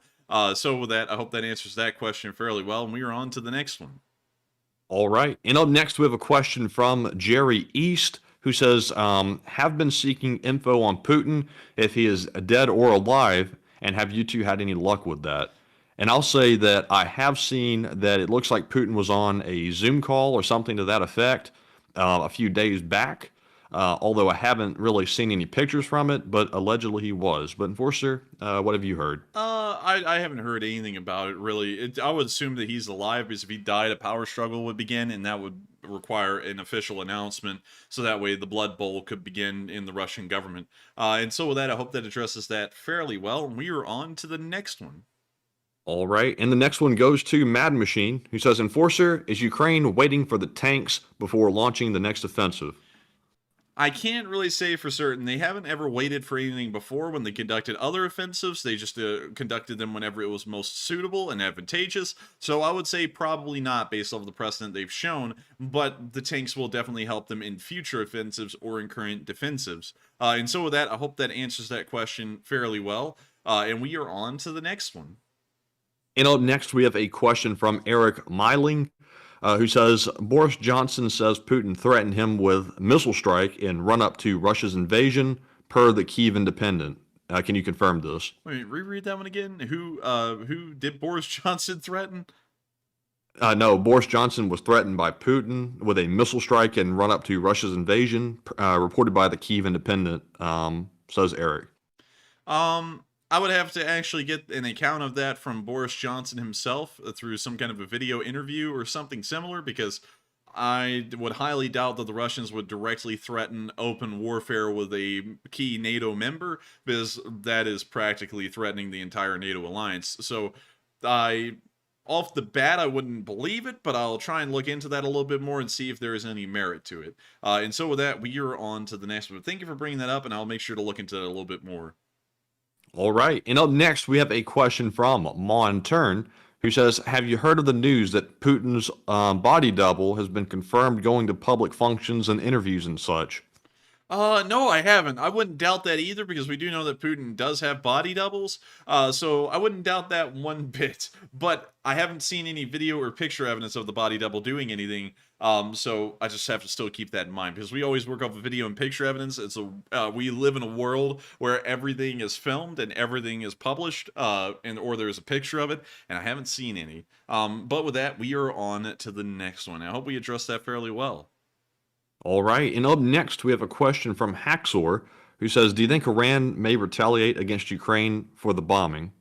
So with that, I hope that answers that question fairly well, and we are on to the next one. All right. And up next, we have a question from Jerry East, who says, have been seeking info on Putin, if he is dead or alive, and have you two had any luck with that? And I'll say that I have seen that it looks like Putin was on a Zoom call or something to that effect a few days back. Although I haven't really seen any pictures from it, but allegedly he was. But Enforcer, what have you heard? I haven't heard anything about it, really. I would assume that he's alive, because if he died, a power struggle would begin, and that would require an official announcement, so that way the Blood Bowl could begin in the Russian government. And so with that, I hope that addresses that fairly well, and we are on to the next one. All right, and the next one goes to Mad Machine, who says, Enforcer, is Ukraine waiting for the tanks before launching the next offensive? I can't really say for certain. They haven't ever waited for anything before when they conducted other offensives. They just conducted them whenever it was most suitable and advantageous. So I would say probably not based off the precedent they've shown, but the tanks will definitely help them in future offensives or in current defensives. And so with that, I hope that answers that question fairly well. And we are on to the next one. And up next, we have a question from Eric Meiling, who says, Boris Johnson says Putin threatened him with missile strike in run-up to Russia's invasion per the Kyiv Independent. Can you confirm this? Wait, reread that one again? Who did Boris Johnson threaten? No, Boris Johnson was threatened by Putin with a missile strike in run-up to Russia's invasion, reported by the Kyiv Independent, says Eric. I would have to actually get an account of that from Boris Johnson himself through some kind of a video interview or something similar, because I would highly doubt that the Russians would directly threaten open warfare with a key NATO member, because that is practically threatening the entire NATO alliance. So off the bat, I wouldn't believe it, but I'll try and look into that a little bit more and see if there is any merit to it. And so with that, we are on to the next one. Thank you for bringing that up, and I'll make sure to look into that a little bit more. All right. And up next, we have a question from Mon Turn, who says, have you heard of the news that Putin's body double has been confirmed going to public functions and interviews and such? No, I haven't. I wouldn't doubt that either, because we do know that Putin does have body doubles. So I wouldn't doubt that one bit. But I haven't seen any video or picture evidence of the body double doing anything. So I just have to still keep that in mind, because we always work off of video and picture evidence. We live in a world where everything is filmed and everything is published, or there's a picture of it, and I haven't seen any. But with that, we are on to the next one. I hope we addressed that fairly well. All right, and up next, we have a question from Haxor, who says, do you think Iran may retaliate against Ukraine for the bombing?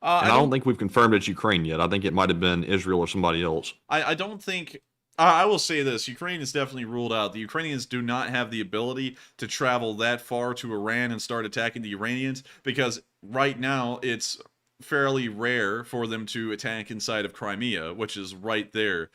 And I don't think we've confirmed it's Ukraine yet. I think it might have been Israel or somebody else. I don't think... I will say this, Ukraine is definitely ruled out. The Ukrainians do not have the ability to travel that far to Iran and start attacking the Iranians, because right now it's fairly rare for them to attack inside of Crimea, which is right there.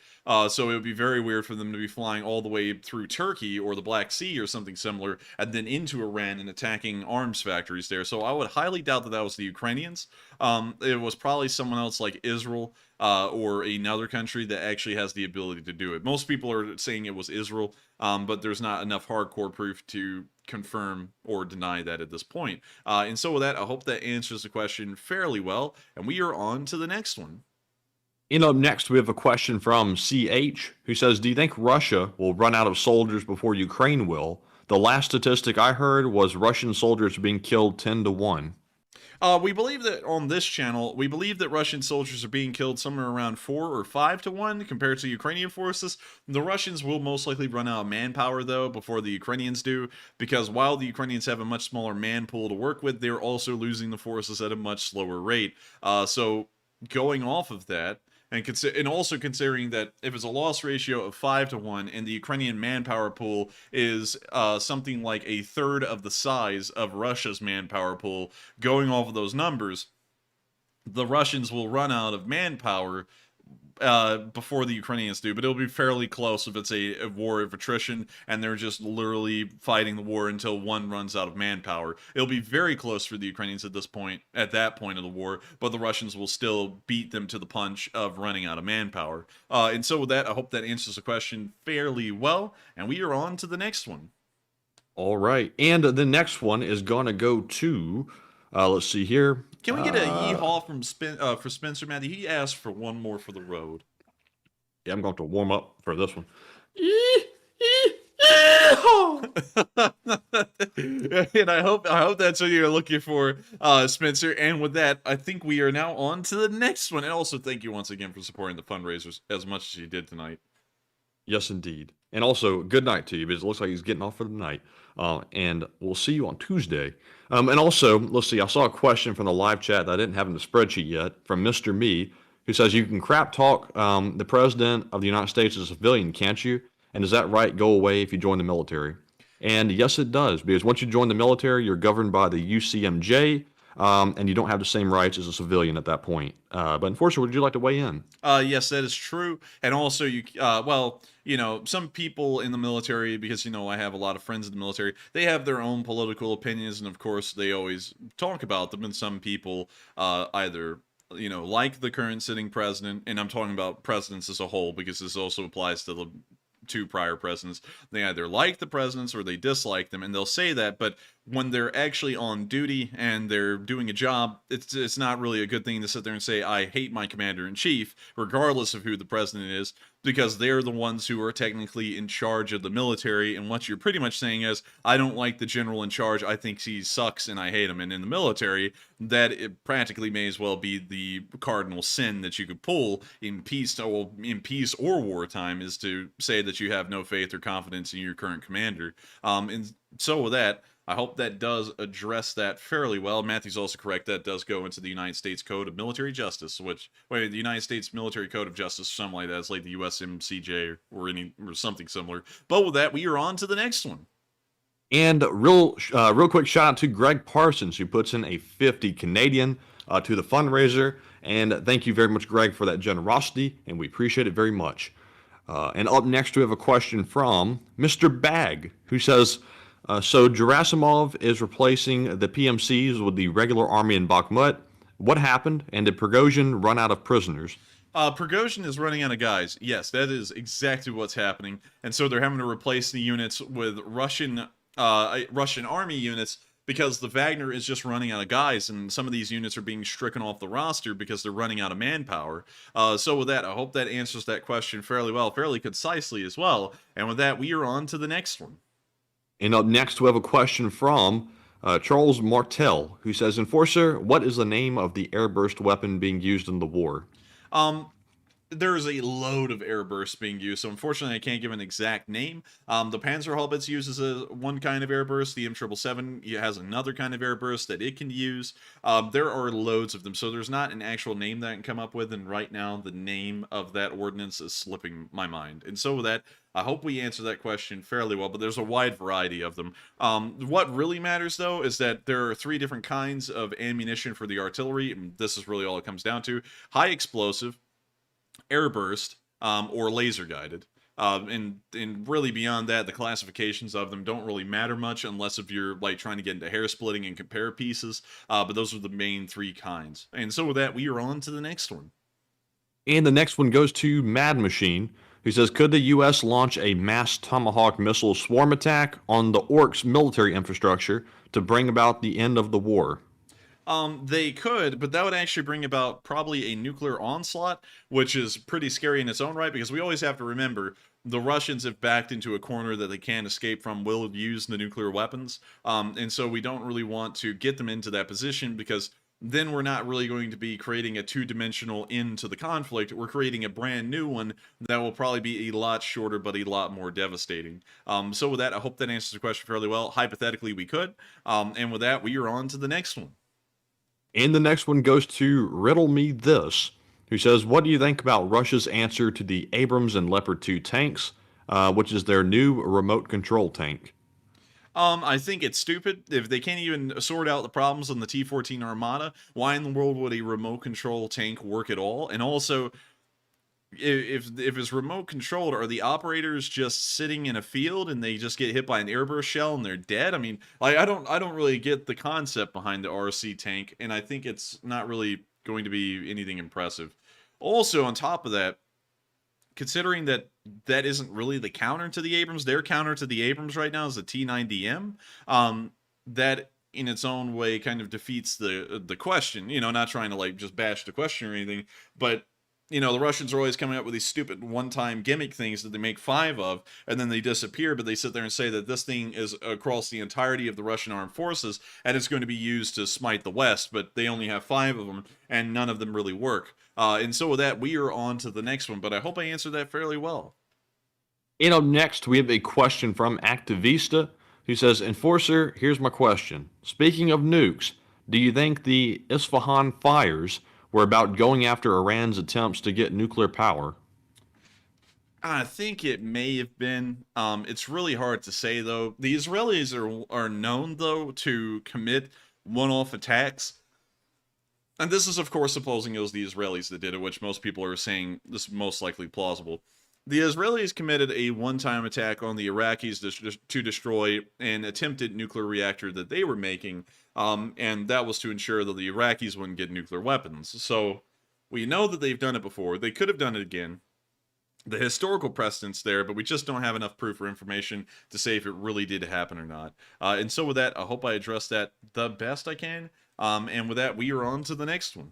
So it would be very weird for them to be flying all the way through Turkey or the Black Sea or something similar, and then into Iran and attacking arms factories there. So I would highly doubt that that was the Ukrainians. It was probably someone else like Israel, or another country that actually has the ability to do it. Most people are saying it was Israel, but there's not enough hardcore proof to confirm or deny that at this point. And so with that, I hope that answers the question fairly well, and we are on to the next one. And up next, we have a question from CH, who says, do you think Russia will run out of soldiers before Ukraine will? The last statistic I heard was Russian soldiers being killed 10-1. We believe that on this channel, we believe that Russian soldiers are being killed somewhere around 4 or 5-1 compared to Ukrainian forces. The Russians will most likely run out of manpower, though, before the Ukrainians do, because while the Ukrainians have a much smaller man pool to work with, they're also losing the forces at a much slower rate. So going off of that, and also considering that if it's a loss ratio of 5-1 and the Ukrainian manpower pool is something like a third of the size of Russia's manpower pool, going off of those numbers, the Russians will run out of manpower before the Ukrainians do, but it'll be fairly close if it's a war of attrition and they're just literally fighting the war until one runs out of manpower. It'll be very close for the Ukrainians at that point of the war, but the Russians will still beat them to the punch of running out of manpower. And so with that, I hope that answers the question fairly well, and we are on to the next one. All right, and the next one is going to go to, let's see here. Can we get a yee-haw from for Spencer, Matthew? He asked for one more for the road. Yeah, I'm going to warm up for this one. And I hope that's what you're looking for, Spencer. And with that, I think we are now on to the next one. And also, thank you once again for supporting the fundraisers as much as you did tonight. Yes, indeed. And also, good night to you, because it looks like he's getting off for the night. And we'll see you on Tuesday. And also, let's see, I saw a question from the live chat that I didn't have in the spreadsheet yet from Mr. Me, who says, you can crap talk the president of the United States as a civilian, can't you? And does that right go away if you join the military? And yes, it does, because once you join the military, you're governed by the UCMJ, and you don't have the same rights as a civilian at that point. But Enforcer, would you like to weigh in? Yes, that is true. And also, some people in the military, because, I have a lot of friends in the military, they have their own political opinions, and of course, they always talk about them. And some people either, like the current sitting president, and I'm talking about presidents as a whole, because this also applies to the two prior presidents. They either like the presidents or they dislike them, and they'll say that, but when they're actually on duty and they're doing a job, it's not really a good thing to sit there and say, I hate my commander-in-chief, regardless of who the president is, because they're the ones who are technically in charge of the military, and what you're pretty much saying is, I don't like the general in charge, I think he sucks and I hate him. And in the military, that it practically may as well be the cardinal sin that you could pull in peace or wartime, is to say that you have no faith or confidence in your current commander. And so with that, I hope that does address that fairly well. Matthew's also correct. That does go into the United States Code of Military Justice, the United States Military Code of Justice, something like that. It's like the USMCJ or something similar. But with that, we are on to the next one. And real quick shout out to Greg Parsons, who puts in a 50 Canadian to the fundraiser. And thank you very much, Greg, for that generosity, and we appreciate it very much. And up next, we have a question from Mr. Bag, who says, so Gerasimov is replacing the PMCs with the regular army in Bakhmut. What happened, and did Prigozhin run out of prisoners? Prigozhin is running out of guys. Yes, that is exactly what's happening. And so they're having to replace the units with Russian army units, because the Wagner is just running out of guys, and some of these units are being stricken off the roster because they're running out of manpower. So with that, I hope that answers that question fairly well, fairly concisely as well. And with that, we are on to the next one. And up next, we have a question from Charles Martel, who says, Enforcer, what is the name of the airburst weapon being used in the war? There's a load of airbursts being used, so unfortunately I can't give an exact name. The Panzerhaubitze uses one kind of airburst. The M777 has another kind of airburst that it can use. There are loads of them, so there's not an actual name that I can come up with, and right now the name of that ordnance is slipping my mind. And so with that, I hope we answer that question fairly well, but there's a wide variety of them. What really matters, though, is that there are 3 different kinds of ammunition for the artillery, and this is really all it comes down to. High explosive, airburst, or laser guided. And really beyond that, the classifications of them don't really matter much unless if you're like trying to get into hair splitting and compare pieces. But those are the main 3 kinds. And so with that, we are on to the next one. And the next one goes to Mad Machine, who says, could the U.S. launch a mass Tomahawk missile swarm attack on the Orcs military infrastructure to bring about the end of the war? They could, but that would actually bring about probably a nuclear onslaught, which is pretty scary in its own right, because we always have to remember the Russians have backed into a corner that they can't escape from, will use the nuclear weapons, and so we don't really want to get them into that position, because then we're not really going to be creating a 2-dimensional end to the conflict. We're creating a brand new one that will probably be a lot shorter, but a lot more devastating. So with that, I hope that answers the question fairly well. Hypothetically, we could. And with that, we are on to the next one. And the next one goes to Riddle Me This, who says, what do you think about Russia's answer to the Abrams and Leopard 2 tanks, which is their new remote control tank? I think it's stupid. If they can't even sort out the problems on the T-14 Armada, why in the world would a remote control tank work at all? And also, if it's remote controlled, are the operators just sitting in a field and they just get hit by an airburst shell and they're dead? I mean, like, I don't really get the concept behind the RC tank, and I think it's not really going to be anything impressive. Also, on top of that, considering that that isn't really the counter to the Abrams, their counter to the Abrams right now is the T-90M. That in its own way kind of defeats the question. Not trying to like just bash the question or anything, but the Russians are always coming up with these stupid one-time gimmick things that they make 5 of, and then they disappear, but they sit there and say that this thing is across the entirety of the Russian armed forces, and it's going to be used to smite the West, but they only have 5 of them, and none of them really work. And so with that, we are on to the next one, but I hope I answered that fairly well. And up next, we have a question from Activista, who says, Enforcer, here's my question. Speaking of nukes, do you think the Isfahan fires were about going after Iran's attempts to get nuclear power? I think it may have been. It's really hard to say, though. The Israelis are known, though, to commit one-off attacks. And this is, of course, supposing it was the Israelis that did it, which most people are saying this is most likely plausible. The Israelis committed a one-time attack on the Iraqis to destroy an attempted nuclear reactor that they were making, and that was to ensure that the Iraqis wouldn't get nuclear weapons. So we know that they've done it before. They could have done it again. The historical precedent's there, but we just don't have enough proof or information to say if it really did happen or not. And so with that, I hope I addressed that the best I can. And with that, we are on to the next one.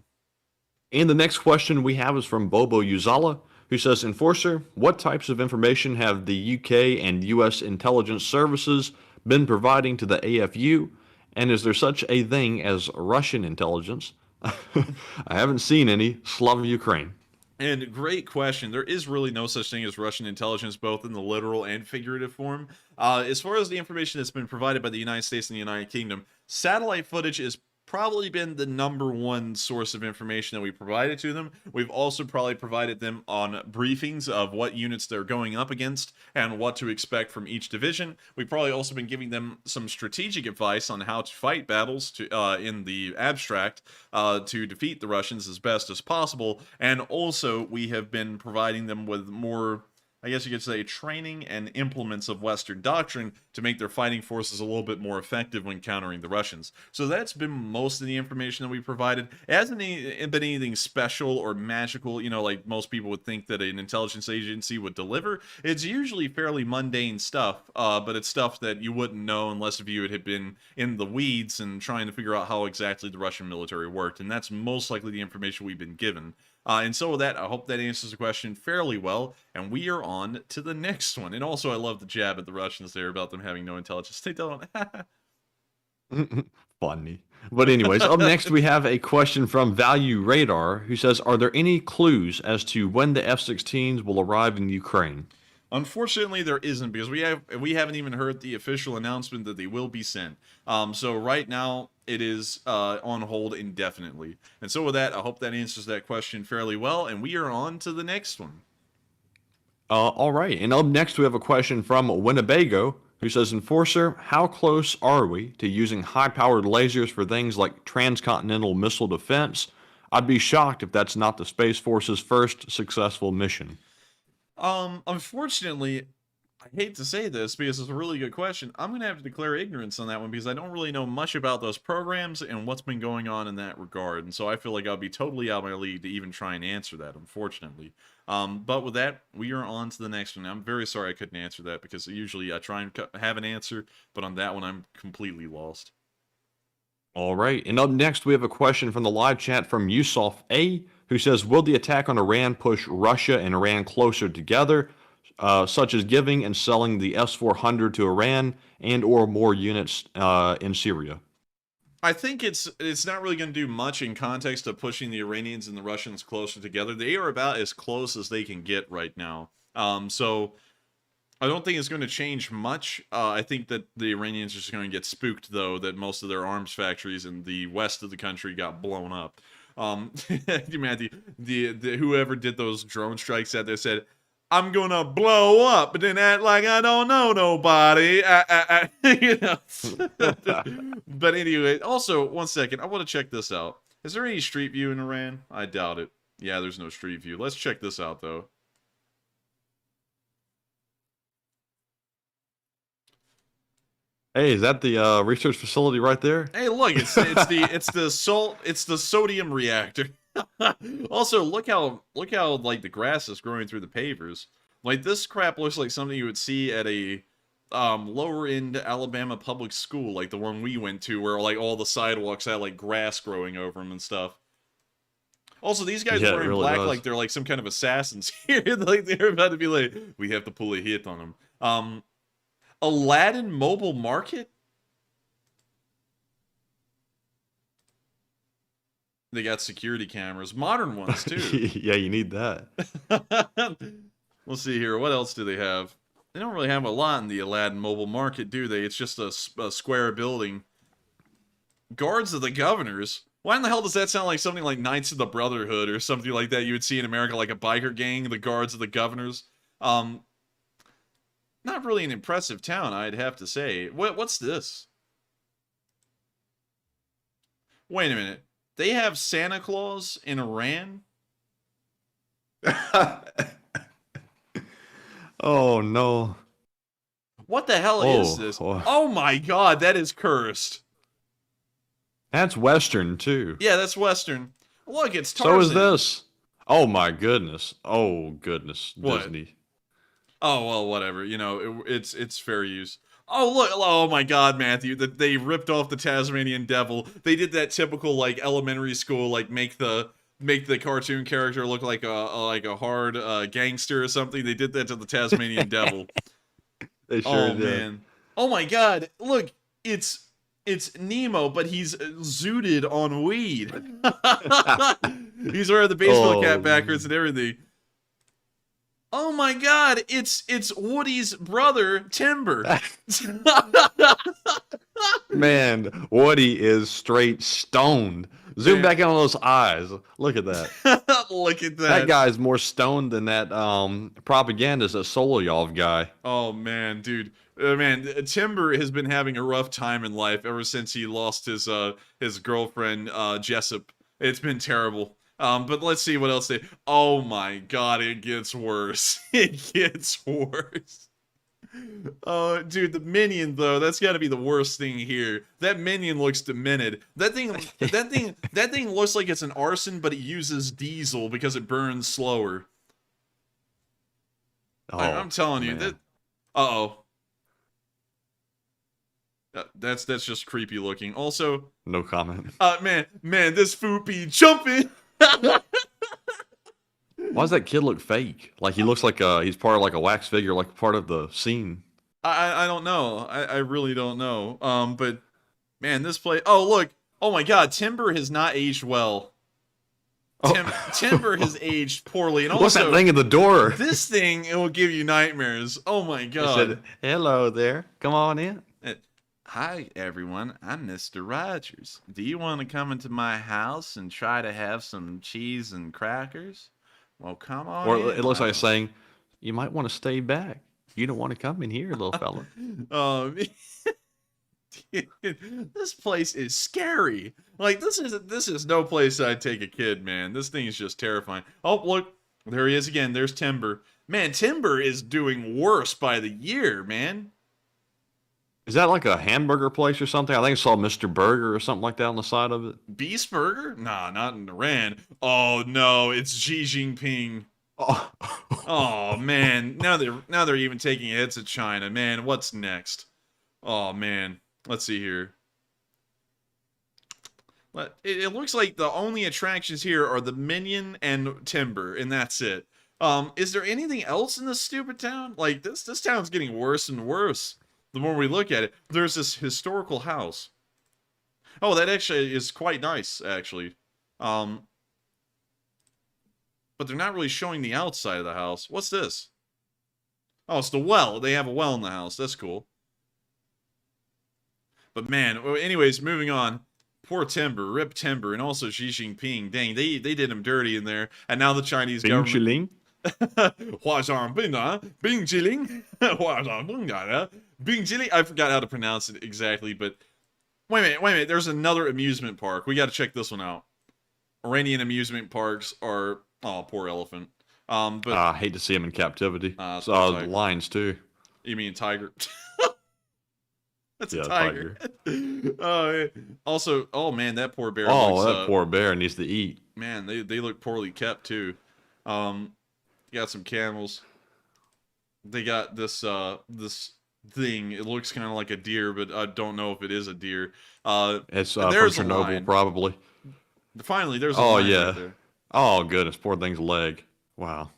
And the next question we have is from Bobo Uzala, who says, Enforcer, what types of information have the UK and US intelligence services been providing to the AFU? And is there such a thing as Russian intelligence? I haven't seen any. Slava Ukraine. And great question. There is really no such thing as Russian intelligence, both in the literal and figurative form. As far as the information that's been provided by the United States and the United Kingdom, satellite footage is probably been the #1 source of information that we provided to them. We've also probably provided them on briefings of what units they're going up against and what to expect from each division. We've probably also been giving them some strategic advice on how to fight battles in the abstract to defeat the Russians as best as possible. And also we have been providing them with more, I guess you could say, training and implements of Western doctrine to make their fighting forces a little bit more effective when countering the Russians. So that's been most of the information that we provided. It hasn't been anything special or magical, you know, like most people would think that an intelligence agency would deliver. It's usually fairly mundane stuff, but it's stuff that you wouldn't know unless if you had been in the weeds and trying to figure out how exactly the Russian military worked. And that's most likely the information we've been given. And so with that, I hope that answers the question fairly well, and we are on to the next one. And also, I love the jab at the Russians there about them having no intelligence. They don't. Funny. But anyways, up next we have a question from Value Radar, who says, are there any clues as to when the F-16s will arrive in Ukraine? Unfortunately, there isn't, because we haven't even heard the official announcement that they will be sent. So right now, it is on hold indefinitely. And so with that, I hope that answers that question fairly well, and we are on to the next one. All right, and up next we have a question from Winnebago, who says, Enforcer, how close are we to using high-powered lasers for things like transcontinental missile defense? I'd be shocked if that's not the Space Force's first successful mission. Unfortunately, I hate to say this because it's a really good question. I'm going to have to declare ignorance on that one because I don't really know much about those programs and what's been going on in that regard. And so I feel like I'll be totally out of my league to even try and answer that, unfortunately. But with that, we are on to the next one. I'm very sorry I couldn't answer that because usually I try and have an answer, but on that one, I'm completely lost. All right, and up next we have a question from the live chat from Yusuf A, who says, will the attack on Iran push Russia and Iran closer together, such as giving and selling the S-400 to Iran and or more units in Syria? I think it's not really going to do much in context of pushing the Iranians and the Russians closer together. They are about as close as they can get right now. So I don't think it's going to change much. I think that the Iranians are just going to get spooked, though, that most of their arms factories in the west of the country got blown up. Matthew, whoever did those drone strikes out there said, I'm gonna blow up, but then act like I don't know nobody. You know. But anyway, also, 1 second, I want to check this out. Is there any Street View in Iran? I doubt it. Yeah, there's no Street View. Let's check this out, though. Hey, is that the research facility right there? Hey, look, it's the sodium reactor. Also, look how like the grass is growing through the pavers. Like, this crap looks like something you would see at a lower end Alabama public school, like the one we went to, where like all the sidewalks had like grass growing over them and stuff. Also, these guys are wearing black like they're like some kind of assassins here. Like they're about to be like, we have to pull a hit on them. Aladdin Mobile Market? They got security cameras. Modern ones, too. Yeah, you need that. We'll see here. What else do they have? They don't really have a lot in the Aladdin Mobile Market, do they? It's just a square building. Guards of the Governors? Why in the hell does that sound like something like Knights of the Brotherhood or something like that you would see in America, like a biker gang, the Guards of the Governors? Not really an impressive town, I'd have to say. What's this? Wait a minute. They have Santa Claus in Iran? Oh, no. What the hell is this? Oh my god, that is cursed. That's Western, too. Yeah, that's Western. Look, it's Tarzan. So is this. Oh, my goodness. Oh, goodness. What? Disney. Oh, well, whatever. You know, it's fair use. Oh, look. Oh, my God, Matthew. They ripped off the Tasmanian Devil. They did that typical, like, elementary school, like, make the cartoon character look like a hard gangster or something. They did that to the Tasmanian Devil. They sure did. Man. Oh, my God. Look, it's Nemo, but he's zooted on weed. He's wearing the baseball cap backwards and everything. Oh my god, it's Woody's brother, Timber. Man, Woody is straight stoned. Zoom back in on those eyes. Look at that. Look at that. That guy's more stoned than that propagandist, that Solovyov guy. Oh man, dude. Man, Timber has been having a rough time in life ever since he lost his girlfriend, Jessup. It's been terrible. But let's see what else they... Oh my god, it gets worse. It gets worse. Oh, dude, the minion, though, that's gotta be the worst thing here. That minion looks demented. That thing looks like it's an arson, but it uses diesel because it burns slower. Oh, I'm telling you, that... Uh-oh. That's just creepy looking. Also... No comment. Man, this food be jumping! Why does that kid look fake? Like he looks like he's part of like a wax figure, like part of the scene. I don't know. I really don't know. But man, this play. Oh look. Oh my God. Timber has not aged well. Timber has aged poorly. And also, what's that thing in the door? This thing, it will give you nightmares. Oh my God. It said, hello there. Come on in. Hi, everyone. I'm Mr. Rogers. Do you want to come into my house and try to have some cheese and crackers? Well, come on. Or in. it looks like it's saying, you might want to stay back. You don't want to come in here, little fella. Dude, this place is scary. Like, this is no place I'd take a kid, man. This thing is just terrifying. Oh, look. There he is again. There's Timber. Man, Timber is doing worse by the year, man. Is that like a hamburger place or something? I think I saw Mr. Burger or something like that on the side of it. Beast Burger? Nah, not in Iran. Oh no, it's Xi Jinping. Oh man, now they're even taking hits at China. Man, what's next? Oh man, let's see here. It looks like the only attractions here are the Minion and Timber, and that's it. Is there anything else in this stupid town? Like this town's getting worse and worse. The more we look at it, there's this historical house. Oh, that actually is quite nice, actually. But they're not really showing the outside of the house. What's this? Oh, it's the well. They have a well in the house. That's cool. But man, anyways, moving on. Poor Timber, Rip Timber, and also Xi Jinping. Dang, they did him dirty in there. And now the Chinese government... Bing Jiling. Bing Jiling. I forgot how to pronounce it exactly, but wait a minute. There's another amusement park. We got to check this one out. Iranian amusement parks are poor elephant. But I hate to see him in captivity. Lions too. You mean tiger? That's a tiger. Also, oh man, that poor bear. Poor bear needs to eat. Man, they look poorly kept too. Got some camels. They got this thing. It looks kind of like a deer, but I don't know if it is a deer. It's from Chernobyl, probably. Finally, there's a lion right there. Oh goodness, poor thing's leg. Wow.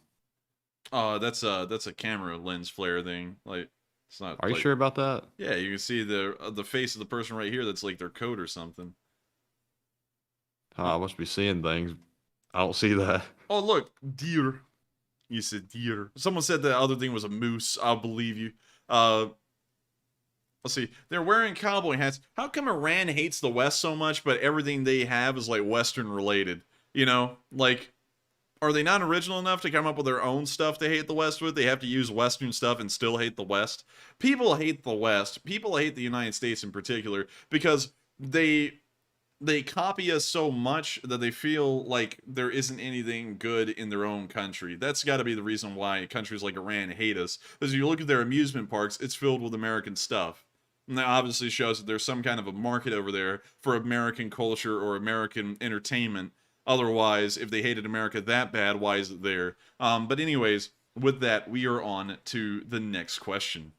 That's a camera lens flare thing. Like, it's not. Are you sure about that? Yeah, you can see the face of the person right here. That's like their coat or something. I must be seeing things. I don't see that. Oh look, deer. You said deer. Someone said the other thing was a moose. I'll believe you. Let's see. They're wearing cowboy hats. How come Iran hates the West so much, but everything they have is like Western related? You know, like, are they not original enough to come up with their own stuff to hate the West with? They have to use Western stuff and still hate the West. People hate the West. People hate the United States in particular because they they copy us so much that they feel like there isn't anything good in their own country. That's got to be the reason why countries like Iran hate us. Because you look at their amusement parks, it's filled with American stuff. And that obviously shows that there's some kind of a market over there for American culture or American entertainment. Otherwise, if they hated America that bad, why is it there? But anyways, with that, we are on to the next question.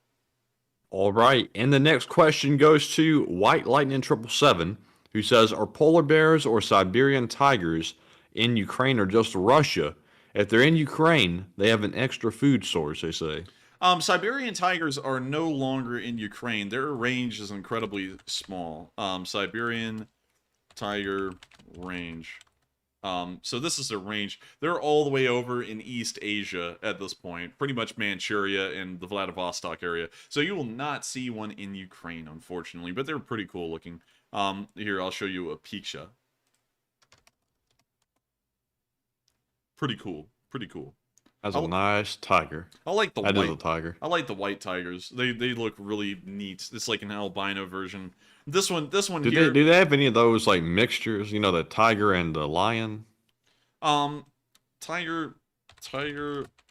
All right, and the next question goes to White Lightning 777, who says, are polar bears or Siberian tigers in Ukraine or just Russia? If they're in Ukraine, they have an extra food source, they say. Siberian tigers are no longer in Ukraine. Their range is incredibly small. Siberian tiger range. So this is their range. They're all the way over in East Asia at this point. Pretty much Manchuria and the Vladivostok area. So you will not see one in Ukraine, unfortunately. But they're pretty cool looking. Here, I'll show you a picture. Pretty cool. Pretty cool. That's a nice tiger. I like the white. That is a tiger. I like the white tigers. They look really neat. It's like an albino version. This one here. Do they have any of those like mixtures? You know, the tiger and the lion. Tiger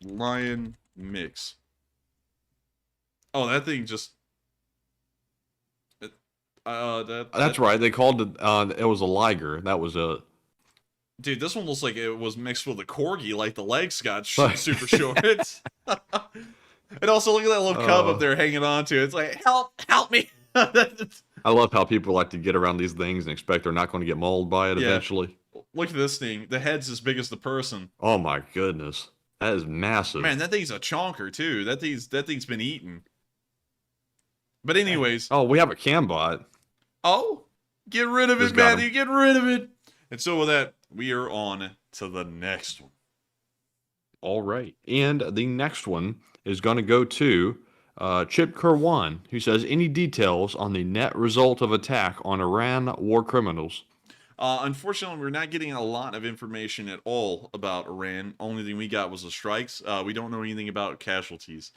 lion mix. Oh, that thing just. That's right. They called it. It was a liger. That was a. Dude, this one looks like it was mixed with a corgi. Like the legs got super short. And also look at that little cub up there hanging on to it. It's like, help me. I love how people like to get around these things and expect they're not going to get mauled by it eventually. Look at this thing. The head's as big as the person. Oh my goodness. That is massive. Man, that thing's a chonker too. That thing's been eaten. But anyways. Oh, we have a cambot. Oh, get rid of it, Matthew. Get rid of it. And so with that, we are on to the next one. All right. And the next one is going to go to Chip Kerwan, who says, any details on the net result of attack on Iran war criminals? Unfortunately, we're not getting a lot of information at all about Iran. Only thing we got was the strikes. We don't know anything about casualties.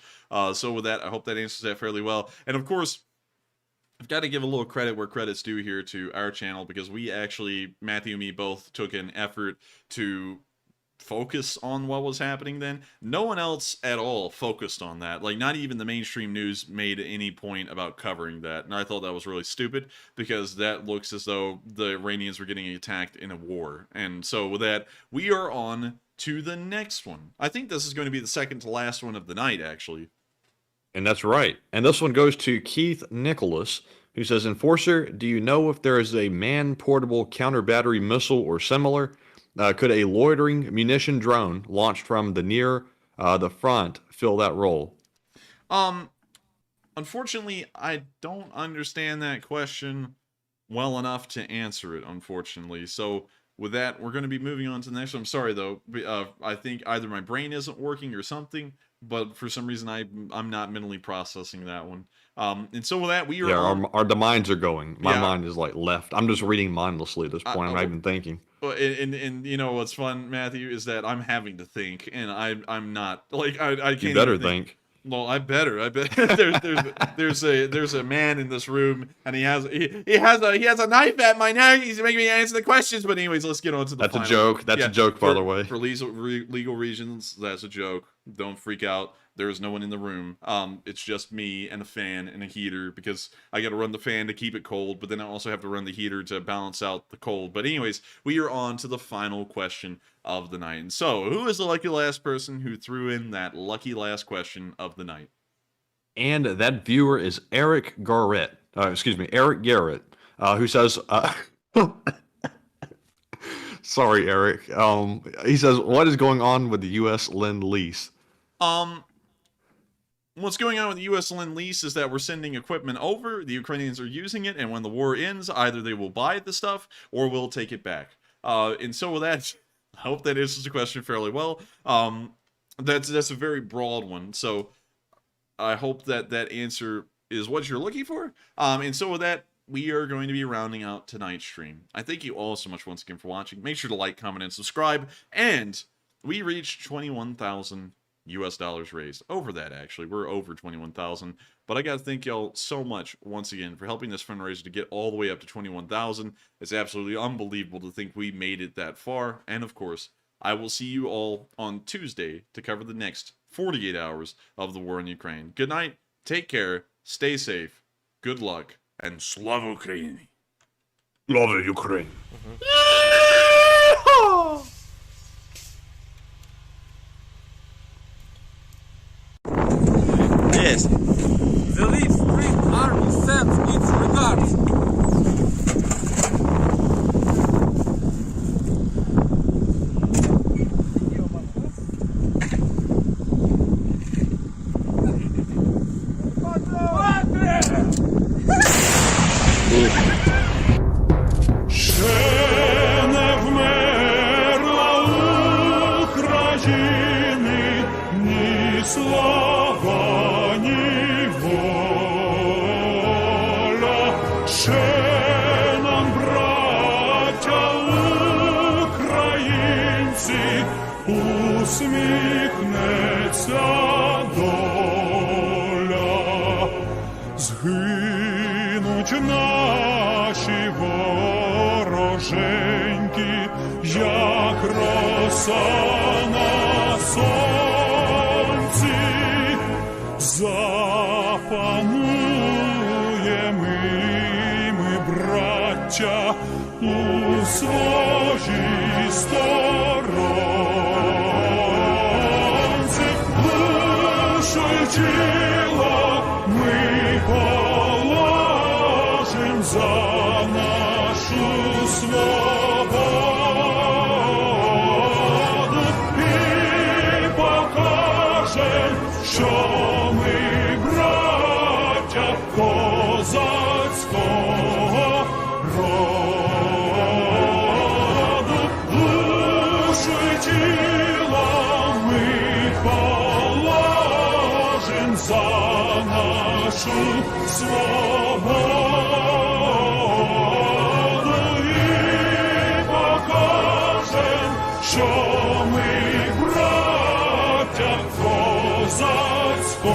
So with that, I hope that answers that fairly well. And of course, I've got to give a little credit where credit's due here to our channel, because we actually, Matthew and me both took an effort to focus on what was happening then. No one else at all focused on that. Like, not even the mainstream news made any point about covering that. And I thought that was really stupid, because that looks as though the Iranians were getting attacked in a war. And so with that, we are on to the next one. I think this is going to be the second to last one of the night, actually. And that's right. And this one goes to Keith Nicholas, who says, Enforcer, do you know if there is a man-portable counter-battery missile or similar? Could a loitering munition drone launched from near the front fill that role? Unfortunately, I don't understand that question well enough to answer it, unfortunately. So with that, we're going to be moving on to the next one. I'm sorry, though. I think either my brain isn't working or something, but for some reason I'm not mentally processing that one. And so with that, we are... Yeah, the minds are going. My mind is like left. I'm just reading mindlessly at this point. I'm not even thinking. And you know what's fun, Matthew, is that I'm having to think, and I'm not, like, I can't. You better think. Well, I bet there's a man in this room, and he has a knife at my neck. He's making me answer the questions. But anyways, let's get on to the That's final. a joke. That's a joke, by the way. For legal reasons, that's a joke. Don't freak out. There is no one in the room. It's just me and a fan and a heater, because I got to run the fan to keep it cold, but then I also have to run the heater to balance out the cold. But anyways, we are on to the final question of the night. And so, who is the lucky last person who threw in that lucky last question of the night? And that viewer is Eric Garrett. Eric Garrett, who says, sorry, Eric. He says, what is going on with the U.S. Lend-Lease? What's going on with the U.S. Lend-Lease is that we're sending equipment over, the Ukrainians are using it, and when the war ends, either they will buy the stuff or we'll take it back. And so with that, I hope that answers the question fairly well. That's a very broad one, so I hope that answer is what you're looking for. And so with that, we are going to be rounding out tonight's stream. I thank you all so much once again for watching. Make sure to like, comment, and subscribe. And we reached 21,000 US dollars raised. Over that, actually. We're over 21,000. But I got to thank y'all so much, once again, for helping this fundraiser to get all the way up to 21,000. It's absolutely unbelievable to think we made it that far. And, of course, I will see you all on Tuesday to cover the next 48 hours of the war in Ukraine. Good night. Take care. Stay safe. Good luck. And Slava Ukraini. Slava Ukraine. Yes. The Lviv Spring Army sends its regards. Ще не вмерла України ні слава, ні воля. Ще нам, браття українці, усміхнеться доля. Згинуть наші вороженьки, як роса на сонці. Запануємо ми, браття, у своїй сторонці. Душу й тіло ми положим за нашу свободу і покажем, що ми браття козацького роду. Душу й тіло ми положим за нашу свободу і покажем, що ми браття козацького